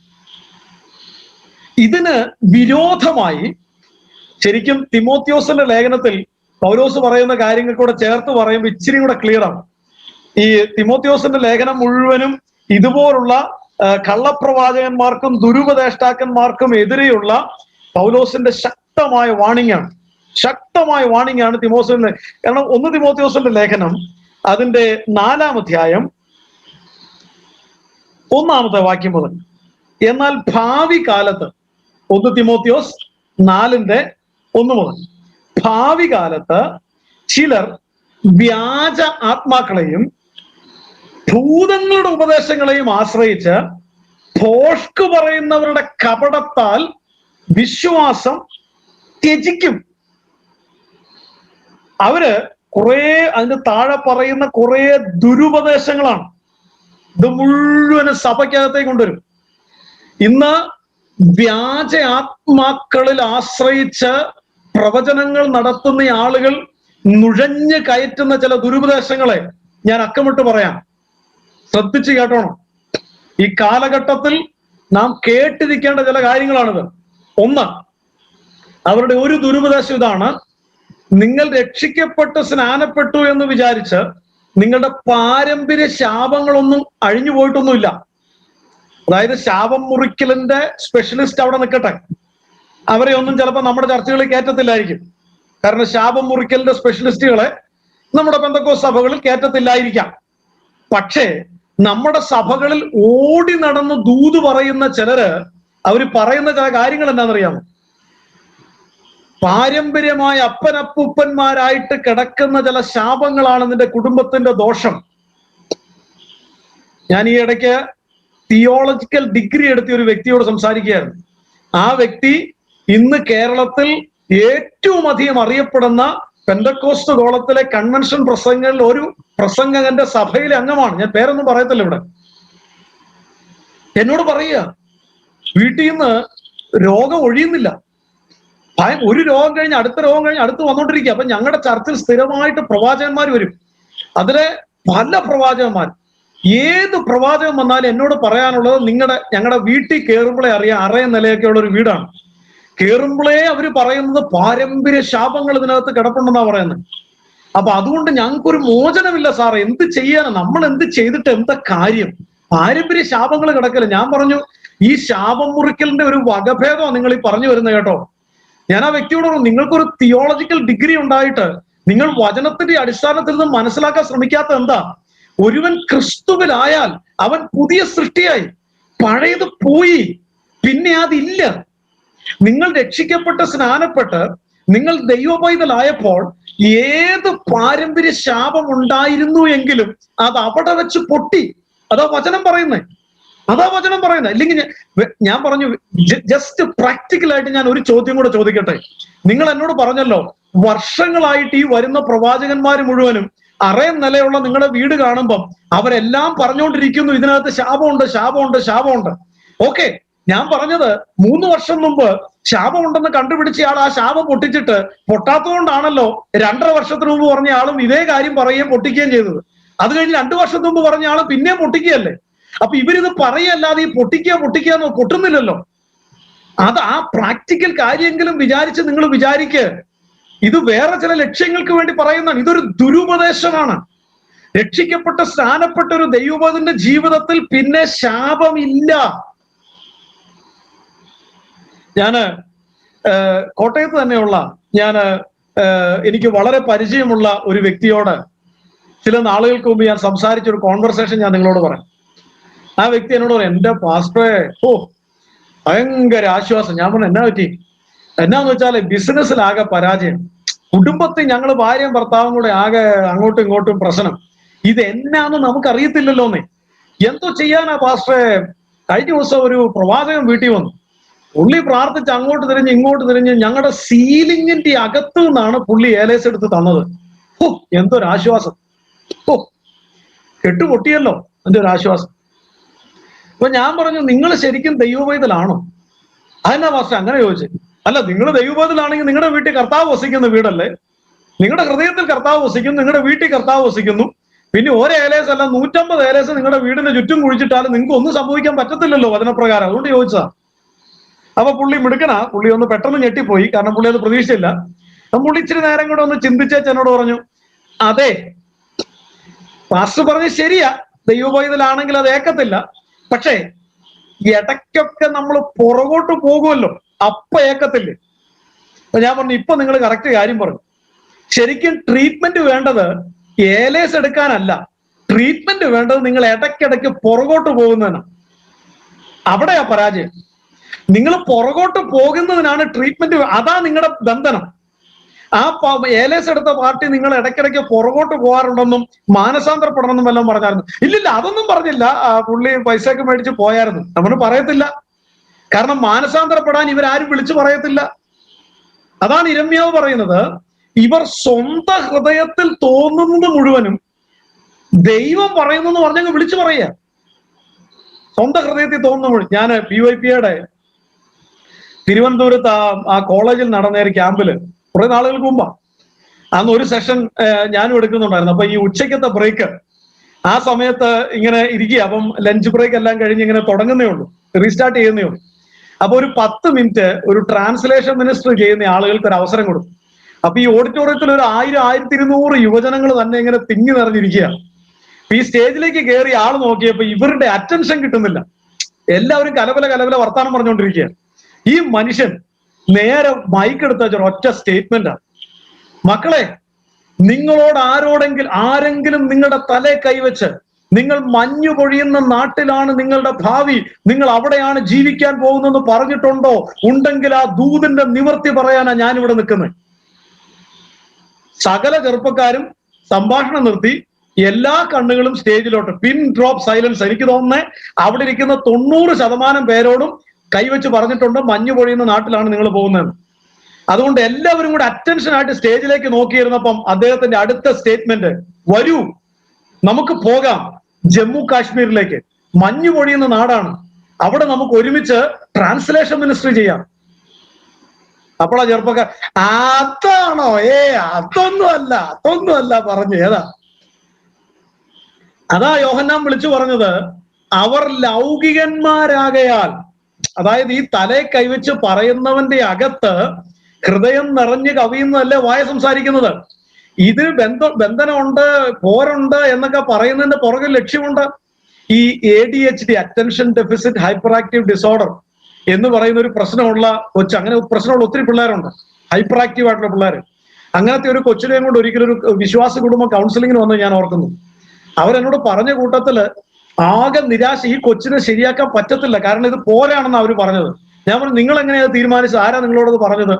ഇതിന് വിരോധമായി ശരിക്കും തിമോത്തിയോസിന്റെ ലേഖനത്തിൽ പൗലോസ് പറയുന്ന കാര്യങ്ങൾ കൂടെ ചേർത്ത് പറയുമ്പോൾ ഇച്ചിരി കൂടെ ക്ലിയർ ആണ്. ഈ തിമോത്തിയോസിന്റെ ലേഖനം മുഴുവനും ഇതുപോലുള്ള കള്ളപ്രവാചകന്മാർക്കും ദുരുപദേഷ്ടാക്കന്മാർക്കും എതിരെയുള്ള പൗലോസിന്റെ ശക്തമായ വാണിംഗ് ആണ് തിമോത്തിയോസിന്റെ. കാരണം 1 തിമോത്തിയോസിന്റെ ലേഖനം അതിന്റെ 4-ാം അധ്യായം 1-ാമത്തെ വാക്യം മുതൽ, എന്നാൽ ഭാവി കാലത്ത് 1 തിമോത്തിയോസ് 4:1 മുതൽ, ഭാവി കാലത്ത് ചിലർ വ്യാജ ആത്മാക്കളെയും ഭൂതങ്ങളുടെ ഉപദേശങ്ങളെയും ആശ്രയിച്ച് ഭോഷ്ക് പറയുന്നവരുടെ കപടത്താൽ വിശ്വാസം ത്യജിക്കും. അവര് അതിന്റെ താഴെ പറയുന്ന കുറെ ദുരുപദേശങ്ങളാണ്. ഇത് മുഴുവനും സഭയ്ക്കകത്തേക്ക് കൊണ്ടുവരും. ഇന്ന് വ്യാജ ആത്മാക്കളിൽ ആശ്രയിച്ച് പ്രവചനങ്ങൾ നടത്തുന്ന ആളുകൾ നുഴഞ്ഞു കയറ്റുന്ന ചില ദുരുപദേശങ്ങളെ ഞാൻ അക്കമിട്ട് പറയാം. ശ്രദ്ധിച്ച് കേട്ടോണം. ഈ കാലഘട്ടത്തിൽ നാം കേട്ടിരിക്കേണ്ട ചില കാര്യങ്ങളാണിത്. ഒന്ന്, അവരുടെ ഒരു ദുരുപദേശം ഇതാണ്: നിങ്ങൾ രക്ഷിക്കപ്പെട്ട് സ്നാനപ്പെട്ടു എന്ന് വിചാരിച്ച് നിങ്ങളുടെ പാരമ്പര്യ ശാപങ്ങളൊന്നും അഴിഞ്ഞു പോയിട്ടൊന്നുമില്ല. അതായത് ശാപം മുറിക്കലിന്റെ സ്പെഷ്യലിസ്റ്റ് അവിടെ നിൽക്കട്ടെ, അവരെ ഒന്നും ചിലപ്പോൾ നമ്മുടെ ചർച്ചകളിൽ കയറ്റത്തില്ലായിരിക്കും. കാരണം ശാപം മുറിക്കലിന്റെ സ്പെഷ്യലിസ്റ്റുകളെ നമ്മുടെ പെന്തക്കോസ്ത് സഭകളിൽ കയറ്റത്തില്ലായിരിക്കാം. പക്ഷേ നമ്മുടെ സഭകളിൽ ഓടി നടന്ന് ദൂത് പറയുന്ന ചിലര് അവര് പറയുന്ന ചില കാര്യങ്ങൾ എന്താണെന്നറിയാമോ? പാരമ്പര്യമായ അപ്പനപ്പൂപ്പന്മാരായിട്ട് കിടക്കുന്ന ചില ശാപങ്ങളാണ് നിന്റെ കുടുംബത്തിന്റെ ദോഷം. ഞാൻ ഈ ഇടയ്ക്ക് തിയോളജിക്കൽ ഡിഗ്രി എടുത്ത ഒരു വ്യക്തിയോട് സംസാരിക്കുകയായിരുന്നു. ആ വ്യക്തി ഇന്ന് കേരളത്തിൽ ഏറ്റവും അധികം അറിയപ്പെടുന്ന പെന്തക്കോസ്ത് ഗോളത്തിലെ കൺവെൻഷൻ പ്രസംഗങ്ങളിൽ ഒരു പ്രസംഗകന്റെ സഭയിലെ അംഗമാണ്. ഞാൻ പേരൊന്നും പറയത്തില്ല ഇവിടെ. എന്നോട് പറയുക, വീട്ടിൽ നിന്ന് രോഗം ഒഴിയുന്നില്ല, ഒരു രോഗം കഴിഞ്ഞ് അടുത്ത രോഗം കഴിഞ്ഞ് അടുത്ത് വന്നോണ്ടിരിക്കുക. അപ്പൊ ഞങ്ങളുടെ ചർച്ചിൽ സ്ഥിരമായിട്ട് പ്രവാചകന്മാർ വരും. അതിലെ പല പ്രവാചകന്മാർ, ഏത് പ്രവാചകൻ വന്നാലും എന്നോട് പറയാനുള്ളത്, ഞങ്ങളുടെ വീട്ടിൽ കയറുമ്പോഴേ അറിയാം, അറയ നിലയൊക്കെ ഉള്ള ഒരു വീടാണ്. കയറുമ്പോഴേ അവര് പറയുന്നത് പാരമ്പര്യ ശാപങ്ങൾ ഇതിനകത്ത് കിടപ്പുണ്ടെന്നാ പറയുന്നത്. അപ്പൊ അതുകൊണ്ട് ഞങ്ങൾക്കൊരു മോചനമില്ല സാറേ, എന്ത് ചെയ്യാനാ, നമ്മൾ എന്ത് ചെയ്തിട്ട് എന്താ കാര്യം? പാരമ്പര്യ ശാപങ്ങൾ കിടക്കല്. ഞാൻ പറഞ്ഞു, ഈ ശാപം മുറിക്കലിന്റെ ഒരു വകഭേദമാണ് നിങ്ങൾ ഈ പറഞ്ഞു വരുന്നത് കേട്ടോ. ഞാൻ ആ വ്യക്തിയോട് പറഞ്ഞു, നിങ്ങൾക്കൊരു തിയോളജിക്കൽ ഡിഗ്രി ഉണ്ടായിട്ട് നിങ്ങൾ വചനത്തിന്റെ അടിസ്ഥാനത്തിൽ നിന്ന് മനസ്സിലാക്കാൻ ശ്രമിക്കാത്ത എന്താ? ഒരുവൻ ക്രിസ്തുവിലായാൽ അവൻ പുതിയ സൃഷ്ടിയായി, പഴയത് പോയി, പിന്നെ അതില്ല. നിങ്ങൾ രക്ഷിക്കപ്പെട്ട് സ്നാനപ്പെട്ട് നിങ്ങൾ ദൈവപൈതലായപ്പോൾ ഏത് പാരമ്പര്യ ശാപം ഉണ്ടായിരുന്നു എങ്കിലും അത് അവിടെ വെച്ച് പൊട്ടി. അതാ വചനം പറയുന്നത്. ഇല്ലെങ്കിൽ ഞാൻ പറഞ്ഞു, ജസ്റ്റ് പ്രാക്ടിക്കലായിട്ട് ഞാൻ ഒരു ചോദ്യം കൂടെ ചോദിക്കട്ടെ. നിങ്ങൾ എന്നോട് പറഞ്ഞല്ലോ, വർഷങ്ങളായിട്ട് ഈ വരുന്ന പ്രവാചകന്മാർ മുഴുവനും അറയം നിലയുള്ള നിങ്ങളുടെ വീട് കാണുമ്പം അവരെല്ലാം പറഞ്ഞുകൊണ്ടിരിക്കുന്നു, ഇതിനകത്ത് ശാപമുണ്ട്. ഓക്കെ, ഞാൻ പറഞ്ഞത് 3 വർഷം മുമ്പ് ശാപമുണ്ടെന്ന് കണ്ടുപിടിച്ച ആൾ ആ ശാപം പൊട്ടിച്ചിട്ട് പൊട്ടാത്തതുകൊണ്ടാണല്ലോ 2.5 വർഷത്തിന് മുമ്പ് പറഞ്ഞ ആളും ഇതേ കാര്യം പറയുകയും പൊട്ടിക്കുകയും ചെയ്തത്. അത് കഴിഞ്ഞ് 2 വർഷത്തിന് മുമ്പ് പറഞ്ഞ ആള് പിന്നെയും പൊട്ടിക്കുകയല്ലേ? അപ്പൊ ഇവരിത് പറയല്ലാതെ ഈ പൊട്ടിക്കുക പൊട്ടുന്നില്ലല്ലോ. അത് ആ പ്രാക്ടിക്കൽ കാര്യമെങ്കിലും വിചാരിച്ച് നിങ്ങൾ വിചാരിക്കുക. ഇത് വേറെ ചില ലക്ഷ്യങ്ങൾക്ക് വേണ്ടി പറയുന്നതാണ്. ഇതൊരു ദുരുപദേശമാണ്. രക്ഷിക്കപ്പെട്ട സ്നാനപ്പെട്ട ഒരു ദൈവത്തിന്റെ ജീവിതത്തിൽ പിന്നെ ശാപമില്ല. ഞാന് കോട്ടയത്ത് തന്നെയുള്ള എനിക്ക് വളരെ പരിചയമുള്ള ഒരു വ്യക്തിയോട് ചില നാളുകൾക്ക് മുമ്പ് ഞാൻ സംസാരിച്ച ഒരു കോൺവെർസേഷൻ ഞാൻ നിങ്ങളോട് പറയാം. ആ വ്യക്തി എന്നോട് പറയും, എന്റെ പാസ്റ്ററെ ഭയങ്കര ആശ്വാസം. ഞാൻ പറഞ്ഞു, എന്നാ പറ്റി? എന്നാന്ന് വെച്ചാൽ ബിസിനസ്സിലാകെ പരാജയം, കുടുംബത്തിൽ ഞങ്ങൾ ഭാര്യയും ഭർത്താവും കൂടെ ആകെ അങ്ങോട്ടും ഇങ്ങോട്ടും പ്രശ്നം. ഇത് എന്നാന്ന് നമുക്കറിയത്തില്ലല്ലോന്നേ. എന്തോ ചെയ്യാനാ പാസ്റ്ററെ? കഴിഞ്ഞ ദിവസം ഒരു പ്രവാചകൻ വീട്ടിൽ വന്നു. പുള്ളി പ്രാർത്ഥിച്ച് അങ്ങോട്ട് തിരിഞ്ഞ് ഇങ്ങോട്ട് തിരിഞ്ഞ് ഞങ്ങളുടെ സീലിംഗിന്റെ അകത്തു നിന്നാണ് പുള്ളി ഏലേസ് എടുത്ത് തന്നത്. എന്തൊരാശ്വാസം! കെട്ടുപൊട്ടിയല്ലോ, എന്റെ ഒരു ആശ്വാസം. അപ്പൊ ഞാൻ പറഞ്ഞു, നിങ്ങൾ ശരിക്കും ദൈവപൈതലാണോ? അതെന്നാ പാസ്റ്റർ അങ്ങനെ ചോദിച്ചു. അല്ല, നിങ്ങൾ ദൈവപൈതലാണെങ്കിൽ നിങ്ങളുടെ വീട്ടിൽ കർത്താവ് വസിക്കുന്ന വീടല്ലേ? നിങ്ങളുടെ ഹൃദയത്തിൽ കർത്താവ് വസിക്കുന്നു, നിങ്ങളുടെ വീട്ടിൽ കർത്താവ് വസിക്കുന്നു. പിന്നെ ഒരു ഏലേസ് അല്ല 150 ഏലേസ് നിങ്ങളുടെ വീടിന്റെ ചുറ്റും കുഴിച്ചിട്ടാലും നിങ്ങൾക്ക് ഒന്നും സംഭവിക്കാൻ പറ്റത്തില്ലല്ലോ വചനപ്രകാരം. അതുകൊണ്ട് ചോദിച്ചതാ. അപ്പൊ പുള്ളി മിടുക്കനാ. പുള്ളി ഒന്ന് പെട്ടെന്ന് ഞെട്ടിപ്പോയി, കാരണം പുള്ളി അത് പ്രതീക്ഷിച്ചില്ല. പുള്ളി ഇച്ചിരി നേരം കൂടെ ഒന്ന് ചിന്തിച്ചേച്ച് എന്നോട് പറഞ്ഞു, അതെ പാസ്റ്റർ പറഞ്ഞ് ശരിയാ, ദൈവപൈതലാണെങ്കിൽ അത് ഏക്കത്തില്ല. പക്ഷേ ഇടയ്ക്കൊക്കെ നമ്മൾ പുറകോട്ട് പോകുമല്ലോ, അപ്പൊ ഏക്കത്തില്ലേ? അപ്പൊ ഞാൻ പറഞ്ഞു, ഇപ്പൊ നിങ്ങൾ കറക്റ്റ് കാര്യം പറഞ്ഞു. ശരിക്കും ട്രീറ്റ്മെന്റ് വേണ്ടത് ഏലേസ് എടുക്കാനല്ല, ട്രീറ്റ്മെന്റ് വേണ്ടത് നിങ്ങൾ ഇടയ്ക്കിടയ്ക്ക് പുറകോട്ട് പോകുന്നതിനാണ്. അവിടെയാ പരാജയം. നിങ്ങൾ പുറകോട്ട് പോകുന്നതിനാണ് ട്രീറ്റ്മെന്റ്. അതാ നിങ്ങളുടെ ബന്ധനം. ആ ഏലേസ് എടുത്ത പാർട്ടി നിങ്ങൾ ഇടയ്ക്കിടയ്ക്ക് പുറകോട്ട് പോകാറുണ്ടെന്നും മാനസാന്തരപ്പെടണമെന്നും എല്ലാം പറഞ്ഞായിരുന്നു. ഇല്ലില്ല, അതൊന്നും പറഞ്ഞില്ല. പുള്ളി പൈസയൊക്കെ മേടിച്ച് പോയായിരുന്നു. നമ്മൾ പറയത്തില്ല, കാരണം മാനസാന്തരപ്പെടാൻ ഇവരാരും വിളിച്ചു പറയത്തില്ല. അതാണ് ഇരമ്യാവ് പറയുന്നത്, ഇവർ സ്വന്തം ഹൃദയത്തിൽ തോന്നുന്നത് മുഴുവനും ദൈവം പറയുന്നു എന്ന് പറഞ്ഞങ്ങ് വിളിച്ചു പറയുക. സ്വന്തം ഹൃദയത്തിൽ തോന്നുന്ന മുഴുവൻ. ഞാൻ PYPയുടെ തിരുവനന്തപുരത്ത് ആ കോളേജിൽ നടന്ന ഒരു ക്യാമ്പില് കുറെ നാളുകൾക്ക് മുമ്പാ. അന്ന് ഒരു സെഷൻ ഞാനും എടുക്കുന്നുണ്ടായിരുന്നു. അപ്പൊ ഈ ഉച്ചയ്ക്കത്തെ ബ്രേക്ക് ആ സമയത്ത് ഇങ്ങനെ ഇരിക്കുക. അപ്പം ലഞ്ച് ബ്രേക്ക് എല്ലാം കഴിഞ്ഞ് ഇങ്ങനെ തുടങ്ങുന്നേ ഉള്ളൂ, റീസ്റ്റാർട്ട് ചെയ്യുന്നേ ഉള്ളൂ. അപ്പൊ ഒരു 10 മിനിറ്റ് ഒരു ട്രാൻസ്ലേഷൻ മിനിസ്റ്റർ ചെയ്യുന്ന ആളുകൾക്ക് ഒരു അവസരം കൊടുത്തു. അപ്പൊ ഈ ഓഡിറ്റോറിയത്തിൽ ഒരു 1000-1200 യുവജനങ്ങൾ തന്നെ ഇങ്ങനെ തിങ്ങി നിറഞ്ഞിരിക്കുക. ഈ സ്റ്റേജിലേക്ക് കയറി ആള് നോക്കിയപ്പോ ഇവരുടെ അറ്റൻഷൻ കിട്ടുന്നില്ല. എല്ലാവരും കലബല വർത്താനം പറഞ്ഞുകൊണ്ടിരിക്കുക. ഈ മനുഷ്യൻ നേരെ മൈക്ക് എടുത്ത ഒറ്റ സ്റ്റേറ്റ്മെന്റാണ്, മക്കളെ, നിങ്ങളോട് ആരെങ്കിലും നിങ്ങളുടെ തലേ കൈവച്ച് നിങ്ങൾ മഞ്ഞു പൊഴിയുന്ന നാട്ടിലാണ് നിങ്ങളുടെ ഭാവി, നിങ്ങൾ അവിടെയാണ് ജീവിക്കാൻ പോകുന്നതെന്ന് പറഞ്ഞിട്ടുണ്ടോ? ഉണ്ടെങ്കിൽ ആ ദൂതിന്റെ നിവർത്തി പറയാനാ ഞാനിവിടെ നിൽക്കുന്നത്. സകല ചെറുപ്പക്കാരും സംഭാഷണം നിർത്തി, എല്ലാ കണ്ണുകളും സ്റ്റേജിലോട്ട്. പിൻ ഡ്രോപ്പ് സൈലൻസ്. എനിക്ക് തോന്നുന്നത് അവിടെ ഇരിക്കുന്ന 90% പേരോടും കൈവച്ച് പറഞ്ഞിട്ടുണ്ട്, മഞ്ഞു പൊഴിയുന്ന നാട്ടിലാണ് നിങ്ങൾ പോകുന്നത്. അതുകൊണ്ട് എല്ലാവരും കൂടെ അറ്റൻഷനായിട്ട് സ്റ്റേജിലേക്ക് നോക്കിയിരുന്നപ്പം അദ്ദേഹത്തിന്റെ അടുത്ത സ്റ്റേറ്റ്മെന്റ്, വരൂ നമുക്ക് പോകാം ജമ്മു കാശ്മീരിലേക്ക്, മഞ്ഞു പൊഴിയുന്ന നാടാണ്, അവിടെ നമുക്ക് ഒരുമിച്ച് ട്രാൻസ്ലേഷൻ മിനിസ്ട്രി ചെയ്യാം. അപ്പോഴാ ചെറുപ്പക്കാർ, അതാണോ? അതൊന്നും അല്ല പറഞ്ഞു. ഏതാ? അതാ യോഹന്നാൻ വിളിച്ചു പറഞ്ഞത്, അവർ ലൗകികന്മാരാകയാൽ. അതായത് ഈ തലേ കൈവച്ച് പറയുന്നവന്റെ അകത്ത് ഹൃദയം നിറഞ്ഞ് കവിയുന്നതല്ലേ വായ സംസാരിക്കുന്നത്. ഇത് ബന്ധനമുണ്ട്, പോരുണ്ട് എന്നൊക്കെ പറയുന്നതിന്റെ പുറകിൽ ലക്ഷ്യമുണ്ട്. ഈ ADHD, attention deficit hyper active disorder എന്ന് പറയുന്ന ഒരു പ്രശ്നമുള്ള കൊച്ച്, അങ്ങനെ പ്രശ്നമുള്ള ഒത്തിരി പിള്ളേരുണ്ട്, ഹൈപ്പർ ആക്റ്റീവ് ആയിട്ടുള്ള പിള്ളേർ. അങ്ങനത്തെ ഒരു കൊച്ചിനെയും കൊണ്ട് ഒരിക്കലും ഒരു വിശ്വാസ കുടുംബം കൗൺസിലിങ്ങിന് വന്ന് ഞാൻ ഓർക്കുന്നു. അവരെന്നോട് പറഞ്ഞ കൂട്ടത്തില് ആകെ നിരാശ, ഈ കൊച്ചിനെ ശരിയാക്കാൻ പറ്റത്തില്ല, കാരണം ഇത് പോലെയാണെന്ന് അവർ പറഞ്ഞത്. ഞാൻ പറഞ്ഞു, നിങ്ങൾ എങ്ങനെയാ തീരുമാനിച്ചത്? ആരാ നിങ്ങളോടത് പറഞ്ഞത്?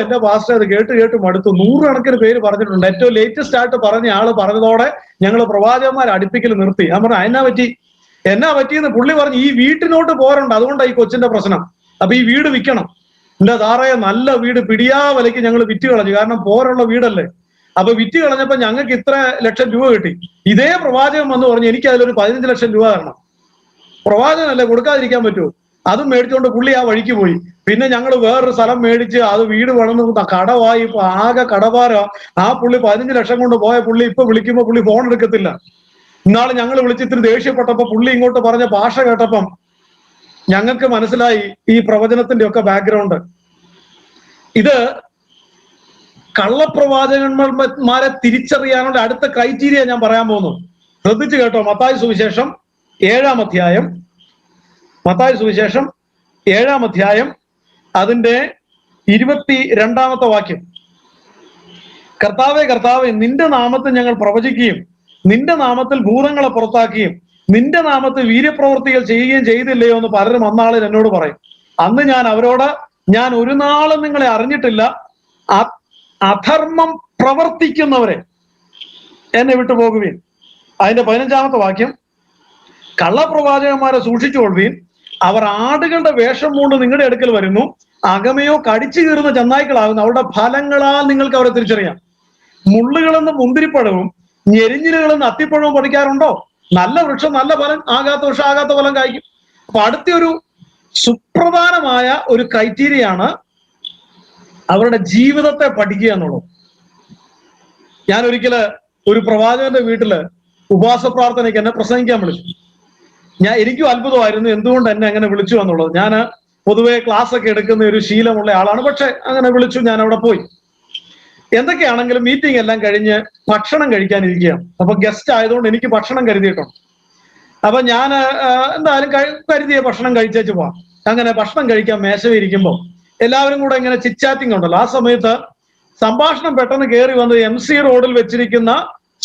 എന്റെ പാസ്റ്റർ അത് കേട്ട് മടുത്തു. 100 കണക്കിന് പേര് പറഞ്ഞിട്ടുണ്ട്. ഏറ്റവും ലേറ്റസ്റ്റ് ആയിട്ട് പറഞ്ഞ ആള് പറഞ്ഞതോടെ ഞങ്ങൾ പ്രവാചകന്മാരെ അടുപ്പിക്കൽ നിർത്തി. ഞാൻ പറഞ്ഞു, എന്നാ പറ്റിയെന്ന് പുള്ളി പറഞ്ഞു, ഈ വീട്ടിനോട്ട് പോരുണ്ട്, അതുകൊണ്ടാണ് ഈ കൊച്ചിന്റെ പ്രശ്നം. അപ്പൊ ഈ വീട് വിൽക്കണം. എന്റെ താറയെ നല്ല വീട് പിടിയാ വിലയ്ക്ക് ഞങ്ങൾ വിറ്റ് കളഞ്ഞു, കാരണം പോരുള്ള വീടല്ലേ. അപ്പൊ വിറ്റ് കളഞ്ഞപ്പോ ഞങ്ങൾക്ക് ഇത്ര ലക്ഷം രൂപ കിട്ടി. ഇതേ പ്രവാചകൻ വന്ന് പറഞ്ഞു, എനിക്ക് അതിലൊരു 15 ലക്ഷം രൂപ തരണം. പ്രവാചകനല്ലേ, കൊടുക്കാതിരിക്കാൻ പറ്റുമോ? അതും മേടിച്ചുകൊണ്ട് പുള്ളി ആ വഴിക്ക് പോയി. പിന്നെ ഞങ്ങൾ വേറൊരു സ്ഥലം മേടിച്ച് അത് വീട് പണിന്ന് കടവായി, ഇപ്പൊ ആകെ കടഭാര. ആ പുള്ളി 15 ലക്ഷം കൊണ്ട് പോയ പുള്ളി ഇപ്പൊ വിളിക്കുമ്പോ പുള്ളി ഫോൺ എടുക്കത്തില്ല. ഇന്നാള് ഞങ്ങൾ വിളിച്ചിത്തിരി ദേഷ്യപ്പെട്ടപ്പോ പുള്ളി ഇങ്ങോട്ട് പറഞ്ഞ ഭാഷ കേട്ടപ്പം ഞങ്ങൾക്ക് മനസ്സിലായി ഈ പ്രവചനത്തിന്റെ ഒക്കെ ബാക്ക്ഗ്രൗണ്ട്. ഇത് കള്ളപ്രവാചകന്മാരെ തിരിച്ചറിയാനുള്ള അടുത്ത ക്രൈറ്റീരിയ ഞാൻ പറയാൻ പോകുന്നു. ശ്രദ്ധിച്ചു കേട്ടോ. മത്തായി സുവിശേഷം 7-ാം അധ്യായം, മത്തായി സുവിശേഷം 7-ാം അധ്യായം അതിന്റെ 22-ാമത്തെ വാക്യം. കർത്താവേ കർത്താവേ, നിന്റെ നാമത്തിൽ ഞങ്ങൾ പ്രവചിക്കുകയും നിന്റെ നാമത്തിൽ ഭൂതങ്ങളെ പുറത്താക്കുകയും നിന്റെ നാമത്തിൽ വീര്യപ്രവൃത്തികൾ ചെയ്യുകയും ചെയ്തില്ലയോ എന്ന് പലരും അന്നാളിൽ എന്നോട് പറയും. അന്ന് ഞാൻ അവരോട്, ഞാൻ ഒരു നാളും നിങ്ങളെ അറിഞ്ഞിട്ടില്ല, അധർമ്മം പ്രവർത്തിക്കുന്നവരെ എന്നെ വിട്ടുപോകുവീൻ. അതിന്റെ 15-ാമത്തെ വാക്യം, കള്ളപ്രവാചകന്മാരെ സൂക്ഷിച്ചുകൊള്ളുവീൻ, അവർ ആടുകളുടെ വേഷം കൊണ്ട് നിങ്ങളുടെ അടുക്കൽ വരുന്നു, അകമയോ കടിച്ചു കീറുന്ന ചെന്നായ്ക്കളാകുന്നു, അവരുടെ ഫലങ്ങളാൽ നിങ്ങൾക്ക് അവരെ തിരിച്ചറിയാം. മുള്ളുകളെന്ന് മുന്തിരിപ്പഴവും ഞെരിഞ്ഞിലുകളെന്ന് അത്തിപ്പഴവും പഠിക്കാറുണ്ടോ? നല്ല വൃക്ഷം നല്ല ഫലം, ആകാത്ത വൃക്ഷം ആകാത്ത ഫലം കായ്ക്കും. അപ്പൊ അടുത്തൊരു സുപ്രധാനമായ ഒരു ക്രൈറ്റീരിയയാണ് അവരുടെ ജീവിതത്തെ പഠിക്കുക എന്നുള്ളത്. ഞാൻ ഒരിക്കല് ഒരു പ്രവാചകന്റെ വീട്ടില് ഉപവാസ പ്രാർത്ഥനയ്ക്ക് എന്നെ പ്രസംഗിക്കാൻ വിളിച്ചു. എനിക്കും അത്ഭുതമായിരുന്നു എന്തുകൊണ്ട് എന്നെ അങ്ങനെ വിളിച്ചു എന്നുള്ളത്. ഞാൻ പൊതുവെ ക്ലാസ് ഒക്കെ എടുക്കുന്ന ഒരു ശീലമുള്ള ആളാണ്, പക്ഷെ അങ്ങനെ വിളിച്ചു, ഞാൻ അവിടെ പോയി. എന്തൊക്കെയാണെങ്കിലും മീറ്റിംഗ് എല്ലാം കഴിഞ്ഞ് ഭക്ഷണം കഴിക്കാനിരിക്കുകയാണ്. അപ്പൊ ഗസ്റ്റ് ആയതുകൊണ്ട് എനിക്ക് ഭക്ഷണം കരുതിയിട്ടുണ്ട്. അപ്പൊ ഞാൻ എന്തായാലും കരുതിയ ഭക്ഷണം കഴിച്ചേച്ച് പോവാം. അങ്ങനെ ഭക്ഷണം കഴിക്കാൻ മേശവിരിക്കുമ്പോൾ എല്ലാവരും കൂടെ ഇങ്ങനെ ചിറ്റാറ്റിംഗ് ഉണ്ടല്ലോ. ആ സമയത്ത് സംഭാഷണം പെട്ടെന്ന് കയറി വന്നത് MC റോഡിൽ വെച്ചിരിക്കുന്ന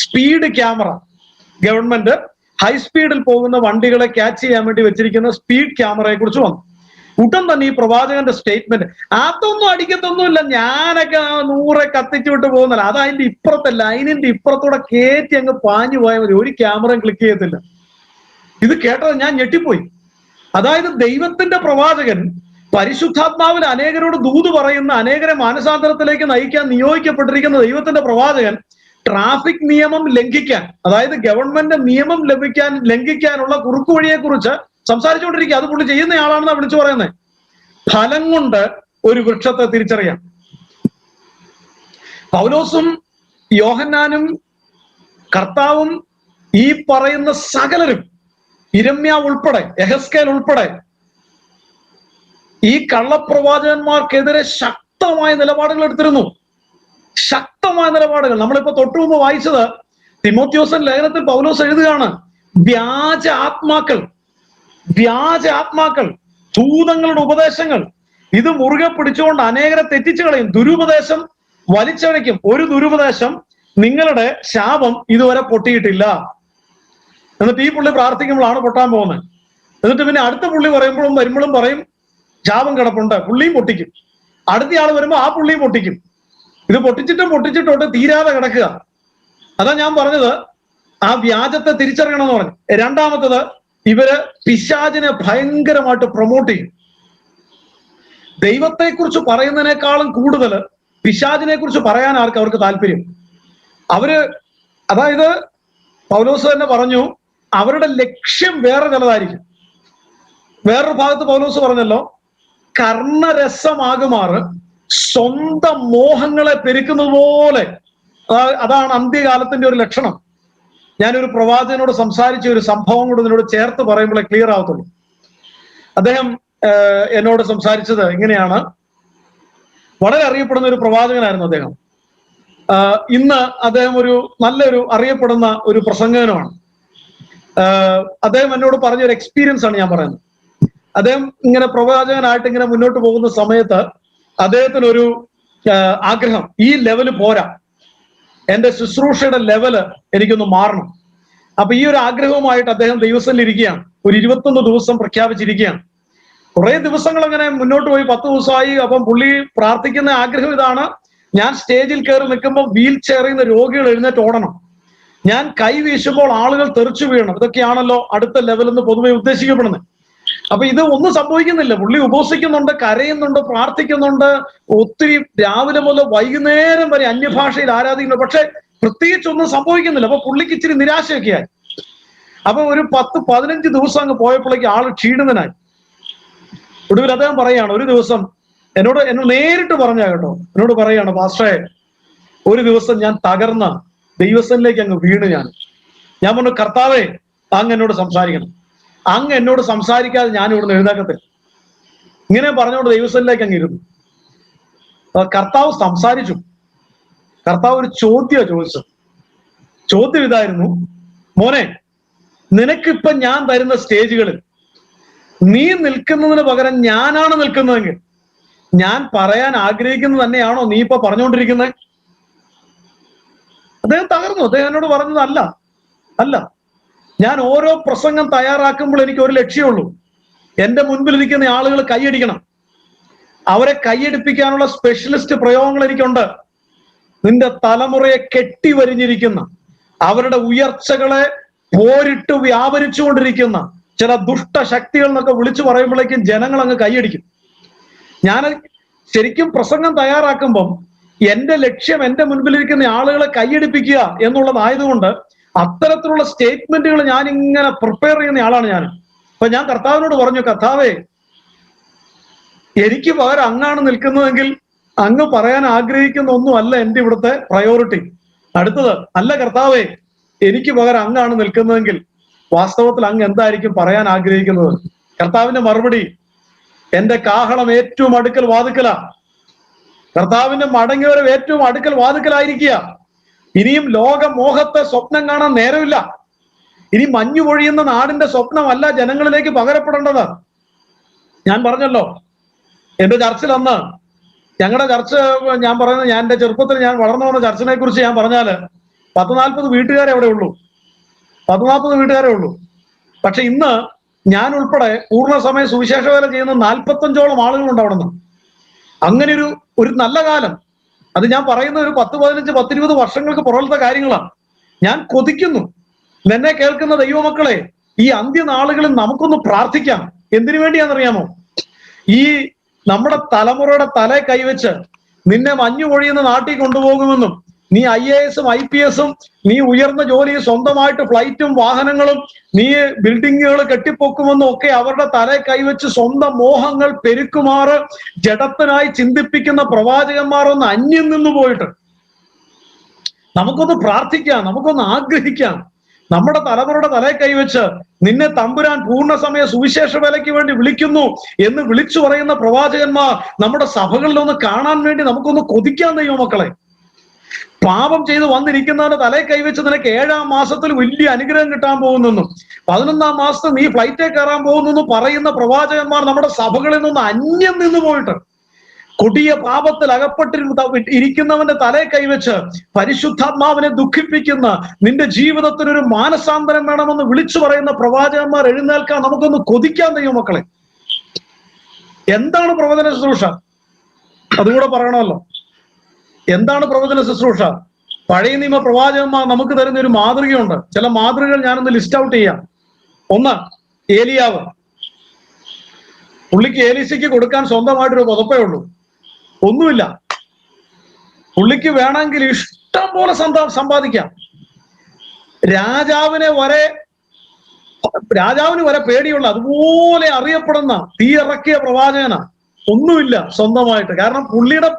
സ്പീഡ് ക്യാമറ, ഗവൺമെന്റ് ഹൈ സ്പീഡിൽ പോകുന്ന വണ്ടികളെ ക്യാച്ച് ചെയ്യാൻ വേണ്ടി വെച്ചിരിക്കുന്ന സ്പീഡ് ക്യാമറയെ കുറിച്ച് വന്നു. ഉടൻ തന്നെ ഈ പ്രവാചകന്റെ സ്റ്റേറ്റ്മെന്റ്, അതൊന്നും അടിക്കത്തൊന്നുമില്ല, ഞാനൊക്കെ 100 കത്തിച്ചു വിട്ട് പോകുന്നില്ല, അത് അതിന്റെ ഇപ്പുറത്തെ ലൈനിന്റെ ഇപ്പുറത്തൂടെ കയറ്റി അങ്ങ് പാഞ്ഞു പോയാൽ മതി, ഒരു ക്യാമറയും ക്ലിക്ക് ചെയ്യത്തില്ല. ഇത് കേട്ടത് ഞാൻ ഞെട്ടിപ്പോയി. അതായത് ദൈവത്തിന്റെ പ്രവാചകൻ പരിശുദ്ധാത്മാവിൽ അനേകരോട് ദൂത് പറയുന്ന, അനേകരെ മാനസാന്തരത്തിലേക്ക് നയിക്കാൻ നിയോഗിക്കപ്പെട്ടിരിക്കുന്ന ദൈവത്തിന്റെ പ്രവാചകൻ ട്രാഫിക് നിയമം ലംഘിക്കാൻ, അതായത് ഗവൺമെന്റ് നിയമം ലംഘിക്കാനുള്ള കുറുക്കുവഴിയെ കുറിച്ച് സംസാരിച്ചുകൊണ്ടിരിക്കുക. അത് പുള്ളി ചെയ്യുന്നയാളാണെന്നാണ് വിളിച്ചു പറയുന്നത്. ഫലം കൊണ്ട് ഒരു വൃക്ഷത്തെ തിരിച്ചറിയാം. പൗലോസും യോഹന്നാനും കർത്താവും ഈ പറയുന്ന സകലരും, ഇരമ്യ ഉൾപ്പെടെ, യെഹെസ്കേൽ ഉൾപ്പെടെ, ഈ കള്ളപ്രവാചകന്മാർക്കെതിരെ ശക്തമായ നിലപാടുകൾ എടുത്തിരുന്നു. ശക്തമായ നിലപാടുകൾ. നമ്മളിപ്പോ തൊട്ടു മുമ്പ് വായിച്ചത് തിമോത്തിയോസൻ ലേഖനത്തിൽ പൗലോസ് എഴുതുകയാണ്, വ്യാജ ആത്മാക്കൾ, ദൂതങ്ങളുടെ ഉപദേശങ്ങൾ, ഇത് മുറുകെ പിടിച്ചുകൊണ്ട് അനേകരെ തെറ്റിച്ചു കളയും, ദുരുപദേശം വലിച്ചഴയ്ക്കും. ഒരു ദുരുപദേശം നിങ്ങളുടെ ശാപം ഇതുവരെ പൊട്ടിയിട്ടില്ല. എന്നിട്ട് ഈ പുള്ളി പ്രാർത്ഥിക്കുമ്പോഴാണ് പൊട്ടാൻ പോകുന്നത്. എന്നിട്ട് പിന്നെ അടുത്ത പുള്ളി വരുമ്പോഴും പറയും ശാപം കിടപ്പുണ്ട്, പുള്ളിയും പൊട്ടിക്കും. അടുത്തയാൾ വരുമ്പോൾ ആ പുള്ളിയും പൊട്ടിക്കും. ഇത് പൊട്ടിച്ചിട്ടോട്ട് തീരാതെ കിടക്കുക. അതാ ഞാൻ പറഞ്ഞത്, ആ വ്യാജത്തെ തിരിച്ചറിയണം എന്ന് പറഞ്ഞു. രണ്ടാമത്തത്, ഇവര് പിശാചിനെ ഭയങ്കരമായിട്ട് പ്രൊമോട്ട് ചെയ്യും. ദൈവത്തെക്കുറിച്ച് പറയുന്നതിനേക്കാളും കൂടുതൽ പിശാചിനെ കുറിച്ച് പറയാൻ അവർക്ക് താല്പര്യം. അതായത് പൗലോസ് തന്നെ പറഞ്ഞു, അവരുടെ ലക്ഷ്യം വേറെ ചിലതായിരിക്കും. വേറൊരു ഭാഗത്ത് പൗലോസ് പറഞ്ഞല്ലോ, കർണരസമാകുമാറ് സ്വന്തം മോഹങ്ങളെ പെരുക്കുന്നത് പോലെ. അതാണ് അന്ത്യകാലത്തിന്റെ ഒരു ലക്ഷണം. ഞാനൊരു പ്രവാചകനോട് സംസാരിച്ച ഒരു സംഭവം കൂടെ ഇതിനോട് ചേർത്ത് പറയുമ്പോഴേ ക്ലിയർ ആവത്തുള്ളൂ. അദ്ദേഹം എന്നോട് സംസാരിച്ചത് ഇങ്ങനെയാണ്. വളരെ അറിയപ്പെടുന്ന ഒരു പ്രവാചകനായിരുന്നു അദ്ദേഹം. ഇന്ന് അദ്ദേഹം നല്ലൊരു അറിയപ്പെടുന്ന ഒരു പ്രസംഗകനുമാണ്. അദ്ദേഹം എന്നോട് പറഞ്ഞൊരു എക്സ്പീരിയൻസ് ആണ് ഞാൻ പറയുന്നത്. അദ്ദേഹം ഇങ്ങനെ പ്രവാചകനായിട്ട് ഇങ്ങനെ മുന്നോട്ട് പോകുന്ന സമയത്ത് അദ്ദേഹത്തിനൊരു ആഗ്രഹം, ഈ ലെവല് പോരാ, എന്റെ ശുശ്രൂഷയുടെ ലെവല് എനിക്കൊന്ന് മാറണം. അപ്പൊ ഈ ഒരു ആഗ്രഹവുമായിട്ട് അദ്ദേഹം ദൈവസന്നിധിയിൽ ഇരിക്കുകയാണ്. ഒരു 21 ദിവസം പ്രഖ്യാപിച്ചിരിക്കുകയാണ്. കുറെ ദിവസങ്ങൾ അങ്ങനെ മുന്നോട്ട് പോയി, 10 ദിവസമായി. അപ്പം പുള്ളി പ്രാർത്ഥിക്കുന്ന ആഗ്രഹം ഇതാണ്, ഞാൻ സ്റ്റേജിൽ കയറി നിൽക്കുമ്പോൾ വീൽ ചെയറിൽ നിന്ന് രോഗികൾ എഴുന്നേറ്റ് ഓടണം, ഞാൻ കൈ വീശുമ്പോൾ ആളുകൾ തെറിച്ചു വീഴണം. ഇതൊക്കെയാണല്ലോ അടുത്ത ലെവൽ എന്ന് പൊതുവെ ഉദ്ദേശിക്കപ്പെടുന്നത്. അപ്പൊ ഇത് ഒന്നും സംഭവിക്കുന്നില്ല. പുള്ളി ഉപവസിക്കുന്നുണ്ട്, കരയുന്നുണ്ട്, പ്രാർത്ഥിക്കുന്നുണ്ട്, ഒത്തിരി രാവിലെ മുതൽ വൈകുന്നേരം വരെ അന്യഭാഷയിൽ ആരാധിക്കുന്നു. പക്ഷെ പ്രത്യേകിച്ച് ഒന്നും സംഭവിക്കുന്നില്ല. അപ്പൊ പുള്ളിക്ക് ഇച്ചിരി നിരാശയൊക്കെ ആയി. അപ്പൊ ഒരു 10-15 ദിവസം അങ്ങ് പോയപ്പോഴേക്ക് ആള് ക്ഷീണിതനായി. ഒടുവിൽ അദ്ദേഹം പറയാണ്, ഒരു ദിവസം എന്നോട് നേരിട്ട് പറഞ്ഞാ കേട്ടോ, എന്നോട് പറയാണ്, പാസ്റ്ററെ, ഒരു ദിവസം ഞാൻ തകർന്ന ദൈവസനിലേക്ക് അങ്ങ് വീണ്. ഞാൻ പറഞ്ഞു, കർത്താവേ, അങ്ങ് എന്നോട് സംസാരിക്കണം, അങ്ങ് എന്നോട് സംസാരിക്കാതെ ഞാൻ ഇവിടുന്ന് എഴുന്നേക്കത്തില്ല. ഇങ്ങനെ പറഞ്ഞുകൊണ്ട് ദൈവസനിലേക്ക് അങ്ങ് ഇരുന്നു. കർത്താവ് സംസാരിച്ചു. കർത്താവ് ഒരു ചോദ്യം ചോദിച്ചത്. ചോദ്യം ഇതായിരുന്നു, മോനെ, നിനക്കിപ്പൊ ഞാൻ തരുന്ന സ്റ്റേജുകളിൽ നീ നിൽക്കുന്നതിന് പകരം ഞാനാണ് നിൽക്കുന്നതെങ്കിൽ ഞാൻ പറയാൻ ആഗ്രഹിക്കുന്നത് തന്നെയാണോ നീ ഇപ്പൊ പറഞ്ഞുകൊണ്ടിരിക്കുന്നത്? അദ്ദേഹം തകർന്നു. അദ്ദേഹം എന്നോട് പറഞ്ഞത് അല്ല. ഞാൻ ഓരോ പ്രസംഗം തയ്യാറാക്കുമ്പോൾ എനിക്ക് ഒരു ലക്ഷ്യമുള്ളൂ. എന്റെ മുൻപിലിരിക്കുന്ന ആളുകൾ കൈയടിക്കണം. അവരെ കൈയടിപ്പിക്കാനുള്ള സ്പെഷ്യലിസ്റ്റ് പ്രയോഗങ്ങൾ എനിക്കുണ്ട്. നിന്റെ തലമുറയെ കെട്ടിവരിഞ്ഞിരിക്കുന്ന, അവരുടെ ഉയർച്ചകളെ പോരിട്ട് വ്യാപരിച്ചുകൊണ്ടിരിക്കുന്ന ചില ദുഷ്ടശക്തികൾ എന്നൊക്കെ വിളിച്ചു പറയുമ്പോഴേക്കും ജനങ്ങൾ അങ്ങ് കൈയടിക്കും. ഞാൻ ശരിക്കും പ്രസംഗം തയ്യാറാക്കുമ്പം എന്റെ ലക്ഷ്യം എന്റെ മുൻപിലിരിക്കുന്ന ആളുകളെ കൈയടിപ്പിക്കുക എന്നുള്ളതായതുകൊണ്ട് അത്തരത്തിലുള്ള സ്റ്റേറ്റ്മെന്റുകൾ ഞാൻ ഇങ്ങനെ പ്രിപ്പയർ ചെയ്യുന്ന ആളാണ് ഞാൻ. അപ്പൊ ഞാൻ കർത്താവിനോട് പറഞ്ഞു, കർത്താവേ, എനിക്ക് പകരം അങ്ങാണ് നിൽക്കുന്നതെങ്കിൽ അങ്ങ് പറയാൻ ആഗ്രഹിക്കുന്ന ഒന്നുമല്ല എന്റെ ഇവിടുത്തെ പ്രയോറിറ്റി. അടുത്തത്, അല്ല കർത്താവേ, എനിക്ക് പകരം അങ്ങാണ് നിൽക്കുന്നതെങ്കിൽ വാസ്തവത്തിൽ അങ്ങ് എന്തായിരിക്കും പറയാൻ ആഗ്രഹിക്കുന്നത്? കർത്താവിന്റെ മറുപടി, എന്റെ കാഹളം ഏറ്റവും അടുക്കൽ വാതുക്കല. കർത്താവിന്റെ മടങ്ങിയവരെ ഏറ്റവും അടുക്കൽ വാതുക്കലായിരിക്കുക. ഇനിയും ലോകമോഹത്തെ സ്വപ്നം കാണാൻ നേരമില്ല. ഇനി മഞ്ഞു പൊഴിയുന്ന നാടിന്റെ സ്വപ്നമല്ല ജനങ്ങളിലേക്ക് പകരപ്പെടേണ്ടത്. ഞാൻ പറഞ്ഞല്ലോ, എന്റെ ചർച്ചിൽ അന്ന്, ഞങ്ങളുടെ ചർച്ച്, ഞാൻ പറയുന്നത്, ഞാൻ എന്റെ ചെറുപ്പത്തിൽ ഞാൻ വളർന്നു വന്ന ചർച്ചിനെ കുറിച്ച് ഞാൻ പറഞ്ഞാല് 40-40 വീട്ടുകാരെ അവിടെ ഉള്ളൂ. 40-40 വീട്ടുകാരെ ഉള്ളൂ. പക്ഷെ ഇന്ന് ഞാൻ ഉൾപ്പെടെ പൂർണ്ണസമയ സുവിശേഷ വേല ചെയ്യുന്ന 45ഓളം ആളുകളുണ്ട് അവിടെ നിന്ന്. അങ്ങനെ ഒരു നല്ല കാലം, അത് ഞാൻ പറയുന്ന ഒരു 10-15-20 വർഷങ്ങൾക്ക് പുറകിലത്തെ കാര്യങ്ങളാണ്. ഞാൻ കൊതിക്കുന്നു. എന്നെ കേൾക്കുന്ന ദൈവമക്കളെ, ഈ അന്ത്യനാളുകളിൽ നമുക്കൊന്ന് പ്രാർത്ഥിക്കാം. എന്തിനു വേണ്ടിയാണെന്നറിയാമോ? ഈ നമ്മുടെ തലമുറയുടെ തലേ കൈവച്ച് നിന്നെ മഞ്ഞു പൊഴിയുന്ന നാട്ടിൽ കൊണ്ടുപോകുമെന്നും, നീ IAS-ഉം IPS-ഉം, നീ ഉയർന്ന ജോലിയും, സ്വന്തമായിട്ട് ഫ്ലൈറ്റും വാഹനങ്ങളും, നീ ബിൽഡിങ്ങുകൾ കെട്ടിപ്പൊക്കുമെന്നും ഒക്കെ അവരുടെ തലേ കൈവച്ച് സ്വന്തം മോഹങ്ങൾ പെരുക്കുമാറ് ജഡത്തിനായി ചിന്തിപ്പിക്കുന്ന പ്രവാചകന്മാർ ഒന്ന് അന്യം നിന്നു പോയിട്ട് നമുക്കൊന്ന് പ്രാർത്ഥിക്കാം, നമുക്കൊന്ന് ആഗ്രഹിക്കാം. നമ്മുടെ തലമുറയുടെ തലേ കൈവച്ച് നിന്നെ തമ്പുരാൻ പൂർണ്ണസമയ സുവിശേഷ വേലയ്ക്ക് വേണ്ടി വിളിക്കുന്നു എന്ന് വിളിച്ചു പറയുന്ന പ്രവാചകന്മാർ നമ്മുടെ സഭകളിലൊന്ന് കാണാൻ വേണ്ടി നമുക്കൊന്ന് കൊതിക്കാൻ ദൈവമക്കളെ. പാപം ചെയ്ത് വന്നിരിക്കുന്നവന്റെ തലേ കൈവച്ച് നിനക്ക് 7-ാം മാസത്തിൽ വലിയ അനുഗ്രഹം കിട്ടാൻ പോകുന്നെന്നും 11-ാം മാസത്തിൽ നീ ഫ്ലൈറ്റേ കയറാൻ പോകുന്നെന്നും പറയുന്ന പ്രവാചകന്മാർ നമ്മുടെ സഭകളിൽ നിന്ന് അന്യം നിന്നു പോയിട്ട് കൊടിയ പാപത്തിൽ ഇരിക്കുന്നവന്റെ തലേ കൈവച്ച് പരിശുദ്ധാത്മാവിനെ ദുഃഖിപ്പിക്കുന്ന, നിന്റെ ജീവിതത്തിനൊരു മാനസാന്തരം വേണമെന്ന് വിളിച്ചു പറയുന്ന പ്രവാചകന്മാർ എഴുന്നേൽക്കാൻ നമുക്കൊന്ന് കൊതിക്കാൻ ദൈവമക്കളെ. എന്താണ് പ്രവചന ശുശ്രൂഷ? അതുകൂടെ പറയണമല്ലോ. എന്താണ് പ്രവചന ശുശ്രൂഷ? പഴയ നിയമ പ്രവാചകന്മാർ നമുക്ക് തരുന്ന ഒരു മാതൃകയുണ്ട്. ചില മാതൃകകൾ ഞാനൊന്ന് ലിസ്റ്റ് ഔട്ട് ചെയ്യാം. ഒന്ന്, ഏലിയാവ്. പുള്ളിക്ക് ഏലീശയ്ക്ക് കൊടുക്കാൻ സ്വന്തമായിട്ടൊരു പുതപ്പേ ഉള്ളൂ, ഒന്നുമില്ല. പുള്ളിക്ക് വേണമെങ്കിൽ ഇഷ്ടം പോലെ സമ്പാദിക്കാം. രാജാവിന് വരെ പേടിയുള്ള, അതുപോലെ അറിയപ്പെടുന്ന തീയിറക്കിയ പ്രവാചകന. ഒന്നുമില്ല സ്വന്തമായിട്ട്. കാരണം പുള്ളിയുടെ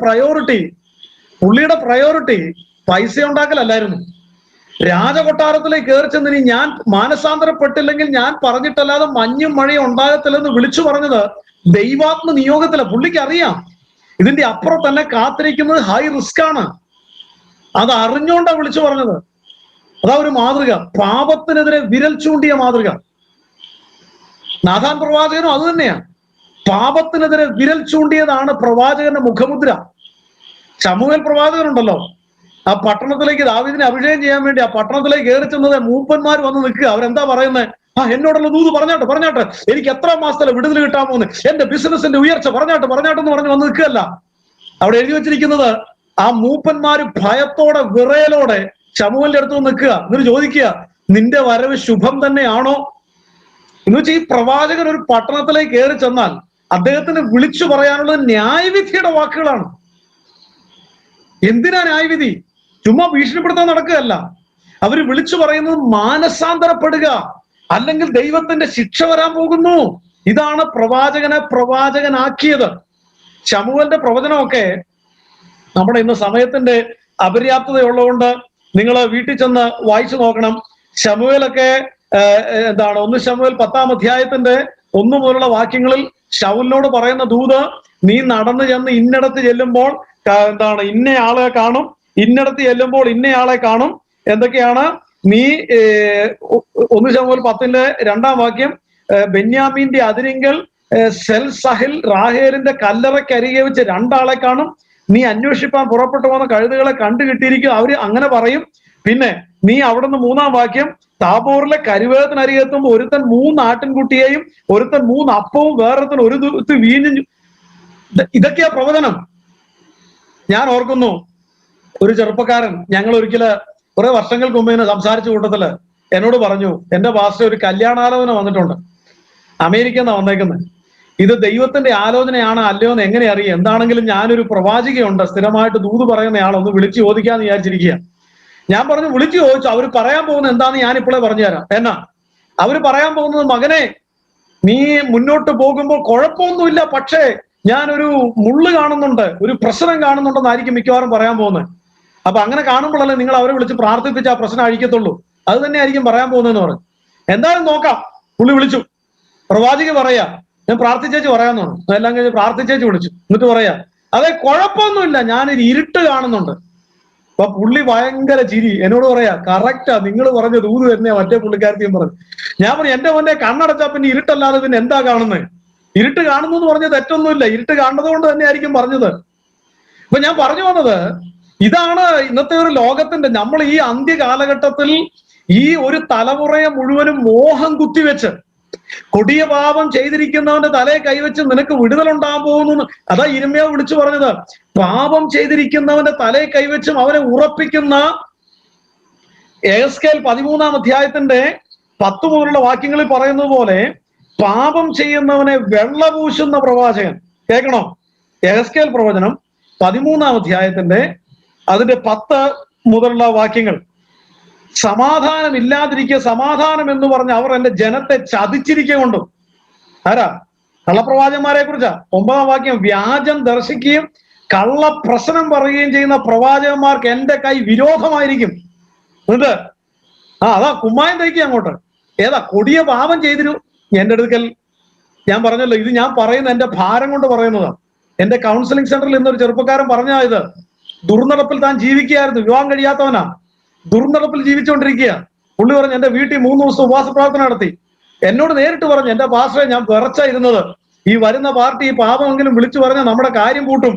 പ്രയോറിറ്റി പൈസ ഉണ്ടാക്കലല്ലായിരുന്നു. രാജകൊട്ടാരത്തിലേക്ക് കയറി ചെന്നിനി ഞാൻ മാനസാന്തരപ്പെട്ടില്ലെങ്കിൽ ഞാൻ പറഞ്ഞിട്ടല്ലാതെ മഞ്ഞും മഴയും ഉണ്ടാകത്തില്ലെന്ന് വിളിച്ചു പറഞ്ഞത് ദൈവാത്മ നിയോഗത്തില. പുള്ളിക്ക് അറിയാം ഇതിന്റെ അപ്പുറം തന്നെ കാത്തിരിക്കുന്നത് ഹൈ റിസ്ക് ആണ്. അത് അറിഞ്ഞുകൊണ്ടാണ് വിളിച്ചു പറഞ്ഞത്. അതാ ഒരു മാതൃക, പാപത്തിനെതിരെ വിരൽ ചൂണ്ടിയ മാതൃക. നാഥാൻ പ്രവാചകനും അത് തന്നെയാണ്. പാപത്തിനെതിരെ വിരൽ ചൂണ്ടിയതാണ് പ്രവാചകന്റെ മുഖമുദ്ര. ശമൂവേൽ പ്രവാചകനുണ്ടല്ലോ, ആ പട്ടണത്തിലേക്ക് ദാവീദിനെ അഭിഷേകം ചെയ്യാൻ വേണ്ടി ആ പട്ടണത്തിലേക്ക് കയറി ചെന്നത് മൂപ്പന്മാർ വന്ന് നിൽക്കുക. അവരെന്താ പറയുന്നത്? എന്നോടുള്ള ദൂത് പറഞ്ഞാട്ടെ, എനിക്ക് എത്ര മാസത്തിലെ വിടുതൽ കിട്ടാൻ പോകുന്നു, എന്റെ ബിസിനസിന്റെ ഉയർച്ച പറഞ്ഞാട്ടെ എന്ന് പറഞ്ഞ് വന്ന് നിൽക്കുകയല്ല. അവിടെ എഴുതി വെച്ചിരിക്കുന്നത്, ആ മൂപ്പന്മാര് ഭയത്തോടെ വിറയലോടെ ശമൂവേലിന്റെ അടുത്ത് നിൽക്കുക. എന്നിട്ട് ചോദിക്കുക, നിന്റെ വരവ് ശുഭം തന്നെയാണോ എന്ന് വെച്ചാൽ ഈ പ്രവാചകൻ ഒരു പട്ടണത്തിലേക്ക് കയറി ചെന്നാൽ അദ്ദേഹത്തിന് വിളിച്ചു പറയാനുള്ളത് ന്യായവിധിയുടെ വാക്കുകളാണ്. എന്തിനാ ന്യായവിധി? ചുമ്മാ ഭീഷണിപ്പെടുത്താൻ നടക്കുകയല്ല. അവര് വിളിച്ചു പറയുന്നത് മാനസാന്തരപ്പെടുക, അല്ലെങ്കിൽ ദൈവത്തിന്റെ ശിക്ഷ വരാൻ പോകുന്നു. ഇതാണ് പ്രവാചകനാക്കിയത്. ശമൂവേലിന്റെ പ്രവചനമൊക്കെ നമ്മുടെ ഇന്ന് സമയത്തിന്റെ അപര്യാപ്തതയുള്ളതുകൊണ്ട് നിങ്ങൾ വീട്ടിൽ ചെന്ന് വായിച്ചു നോക്കണം. ശമൂവേലൊക്കെ 1 ശമൂവേൽ 10-ാം അധ്യായത്തിന്റെ 1 മുതലുള്ള വാക്യങ്ങളിൽ ശൗലിനോട് പറയുന്ന ദൂത്, നീ നടന്നു ചെന്ന് ഇന്നിടത്ത് ചെല്ലുമ്പോൾ ഇന്ന ആളെ കാണും, ഇന്നടത്ത് ചെല്ലുമ്പോൾ ഇന്നയാളെ കാണും. എന്തൊക്കെയാണ്? നീ 1 ശമൂവേൽ 10:2 ബെന്യാമീന്റെ അതിരിങ്കൽ സെൽസഹിൽ റാഹേലിന്റെ കല്ലറയ്ക്കരികെ വെച്ച് 2 ആളെ കാണും. നീ അന്വേഷിപ്പാൻ പുറപ്പെട്ടു പോകുന്ന കഴുതുകളെ കണ്ടു കിട്ടിയിരിക്കും. അവര് അങ്ങനെ പറയും. പിന്നെ നീ അവിടുന്ന് 3 താബോറിലെ കരുവേലത്തിനരികെത്തുമ്പോൾ ഒരുത്തൻ 3 ആട്ടിൻകുട്ടിയെയും ഒരുത്തൻ 3 അപ്പവും വേറൊരുത്തൻ 1 തുരുത്ത് വീഞ്ഞും. ഇതൊക്കെയാ പ്രവചനം. ഞാൻ ഓർക്കുന്നു, ഒരു ചെറുപ്പക്കാരൻ ഞങ്ങൾ ഒരിക്കല് കുറെ വർഷങ്ങൾക്ക് മുമ്പ് ഇങ്ങനെ സംസാരിച്ച കൂട്ടത്തില് എന്നോട് പറഞ്ഞു, എന്റെ പാസ്റ്റർ ഒരു കല്യാണാലോചന വന്നിട്ടുണ്ട്, അമേരിക്കയിൽ നിന്നാണ് വന്നേക്കുന്നത്. ഇത് ദൈവത്തിന്റെ ആലോചനയാണോ അല്ലയോ എന്ന് എങ്ങനെ അറിയാം? എന്താണെങ്കിലും ഞാനൊരു പ്രവാചികയുണ്ട്, സ്ഥിരമായിട്ട് ദൂത് പറയുന്നയാളൊന്ന് വിളിച്ചു ചോദിക്കാന്ന് വിചാരിച്ചിരിക്കുക. ഞാൻ പറഞ്ഞു, വിളിച്ചു ചോദിച്ചു. അവര് പറയാൻ പോകുന്നത് എന്താന്ന് ഞാൻ ഇപ്പോഴേ പറഞ്ഞുതരാം. എന്നാ അവര് പറയാൻ പോകുന്നത്? മകനെ, നീ മുന്നോട്ട് പോകുമ്പോൾ കുഴപ്പമൊന്നുമില്ല, പക്ഷേ ഞാനൊരു മുള്ള് കാണുന്നുണ്ട്, ഒരു പ്രശ്നം കാണുന്നുണ്ടെന്നായിരിക്കും മിക്കവാറും പറയാൻ പോകുന്നത്. അപ്പൊ അങ്ങനെ കാണുമ്പോഴല്ലേ നിങ്ങൾ അവരെ വിളിച്ച് പ്രാർത്ഥിപ്പിച്ച് ആ പ്രശ്നം അഴിക്കത്തുള്ളൂ. അത് തന്നെ ആയിരിക്കും പറയാൻ പോകുന്നതെന്ന് പറഞ്ഞു. എന്തായാലും നോക്കാം. പുള്ളി വിളിച്ചു. പ്രവാചക പറയാ, ഞാൻ പ്രാർത്ഥിച്ചേച്ച് പറയാന്ന് പറഞ്ഞു. എല്ലാം കഴിഞ്ഞ് പ്രാർത്ഥിച്ചേച്ച് വിളിച്ചു. എന്നിട്ട് പറയാ, അതെ കുഴപ്പമൊന്നുമില്ല, ഞാനൊരു ഇരുട്ട് കാണുന്നുണ്ട്. അപ്പൊ പുള്ളി ഭയങ്കര ചിരി. എന്നോട് പറയാ, കറക്റ്റാ, നിങ്ങൾ പറഞ്ഞ ദൂത് തന്നെയാ മറ്റേ പുള്ളിക്കാരത്തെയും പറഞ്ഞു. ഞാൻ പറഞ്ഞു, എന്റെ മോനെ കണ്ണടച്ചാ പിന്നെ ഇരുട്ടല്ലാതെ പിന്നെ എന്താ കാണുന്നത്? ഇരുട്ട് കാണുന്നു എന്ന് പറഞ്ഞത് തെറ്റൊന്നുമില്ല, ഇരുട്ട് കാണുന്നത് കൊണ്ട് തന്നെ ആയിരിക്കും പറഞ്ഞത്. അപ്പൊ ഞാൻ പറഞ്ഞു വന്നത് ഇതാണ്. ഇന്നത്തെ ഒരു ലോകത്തിന്റെ, നമ്മൾ ഈ അന്ത്യ കാലഘട്ടത്തിൽ ഈ ഒരു തലമുറയെ മുഴുവനും മോഹം കുത്തിവെച്ച് കൊടിയ പാപം ചെയ്തിരിക്കുന്നവന്റെ തലയെ കൈവച്ച് നിനക്ക് വിടുതലുണ്ടാകാൻ പോകുന്നു. അതാ ഇരമ്യാവ് വിളിച്ചു പറഞ്ഞത്. പാപം ചെയ്തിരിക്കുന്നവന്റെ തലയെ കൈവച്ചും അവനെ ഉറപ്പിക്കുന്ന യെഹെസ്കേൽ 13-10 മുതലുള്ള വാക്യങ്ങളിൽ പറയുന്നത് പോലെ പാപം ചെയ്യുന്നവനെ വെള്ളപൂശുന്ന പ്രവാചകൻ. കേൾക്കണോ? യെഹെസ്കേൽ പ്രവചനം 13 അതിന്റെ 10 മുതലുള്ള വാക്യങ്ങൾ. സമാധാനം ഇല്ലാതിരിക്കുക, സമാധാനം എന്ന് പറഞ്ഞ് അവർ എന്റെ ജനത്തെ ചതിച്ചിരിക്കുക കൊണ്ടും. ആരാ? കള്ളപ്രവാചകന്മാരെ കുറിച്ചാ. 9 വാക്യം, വ്യാജം ദർശിക്കുകയും കള്ളപ്രശ്നം പറയുകയും ചെയ്യുന്ന പ്രവാചകന്മാർക്ക് എന്റെ കൈ വിരോധമായിരിക്കും. ഇത് അതാ കുമ്മായം തയ്ക്കുക അങ്ങോട്ട്. ഏതാ? കൊടിയ പാപം ചെയ്തിരു. എന്റെ അടുക്കൽ ഞാൻ പറഞ്ഞല്ലോ, ഇത് ഞാൻ പറയുന്ന എന്റെ ഭാരം കൊണ്ട് പറയുന്നതാണ്. എന്റെ കൗൺസിലിംഗ് സെന്ററിൽ ഇന്നൊരു ചെറുപ്പക്കാരൻ പറഞ്ഞാ, ഇത് ദുർനടപ്പിൽ താൻ ജീവിക്കുകയായിരുന്നു, വിവാഹം കഴിയാത്തവനാ, ദുർനടപ്പിൽ ജീവിച്ചുകൊണ്ടിരിക്കുക. പുള്ളി പറഞ്ഞു, എന്റെ വീട്ടിൽ 3 ദിവസം ഉപവാസ പ്രാർത്ഥന നടത്തി. എന്നോട് നേരിട്ട് പറഞ്ഞു, എന്റെ പാസ്റ്ററെ, ഞാൻ വിറച്ചായിരുന്നത്, ഈ വരുന്ന പാർട്ടി ഈ പാപമെങ്കിലും വിളിച്ചു പറഞ്ഞ നമ്മുടെ കാര്യം കൂട്ടും.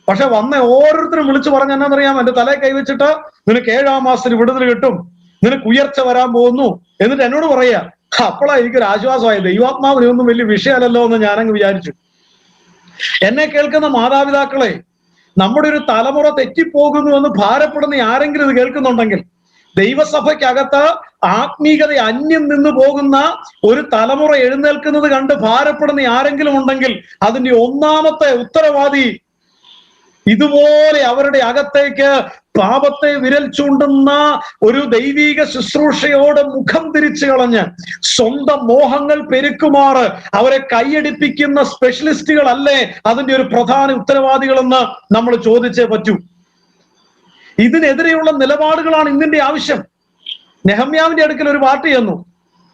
പക്ഷെ വന്ന ഓരോരുത്തരും വിളിച്ചു പറഞ്ഞ എന്നാന്നറിയാം, എന്റെ തലയെ കൈവച്ചിട്ട് നിനക്ക് 7-ാം മാസത്തിൽ വിടുതൽ കിട്ടും, നിനക്ക് ഉയർച്ച വരാൻ പോകുന്നു എന്നിട്ട് എന്നോട് പറയാ. അപ്പോഴാ എനിക്കൊരു ആശ്വാസമായി. ദൈവാത്മാവിനൊന്നും വലിയ വിഷയമല്ലല്ലോ എന്ന് ഞാനങ്ങ് വിചാരിച്ചു. എന്നെ കേൾക്കുന്ന മാതാപിതാക്കളെ, നമ്മുടെ ഒരു തലമുറ തെറ്റിപ്പോകുന്നു എന്ന് ഭാരപ്പെടുന്ന ആരെങ്കിലും ഇത് കേൾക്കുന്നുണ്ടെങ്കിൽ, ദൈവസഭയ്ക്കകത്ത് ആത്മീകത അന്യം നിന്ന് പോകുന്ന ഒരു തലമുറ എഴുന്നേൽക്കുന്നത് കണ്ട് ഭാരപ്പെടുന്ന ആരെങ്കിലും ഉണ്ടെങ്കിൽ, അതിന്റെ ഒന്നാമത്തെ ഉത്തരവാദി ഇതുപോലെ അവരുടെ അകത്തേക്ക് പാപത്തെ വിരൽ ചൂണ്ടുന്ന ഒരു ദൈവീക ശുശ്രൂഷയോട് മുഖം തിരിച്ചു കളഞ്ഞ് സ്വന്തം മോഹങ്ങൾ പെരുക്കുമാറ് അവരെ കൈയടിപ്പിക്കുന്ന സ്പെഷ്യലിസ്റ്റുകളല്ലേ അതിന്റെ ഒരു പ്രധാന ഉത്തരവാദികളെന്ന് നമ്മൾ ചോദിച്ചേ പറ്റൂ. ഇതിനെതിരെയുള്ള നിലപാടുകളാണ് ഇന്നിന്റെ ആവശ്യം. നെഹമ്യാവിന്റെ അടുക്കൽ ഒരു പാർട്ടി ചെന്നു.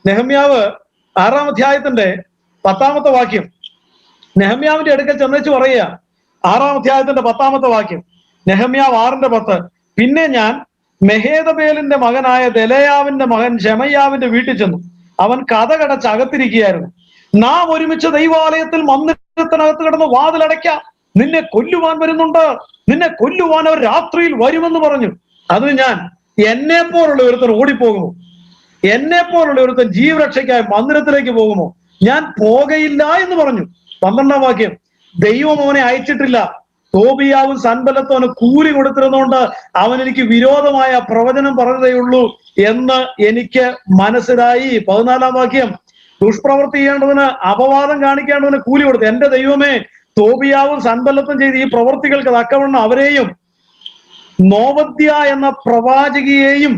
നെഹമ്യാവ് 6-ാം അധ്യായത്തിന്റെ 10-ാമത്തെ വാക്യം. നെഹമ്യാവിന്റെ അടുക്കൽ ചെന്നേച്ച് പറയുക, 6-ാം അധ്യായത്തിന്റെ 10-ാമത്തെ വാക്യം, നെഹമ്യാവ് 6:10. പിന്നെ ഞാൻ മെഹേദബേലിന്റെ മകനായ ദെലയാവിന്റെ മകൻ ശെമയ്യാവിന്റെ വീട്ടിൽ ചെന്നു. അവൻ കതകടച്ച് അകത്തിരിക്കുകയായിരുന്നു. നാം ഒരുമിച്ച് ദൈവാലയത്തിൽ മന്ദിരത്തിനകത്ത് കിടന്ന് വാതിലടയ്ക്കാം, നിന്നെ കൊല്ലുവാൻ വരുന്നുണ്ട്, നിന്നെ കൊല്ലുവാൻ അവർ രാത്രിയിൽ വരുമെന്ന് പറഞ്ഞു. അതിന് ഞാൻ, എന്നെ പോലുള്ള ഒരുത്തൻ ഓടിപ്പോകുമോ? എന്നെ പോലുള്ള ഒരുത്തൻ ജീവരക്ഷയ്ക്കായി മന്ദിരത്തിലേക്ക് പോകുമോ? ഞാൻ പോകയില്ല എന്ന് പറഞ്ഞു. 12-ാം വാക്യം, ദൈവം അവനെ അയച്ചിട്ടില്ല. തോബിയാവും സൻബല്ലത്തും അവന് കൂലി കൊടുത്തിരുന്നോണ്ട് അവൻ എനിക്ക് വിരോധമായ പ്രവചനം പറഞ്ഞതേയുള്ളൂ എന്ന് എനിക്ക് മനസ്സിലായി. 14-ാം വാക്യം, ദുഷ്പ്രവൃത്തി ചെയ്യേണ്ടതിന്, അപവാദം കാണിക്കേണ്ടതിന് കൂലി കൊടുത്തു. എന്റെ ദൈവമേ, തോബിയാവും സൻബല്ലത്തും ചെയ്ത ഈ പ്രവൃത്തികൾക്ക് തക്കവണ്ണം അവരെയും നോവദ്യ എന്ന പ്രവാചകിയെയും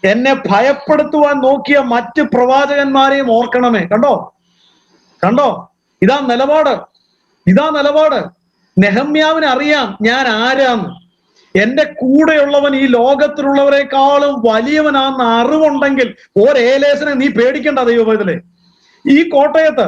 എന്നെ ഭയപ്പെടുത്തുവാൻ നോക്കിയ മറ്റ് പ്രവാചകന്മാരെയും ഓർക്കണമേ. കണ്ടോ? ഇതാ നിലപാട്. നെഹമ്യാവിന് അറിയാം ഞാൻ ആരാന്ന്. എന്റെ കൂടെയുള്ളവൻ ഈ ലോകത്തിലുള്ളവരെക്കാളും വലിയവനാന്ന് അറിവുണ്ടെങ്കിൽ ഒരേലേസിനെ നീ പേടിക്കണ്ട ദൈവത്തിലെ. ഈ കോട്ടയത്ത്,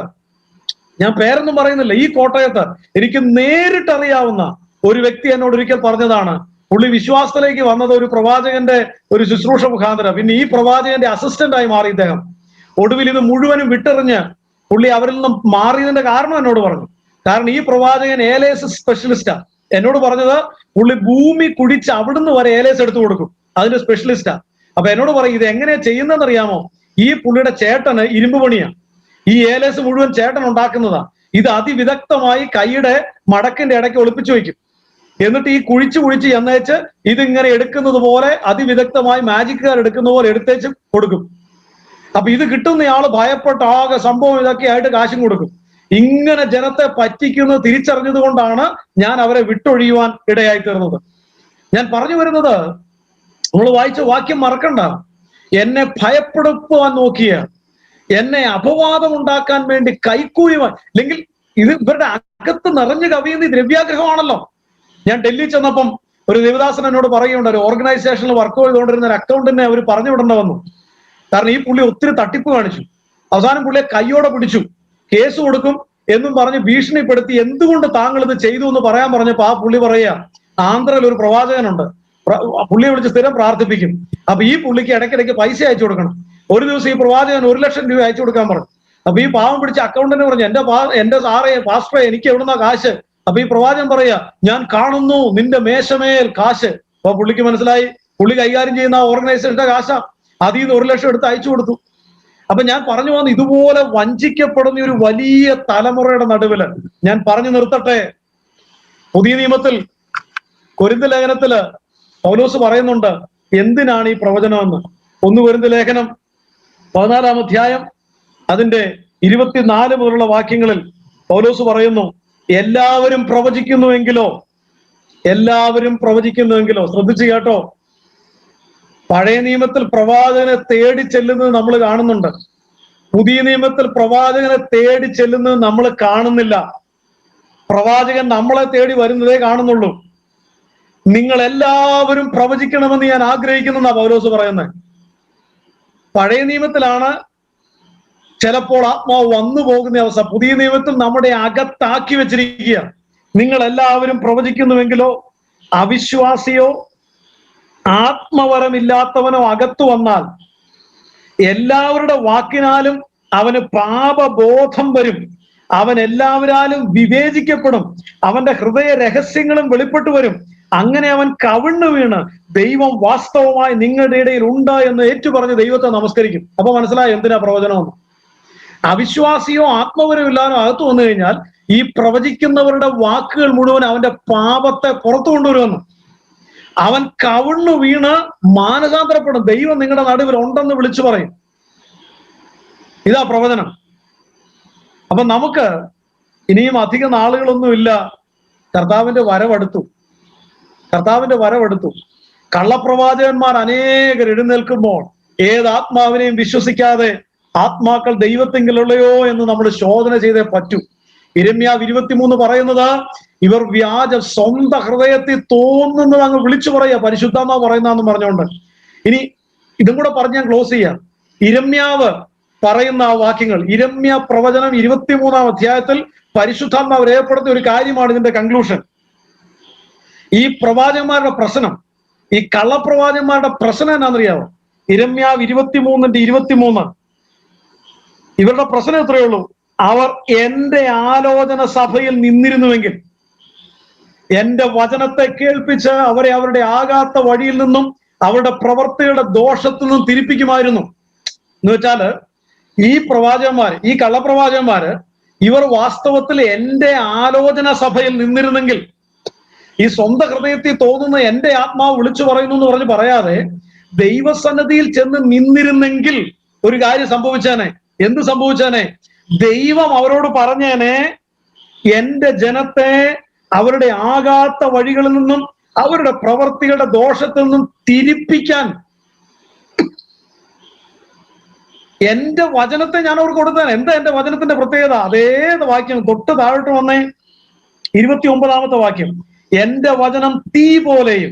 ഞാൻ പേരൊന്നും പറയുന്നില്ല, ഈ കോട്ടയത്ത് എനിക്ക് നേരിട്ടറിയാവുന്ന ഒരു വ്യക്തി എന്നോട് ഒരിക്കൽ പറഞ്ഞതാണ്, പുള്ളി വിശ്വാസത്തിലേക്ക് വന്നത് ഒരു പ്രവാചകന്റെ ഒരു ശുശ്രൂഷ മുഖാന്തരം. പിന്നെ ഈ പ്രവാചകന്റെ അസിസ്റ്റന്റ് ആയി മാറി ഇദ്ദേഹം. ഒടുവിൽ ഇത് മുഴുവനും വിട്ടെറിഞ്ഞ് പുള്ളി അവരിൽ നിന്നും മാറിയതിന്റെ കാരണം എന്നോട് പറഞ്ഞു. കാരണം ഈ പ്രവാചകൻ ഏലേസ് സ്പെഷ്യലിസ്റ്റാ. എന്നോട് പറഞ്ഞത് പുള്ളി ഭൂമി കുടിച്ച് അവിടുന്ന് വരെ ഏലേസ് എടുത്തു കൊടുക്കും, അതിന്റെ സ്പെഷ്യലിസ്റ്റാ. അപ്പൊ എന്നോട് പറയും ഇത് എങ്ങനെയാ ചെയ്യുന്നതെന്ന് അറിയാമോ? ഈ പുള്ളിയുടെ ചേട്ടന് ഇരുമ്പ് പണിയാ, ഈ ഏലേസ് മുഴുവൻ ചേട്ടൻ ഉണ്ടാക്കുന്നതാ. ഇത് അതിവിദഗ്ധമായി കൈയുടെ മടക്കിന്റെ ഇടയ്ക്ക് ഒളിപ്പിച്ചു വെക്കും. എന്നിട്ട് ഈ കുഴിച്ച് എന്നേച്ച് ഇതിങ്ങനെ എടുക്കുന്നത് പോലെ അതിവിദഗ്ധമായി മാജിക്കുകാർ എടുക്കുന്ന പോലെ എടുത്തേച്ച് കൊടുക്കും. അപ്പൊ ഇത് കിട്ടുന്നയാള് ഭയപ്പെട്ട് ആകെ സംഭവം ഇതൊക്കെ ആയിട്ട് കാശും കൊടുക്കും. ഇങ്ങനെ ജനത്തെ പറ്റിക്കുന്നത് തിരിച്ചറിഞ്ഞത് കൊണ്ടാണ് ഞാൻ അവരെ വിട്ടൊഴിയുവാൻ ഇടയായി തീർന്നത്. ഞാൻ പറഞ്ഞു വരുന്നത്, നമ്മൾ വായിച്ച വാക്യം മറക്കണ്ട. എന്നെ ഭയപ്പെടുത്തുവാൻ നോക്കിയ, എന്നെ അപവാദം ഉണ്ടാക്കാൻ വേണ്ടി കൈക്കൂലിവാൻ, അല്ലെങ്കിൽ ഇത് ഇവരുടെ അകത്ത് നിറഞ്ഞു കവിയുന്ന ദ്രവ്യാഗ്രഹമാണല്ലോ. ഞാൻ ഡൽഹി ചെന്നപ്പം ഒരു ദേവദാസൻ എന്നോട് പറയുന്നുണ്ട്, ഒരു ഓർഗനൈസേഷനിൽ വർക്ക് ചെയ്തുകൊണ്ടിരുന്ന ഒരു അക്കൗണ്ടിനെ അവർ പറഞ്ഞു വിടേണ്ട വന്നു. കാരണം ഈ പുള്ളി ഒത്തിരി തട്ടിപ്പ് കാണിച്ചു. അവസാനം പുള്ളിയെ കയ്യോടെ പിടിച്ചു, കേസ് കൊടുക്കും എന്നും പറഞ്ഞ് ഭീഷണിപ്പെടുത്തി. എന്തുകൊണ്ട് താങ്കൾ ഇത് ചെയ്തു എന്ന് പറയാൻ പറഞ്ഞപ്പോ ആ പുള്ളി പറയാ, ആന്ധ്രയിൽ ഒരു പ്രവാചകനുണ്ട്, പുള്ളിയെ വിളിച്ച് സ്ഥിരം പ്രാർത്ഥിപ്പിക്കും. അപ്പൊ ഈ പുള്ളിക്ക് ഇടയ്ക്കിടയ്ക്ക് പൈസ അയച്ചു കൊടുക്കണം. ഒരു ദിവസം ഈ പ്രവാചകൻ 1 ലക്ഷം രൂപ അയച്ചു കൊടുക്കാൻ പറഞ്ഞു. അപ്പൊ ഈ പാവം പിടിച്ച അക്കൗണ്ടിന് പറഞ്ഞു, എന്റെ സാറേ പാസ്റ്ററെ എനിക്ക് എവിടുന്ന കാശ്? അപ്പൊ ഈ പ്രവാചകൻ പറയാ, ഞാൻ കാണുന്നു നിന്റെ മേശമേൽ കാശ്. അപ്പൊ പുള്ളിക്ക് മനസ്സിലായി പുള്ളി കൈകാര്യം ചെയ്യുന്ന ഓർഗനൈസേഷന്റെ കാശാ. അതിൽ നിന്ന് 1 ലക്ഷം എടുത്ത് അയച്ചു കൊടുത്തു. അപ്പൊ ഞാൻ പറഞ്ഞു വന്ന് ഇതുപോലെ വഞ്ചിക്കപ്പെടുന്ന ഒരു വലിയ തലമുറയുടെ നടുവില് ഞാൻ പറഞ്ഞു നിർത്തട്ടെ. പുതിയ നിയമത്തിൽ കൊരിന്ത് ലേഖനത്തില് പൗലോസ് പറയുന്നുണ്ട് എന്തിനാണ് ഈ പ്രവചനമെന്ന്. 1 കൊരിന്ത് ലേഖനം 14-ാം അധ്യായം അതിന്റെ 24 മുതലുള്ള വാക്യങ്ങളിൽ പൗലോസ് പറയുന്നു, എല്ലാവരും പ്രവചിക്കുന്നുവെങ്കിലോ, ശ്രദ്ധിച്ചു കേട്ടോ. പഴയ നിയമത്തിൽ പ്രവാചകനെ തേടി ചെല്ലുന്നത് നമ്മൾ കാണുന്നുണ്ട്, പുതിയ നിയമത്തിൽ പ്രവാചകനെ തേടി ചെല്ലുന്നത് നമ്മൾ കാണുന്നില്ല. പ്രവാചകൻ നമ്മളെ തേടി വരുന്നതേ കാണുന്നുള്ളൂ. നിങ്ങൾ എല്ലാവരും പ്രവചിക്കണമെന്ന് ഞാൻ ആഗ്രഹിക്കുന്നെന്നാ പൗലോസ് പറയുന്നത്. പഴയ നിയമത്തിലാണ് ചിലപ്പോൾ ആത്മാവ് വന്നു പോകുന്ന അവസ്ഥ. പുതിയ നിയമത്തിൽ നമ്മുടെ അകത്താക്കി വെച്ചിരിക്കുക. നിങ്ങൾ എല്ലാവരും പ്രവചിക്കുന്നുവെങ്കിലോ, അവിശ്വാസിയോ ആത്മവരമില്ലാത്തവനോ അകത്തു വന്നാൽ എല്ലാവരുടെ വാക്കിനാലും അവന് പാപബോധം വരും, അവൻ എല്ലാവരാലും വിവേചിക്കപ്പെടും, അവന്റെ ഹൃദയ രഹസ്യങ്ങളും വെളിപ്പെട്ടു വരും. അങ്ങനെ അവൻ കവിണ്ണു വീണ് ദൈവം വാസ്തവമായി നിങ്ങളുടെ ഇടയിൽ ഉണ്ട് എന്ന് ഏറ്റുപറഞ്ഞ് ദൈവത്തെ നമസ്കരിക്കും. അപ്പൊ മനസ്സിലായോ എന്തിനാ പ്രവചനമെന്ന്? അവിശ്വാസിയോ ആത്മവരമില്ലാനോ അകത്തു വന്നു കഴിഞ്ഞാൽ ഈ പ്രവചിക്കുന്നവരുടെ വാക്കുകൾ മുഴുവൻ അവന്റെ പാപത്തെ പുറത്തു കൊണ്ടുവരുമെന്ന്. അവൻ കവിണ്ണു വീണ് മാനസാന്തരപ്പെടും. ദൈവം നിങ്ങളുടെ നടുവിൽ ഉണ്ടെന്ന് വിളിച്ചു പറയും. ഇതാ പ്രവചനം. അപ്പൊ നമുക്ക് ഇനിയും അധിക നാളുകളൊന്നുമില്ല. കർത്താവിന്റെ വരവെടുത്തു. കള്ളപ്രവാചകന്മാർ അനേകർ എഴുന്നേൽക്കുമ്പോൾ ഏത് ആത്മാവിനെയും വിശ്വസിക്കാതെ ആത്മാക്കൾ ദൈവത്തിങ്കിലുള്ളയോ എന്ന് നമ്മൾ ശോധന ചെയ്തേ പറ്റൂ. യിരെമ്യാവ് 23 പറയുന്നത്, ഇവർ വ്യാജ സ്വന്തം ഹൃദയത്തിൽ തോന്നുന്നത് അങ്ങ് വിളിച്ചു പറയുക, പരിശുദ്ധാത്മാവ് പറയുന്നതെന്ന് പറഞ്ഞുകൊണ്ട്. ഇനി ഇതും കൂടെ പറഞ്ഞ് ഞാൻ ക്ലോസ് ചെയ്യാം. യിരെമ്യാവ് പറയുന്ന ആ വാക്യങ്ങൾ, യിരെമ്യ പ്രവചനം 23-ാം അധ്യായത്തിൽ പരിശുദ്ധാത്മാവ് രേഖപ്പെടുത്തിയ ഒരു കാര്യമാണ് ഇതിന്റെ കൺക്ലൂഷൻ. ഈ പ്രവാചകന്മാരുടെ പ്രശ്നം, ഈ കള്ളപ്രവാചകന്മാരുടെ പ്രശ്നം എന്നാണെന്നറിയാമോ? യിരെമ്യാവ് 23:23 ഇവരുടെ പ്രശ്നം എത്രയേ ഉള്ളൂ? അവർ എന്റെ ആലോചന സഭയിൽ നിന്നിരുന്നുവെങ്കിൽ, എന്റെ വചനത്തെ കേൾപ്പിച്ച് അവരെ അവരുടെ ആകാത്ത വഴിയിൽ നിന്നും അവരുടെ പ്രവർത്തികളുടെ ദോഷത്തിൽ നിന്നും തിരിപ്പിക്കുമായിരുന്നു. എന്ന് വെച്ചാല് ഈ പ്രവാചകന്മാര്, ഈ കള്ളപ്രവാചകന്മാര്, ഇവർ വാസ്തവത്തിൽ എന്റെ ആലോചന സഭയിൽ നിന്നിരുന്നെങ്കിൽ, ഈ സ്വന്തം ഹൃദയത്തിൽ തോന്നുന്ന എന്റെ ആത്മാവ് വിളിച്ചു പറയുന്നു എന്ന് പറഞ്ഞ് പറയാതെ ദൈവസന്നിധിയിൽ ചെന്ന് നിന്നിരുന്നെങ്കിൽ ഒരു കാര്യം സംഭവിച്ചേനെ. എന്ത് സംഭവിച്ചേനെ? ദൈവം അവരോട് പറഞ്ഞേനെ, എന്റെ ജനത്തെ അവരുടെ ആകാത്ത വഴികളിൽ നിന്നും അവരുടെ പ്രവർത്തികളുടെ ദോഷത്തിൽ നിന്നും തിരിപ്പിക്കാൻ എന്റെ വചനത്തെ ഞാൻ അവർക്ക് കൊടുത്തേനെ. എന്താ എന്റെ വചനത്തിന്റെ പ്രത്യേകത? അതേ വാക്യം തൊട്ട് താഴോട്ട് വന്നേ, 29-ാമത്തെ വാക്യം. എന്റെ വചനം തീ പോലെയും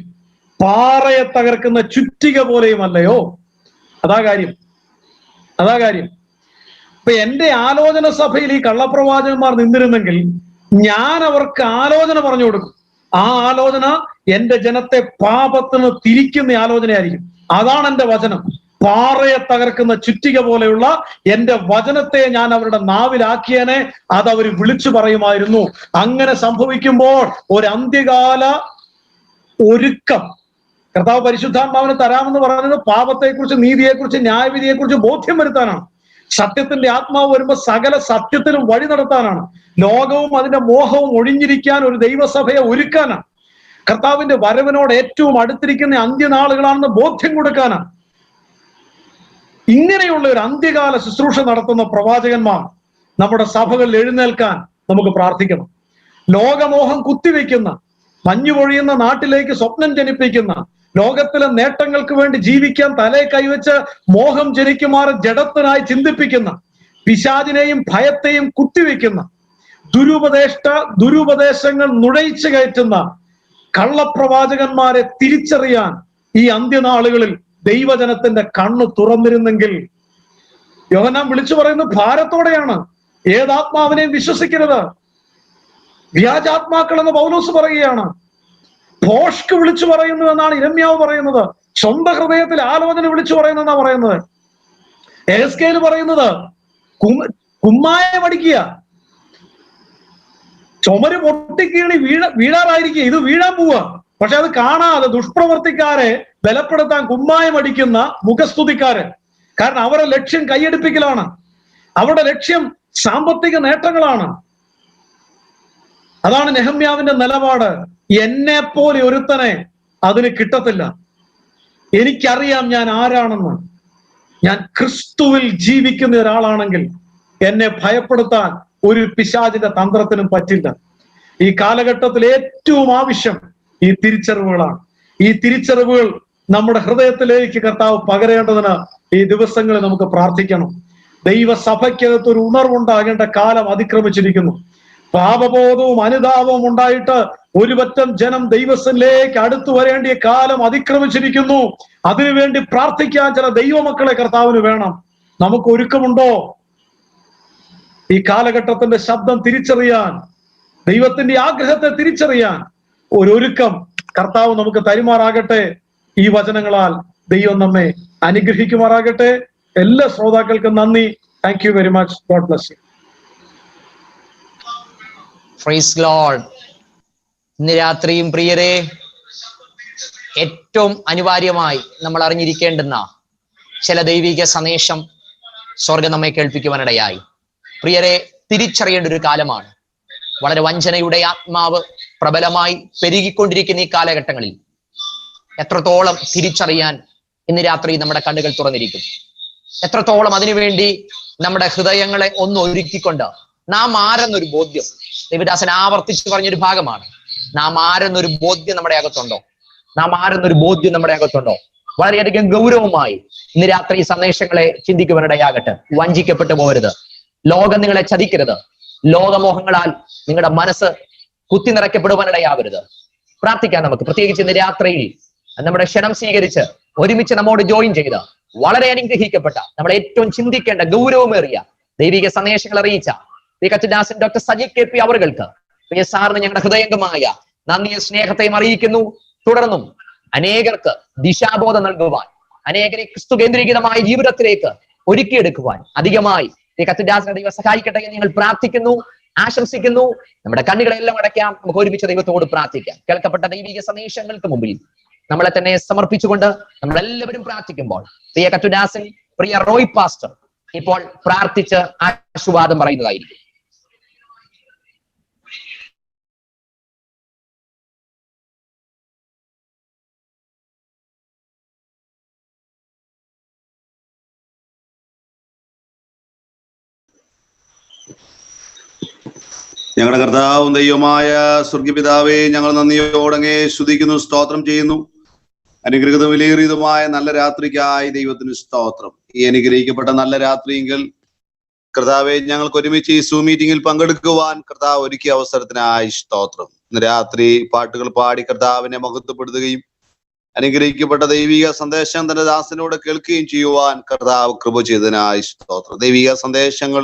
പാറയെ തകർക്കുന്ന ചുറ്റിക പോലെയും അല്ലയോ? അതാ കാര്യം. അപ്പൊ എന്റെ ആലോചന സഭയിൽ ഈ കള്ളപ്രവാചകന്മാർ നിന്നിരുന്നെങ്കിൽ ഞാൻ അവർക്ക് ആലോചന പറഞ്ഞു കൊടുക്കും. ആ ആലോചന എന്റെ ജനത്തെ പാപത്തിന് തിരിക്കുന്ന ആലോചനയായിരിക്കും. അതാണ് എന്റെ വചനം. പാറയെ തകർക്കുന്ന ചുറ്റിക പോലെയുള്ള എന്റെ വചനത്തെ ഞാൻ അവരുടെ നാവിലാക്കിയനെ, അത് അവർ വിളിച്ചു പറയുമായിരുന്നു. അങ്ങനെ സംഭവിക്കുമ്പോൾ ഒരു അന്ത്യകാല ഒരുക്കം കർത്താവ് പരിശുദ്ധാത്മാവിന് തരാമെന്ന് പറയുന്നത് പാപത്തെക്കുറിച്ച്, നീതിയെക്കുറിച്ച്, ന്യായവിധിയെക്കുറിച്ച് ബോധ്യം വരുത്താനാണ്. സത്യത്തിന്റെ ആത്മാവ് വരുമ്പോൾ സകല സത്യത്തിലും വഴി നടത്താനാണ്. ലോകവും അതിന്റെ മോഹവും ഒഴിഞ്ഞിരിക്കാൻ ഒരു ദൈവസഭയെ ഒരുക്കാനാണ്. കർത്താവിന്റെ വരവിനോട് ഏറ്റവും അടുത്തിരിക്കുന്ന അന്ത്യനാളുകളാണെന്ന് ബോധ്യം കൊടുക്കാനാണ്. ഇങ്ങനെയുള്ള ഒരു അന്ത്യകാല ശുശ്രൂഷ നടത്തുന്ന പ്രവാചകന്മാർ നമ്മുടെ സഭകളിൽ എഴുന്നേൽക്കാൻ നമുക്ക് പ്രാർത്ഥിക്കണം. ലോകമോഹം കുത്തിവെക്കുന്ന, മഞ്ഞു പൊഴിയുന്ന നാട്ടിലേക്ക് സ്വപ്നം ജനിപ്പിക്കുന്ന, ലോകത്തിലെ നേട്ടങ്ങൾക്ക് വേണ്ടി ജീവിക്കാൻ തലയെ കൈവച്ച് മോഹം ജനിക്കുമാറ് ജഡത്തിനായി ചിന്തിപ്പിക്കുന്ന, പിശാചിനെയും ഭയത്തെയും കുത്തിവെക്കുന്ന, ദുരുപദേശങ്ങൾ നുഴയിച്ചു കയറ്റുന്ന കള്ളപ്രവാചകന്മാരെ തിരിച്ചറിയാൻ ഈ അന്ത്യനാളുകളിൽ ദൈവജനത്തിന്റെ കണ്ണ് തുറന്നിരുന്നെങ്കിൽ. യോഹന്നാൻ വിളിച്ചു പറയുന്നത് ഭാരത്തോടെയാണ്, ഏതാത്മാവിനെയും വിശ്വസിക്കരുത്. വ്യാജാത്മാക്കൾ എന്ന് പൗലോസ് പറയുകയാണ്. ഭോഷ്ക് വിളിച്ചു പറയുന്നു എന്നാണ് ഇരമ്യാവ് പറയുന്നത്. സ്വന്തം ഹൃദയത്തിൽ ആലോചന വിളിച്ചു പറയുന്നതെന്നാ പറയുന്നത്. എഹെസ്കേൽ പറയുന്നത് കുമ്മായമടിക്കുക, ചുമര് പൊട്ടിക്കീണി വീഴാറായിരിക്കുക, ഇത് വീഴാൻ പോവുക. പക്ഷെ അത് കാണാതെ ദുഷ്പ്രവർത്തിക്കാരെ ബലപ്പെടുത്താൻ കുമ്മായമടിക്കുന്ന മുഖസ്തുതിക്കാര്. കാരണം അവരുടെ ലക്ഷ്യം കൈയടിപ്പിക്കലാണ്, അവരുടെ ലക്ഷ്യം സാമ്പത്തിക നേട്ടങ്ങളാണ്. അതാണ് നെഹമ്യാവിന്റെ നിലപാട്. എന്നെ പോലെ ഒരുത്തനെ അതിന് കിട്ടത്തില്ല. എനിക്കറിയാം ഞാൻ ആരാണെന്ന്. ഞാൻ ക്രിസ്തുവിൽ ജീവിക്കുന്ന ഒരാളാണെങ്കിൽ എന്നെ ഭയപ്പെടുത്താൻ ഒരു പിശാചിന്റെ തന്ത്രത്തിനും പറ്റില്ല. ഈ കാലഘട്ടത്തിൽ ഏറ്റവും ആവശ്യം ഈ തിരിച്ചറിവുകളാണ്. ഈ തിരിച്ചറിവുകൾ നമ്മുടെ ഹൃദയത്തിലേക്ക് കർത്താവ് പകരേണ്ടതിന് ഈ ദിവസങ്ങളിൽ നമുക്ക് പ്രാർത്ഥിക്കണം. ദൈവസഭയ്ക്കകത്ത് ഒരു ഉണർവുണ്ടാകേണ്ട കാലം അതിക്രമിച്ചിരിക്കുന്നു. പാപബോധവും അനുതാപവും ഉണ്ടായിട്ട് ഒരുപറ്റം ജനം ദൈവത്തിലേക്ക് അടുത്തു വരേണ്ടിയ കാലം അതിക്രമിച്ചിരിക്കുന്നു. അതിനുവേണ്ടി പ്രാർത്ഥിക്കാൻ ചില ദൈവമക്കളെ കർത്താവിന് വേണം. നമുക്ക് ഒരുക്കമുണ്ടോ? ഈ കാലഘട്ടത്തിന്റെ ശബ്ദം തിരിച്ചറിയാൻ, ദൈവത്തിന്റെ ആഗ്രഹത്തെ തിരിച്ചറിയാൻ ഒരുക്കം കർത്താവ് നമുക്ക് തരുമാറാകട്ടെ. ഈ വചനങ്ങളാൽ ദൈവം നമ്മെ അനുഗ്രഹിക്കുമാറാകട്ടെ. എല്ലാ ശ്രോതാക്കൾക്കും നന്ദി. Thank you very much. God bless you. Praise Lord. ഇന്ന് രാത്രിയും പ്രിയരെ, ഏറ്റവും അനിവാര്യമായി നമ്മൾ അറിഞ്ഞിരിക്കേണ്ടുന്ന ചില ദൈവിക സന്ദേശം സ്വർഗം നമ്മെ കേൾപ്പിക്കുവാനിടയായി. പ്രിയരെ, തിരിച്ചറിയേണ്ട ഒരു കാലമാണ്. വളരെ വഞ്ചനയുടെ ആത്മാവ് പ്രബലമായി പെരുകിക്കൊണ്ടിരിക്കുന്ന ഈ കാലഘട്ടങ്ങളിൽ എത്രത്തോളം തിരിച്ചറിയാൻ ഇന്ന് രാത്രി നമ്മുടെ കണ്ണുകൾ തുറന്നിരിക്കും. എത്രത്തോളം അതിനുവേണ്ടി നമ്മുടെ ഹൃദയങ്ങളെ ഒന്ന് ഒരുക്കിക്കൊണ്ട് നാം ആരെന്നൊരു ബോധ്യം, ദേവദാസൻ ആവർത്തിച്ച് പറഞ്ഞൊരു ഭാഗമാണ്. നാം ആരെന്നൊരു ബോധ്യം നമ്മുടെ അകത്തുണ്ടോ? നാം ആരെന്നൊരു ബോധ്യം നമ്മുടെ അകത്തുണ്ടോ? വളരെയധികം ഗൗരവമായി ഇന്ന് രാത്രി ഈ സന്ദേശങ്ങളെ ചിന്തിക്കുവാനിടയാകട്ടെ. വഞ്ചിക്കപ്പെട്ടു പോകരുത്. ലോകം നിങ്ങളെ ചതിക്കരുത്. ലോകമോഹങ്ങളാൽ നിങ്ങളുടെ മനസ്സ് കുത്തി നിറയ്ക്കപ്പെടുവാനിടയാവരുത്. പ്രാർത്ഥിക്കാൻ നമുക്ക്. പ്രത്യേകിച്ച് ഇന്ന് രാത്രിയിൽ നമ്മുടെ ക്ഷണം സ്വീകരിച്ച് ഒരുമിച്ച് നമ്മോട് ജോയിൻ ചെയ്ത് വളരെ അനുഗ്രഹിക്കപ്പെട്ട, നമ്മൾ ഏറ്റവും ചിന്തിക്കേണ്ട ഗൗരവമേറിയ ദൈവിക സന്ദേശങ്ങൾ അറിയിച്ച കച്ചുദാസൻ ഡോക്ടർ സജി കെ പി അവർക്ക് പ്രിയ സാറിന് ഞങ്ങളുടെ ഹൃദയംഗമായ നന്ദിയും സ്നേഹത്തെയും അറിയിക്കുന്നു. തുടർന്നും അനേകർക്ക് ദിശാബോധം നൽകുവാൻ, അനേകരെ ക്രിസ്തു കേന്ദ്രീകൃതമായ ജീവിതത്തിലേക്ക് ഒരുക്കിയെടുക്കുവാൻ അധികമായി കച്ചുദാസിനെ ദൈവം സഹായിക്കട്ടെ എന്ന് ഞങ്ങൾ പ്രാർത്ഥിക്കുന്നു, ആശംസിക്കുന്നു. നമ്മുടെ കണ്ണുകളെല്ലാം അടയ്ക്കാം. നമുക്ക് ഒരുമിച്ച് ദൈവത്തോട് പ്രാർത്ഥിക്കാം. കേൾക്കപ്പെട്ട ദൈവിക സന്ദേശങ്ങൾക്ക് മുമ്പിൽ നമ്മളെ തന്നെ സമർപ്പിച്ചുകൊണ്ട് നമ്മളെല്ലാവരും പ്രാർത്ഥിക്കുമ്പോൾ പ്രിയ കച്ചുദാസൻ, പ്രിയ റോയ് പാസ്റ്റർ ഇപ്പോൾ പ്രാർത്ഥിച്ച് ആശീർവാദം പറയുന്നതായിരിക്കും. ഞങ്ങളുടെ കർത്താവും ദൈവമായ സ്വർഗപിതാവേ, ഞങ്ങൾ നന്ദിയോടങ്ങേ സ്തുതിക്കുന്നു, സ്തോത്രം ചെയ്യുന്നു. അനുഗ്രഹീതവും വിലയേറിയതുമായ നല്ല രാത്രിക്കായി ദൈവത്തിന് സ്തോത്രം. ഈ അനുഗ്രഹിക്കപ്പെട്ട നല്ല രാത്രിയെങ്കിൽ കർത്താവെ, ഞങ്ങൾക്ക് ഒരുമിച്ച് ഈ സൂം മീറ്റിംഗിൽ പങ്കെടുക്കുവാൻ കർത്താവ് ഒരുക്കിയ അവസരത്തിനായി സ്തോത്രം. ഇന്ന് രാത്രി പാട്ടുകൾ പാടി കർത്താവിനെ മഹത്വപ്പെടുത്തുകയും അനുഗ്രഹിക്കപ്പെട്ട ദൈവിക സന്ദേശം തന്റെ ദാസനോട് കേൾക്കുകയും ചെയ്യുവാൻ കർത്താവ് കൃപ ചെയ്തതിനായി സ്തോത്രം. ദൈവിക സന്ദേശങ്ങൾ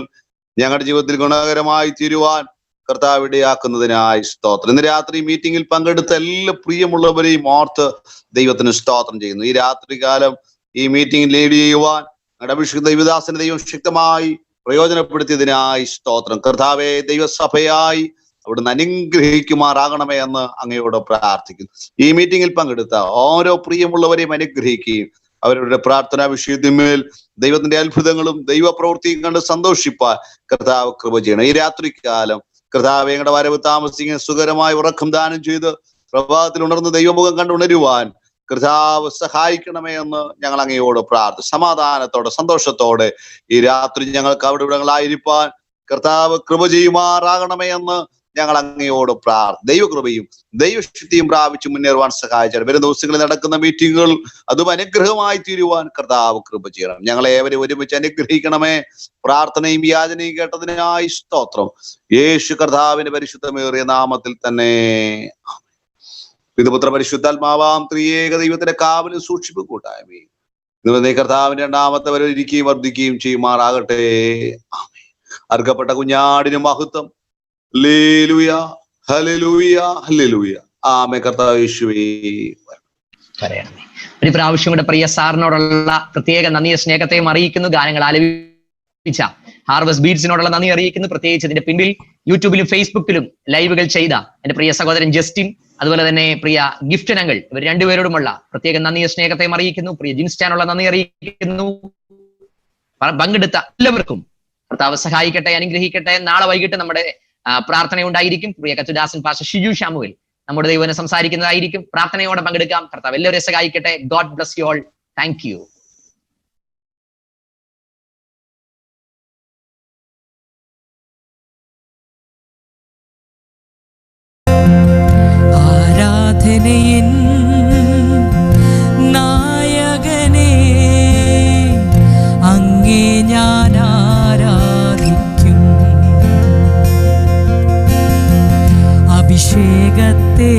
ഞങ്ങളുടെ ജീവിതത്തിൽ ഗുണകരമായി തീരുവാൻ കർത്താവ് ഇടയാക്കുന്നതിനായി സ്തോത്രം. ഇന്ന് രാത്രി മീറ്റിംഗിൽ പങ്കെടുത്ത എല്ലാ പ്രിയമുള്ളവരെയും ഓർത്ത് ദൈവത്തിന് സ്തോത്രം ചെയ്യുന്നു. ഈ രാത്രികാലം ഈ മീറ്റിംഗിൽ ലീഡ് ചെയ്യുവാൻ ഞങ്ങളുടെ അഭിഷേക ദൈവദാസനെ ദൈവം ശക്തമായി പ്രയോജനപ്പെടുത്തിയതിനായി സ്തോത്രം. കർത്താവെ, ദൈവസഭയായി അവിടുന്ന് അനുഗ്രഹിക്കുമാറാകണമേ എന്ന് അങ്ങയോട് പ്രാർത്ഥിക്കുന്നു. ഈ മീറ്റിംഗിൽ പങ്കെടുത്ത ഓരോ പ്രിയമുള്ളവരെയും അനുഗ്രഹിക്കുകയും അവരുടെ പ്രാർത്ഥനാ വിഷയത്തിന്മേൽ ദൈവത്തിന്റെ അത്ഭുതങ്ങളും ദൈവപ്രവൃത്തിയും കണ്ട് സന്തോഷിപ്പാൻ കർത്താവ് കൃപ ചെയ്യണം. ഈ രാത്രികാലം കർത്താവ് ഞങ്ങളുടെ വരവ് താമസിക്കുന്ന സുഖകരമായി ഉറക്കം ദാനം ചെയ്ത് പ്രഭാതത്തിൽ ഉണർന്ന് ദൈവമുഖം കണ്ട് ഉണരുവാൻ കർത്താവ് സഹായിക്കണമേ എന്ന് ഞങ്ങൾ അങ്ങയോട് പ്രാർത്ഥിക്കും. സമാധാനത്തോടെ സന്തോഷത്തോടെ ഈ രാത്രി ഞങ്ങൾക്ക് അവിടെ ഇവിടങ്ങളായിരിക്കാൻ കർത്താവ് കൃപ ചെയ്യുമാറാകണമേ എന്ന് ഞങ്ങൾ അങ്ങയോട് ദൈവകൃപയും ദൈവശക്തിയും പ്രാപിച്ച് മുന്നേറുവാൻ സഹായിച്ചാൽ വരും ദിവസങ്ങളിൽ നടക്കുന്ന മീറ്റിങ്ങുകൾ അതും അനുഗ്രഹമായി തീരുവാൻ കർത്താവ് കൃപ ചെയ്യണം. ഞങ്ങളെ ഏവരും ഒരുമിച്ച് അനുഗ്രഹിക്കണമേ. പ്രാർത്ഥനയും യാചനയും കേട്ടതിനായി സ്തോത്രം. യേശു കർത്താവിന്റെ പരിശുദ്ധമേറിയ നാമത്തിൽ തന്നെ. പിതൃപുത്ര പരിശുദ്ധാത്മാവാം ത്രിയേക ദൈവത്തിന്റെ കാവലും സൂക്ഷിപ്പും കൂട്ടായ്മയും ഇന്ന് കർത്താവിന്റെ രണ്ടാമത്തെ വരെ ഇരിക്കുകയും വർദ്ധിക്കുകയും ചെയ്യുമാറാകട്ടെ. അർഹപ്പെട്ട കുഞ്ഞാടിന് മഹത്വം. Hallelujah, hallelujah, hallelujah. ആമേൻ. കർത്താവ് യേശുവേ പറയണമേ. ഒരു പ്രാവശ്യം കൂടെ പ്രിയ സാറിനോടുള്ള പ്രത്യേക നന്ദിയ സ്നേഹത്തെയും അറിയിക്കുന്നു. ഗാനങ്ങൾ ആലപിച്ച ഹാർവസ്റ്റ് ബീറ്റ്സിനോടുള്ള നന്ദി അറിയിക്കുന്നു. പ്രത്യേകിച്ച് ഇതിന്റെ പിന്നിൽ യൂട്യൂബിലും ഫേസ്ബുക്കിലും ലൈവുകൾ ചെയ്ത എന്റെ പ്രിയ സഹോദരൻ ജസ്റ്റിൻ, അതുപോലെ തന്നെ പ്രിയ ഗിഫ്റ്റനങ്ങൾ, ഇവർ രണ്ടുപേരോടുമുള്ള പ്രത്യേക നന്ദിയ സ്നേഹത്തെയും അറിയിക്കുന്നു. പ്രിയ ജിൻസ്റ്റാനുള്ള നന്ദി അറിയിക്കുന്നു. പങ്കെടുത്ത എല്ലാവർക്കും കർത്താവ് സഹായിക്കട്ടെ, അനുഗ്രഹിക്കട്ടെ. നാളെ വൈകിട്ട് നമ്മുടെ പ്രാർത്ഥന ഉണ്ടായിരിക്കും. പ്രിയ കത്തുദാസൻ പാസ്റ്റർ ഷിജു ഷാമുവേൽ നമ്മുടെ ദൈവനെ സംസാരിക്കുന്നതായിരിക്കും. പ്രാർത്ഥനയോടെ പങ്കെടുക്കാം. കർത്താവ് എല്ലാവരെയും സഹായിക്കട്ടെ. God bless you all. Thank you. ആരാധനയിൻ നായകനെ അങ്ങേ ഞാൻ ആരാധിക്കും. അഭിഷേകത്തെ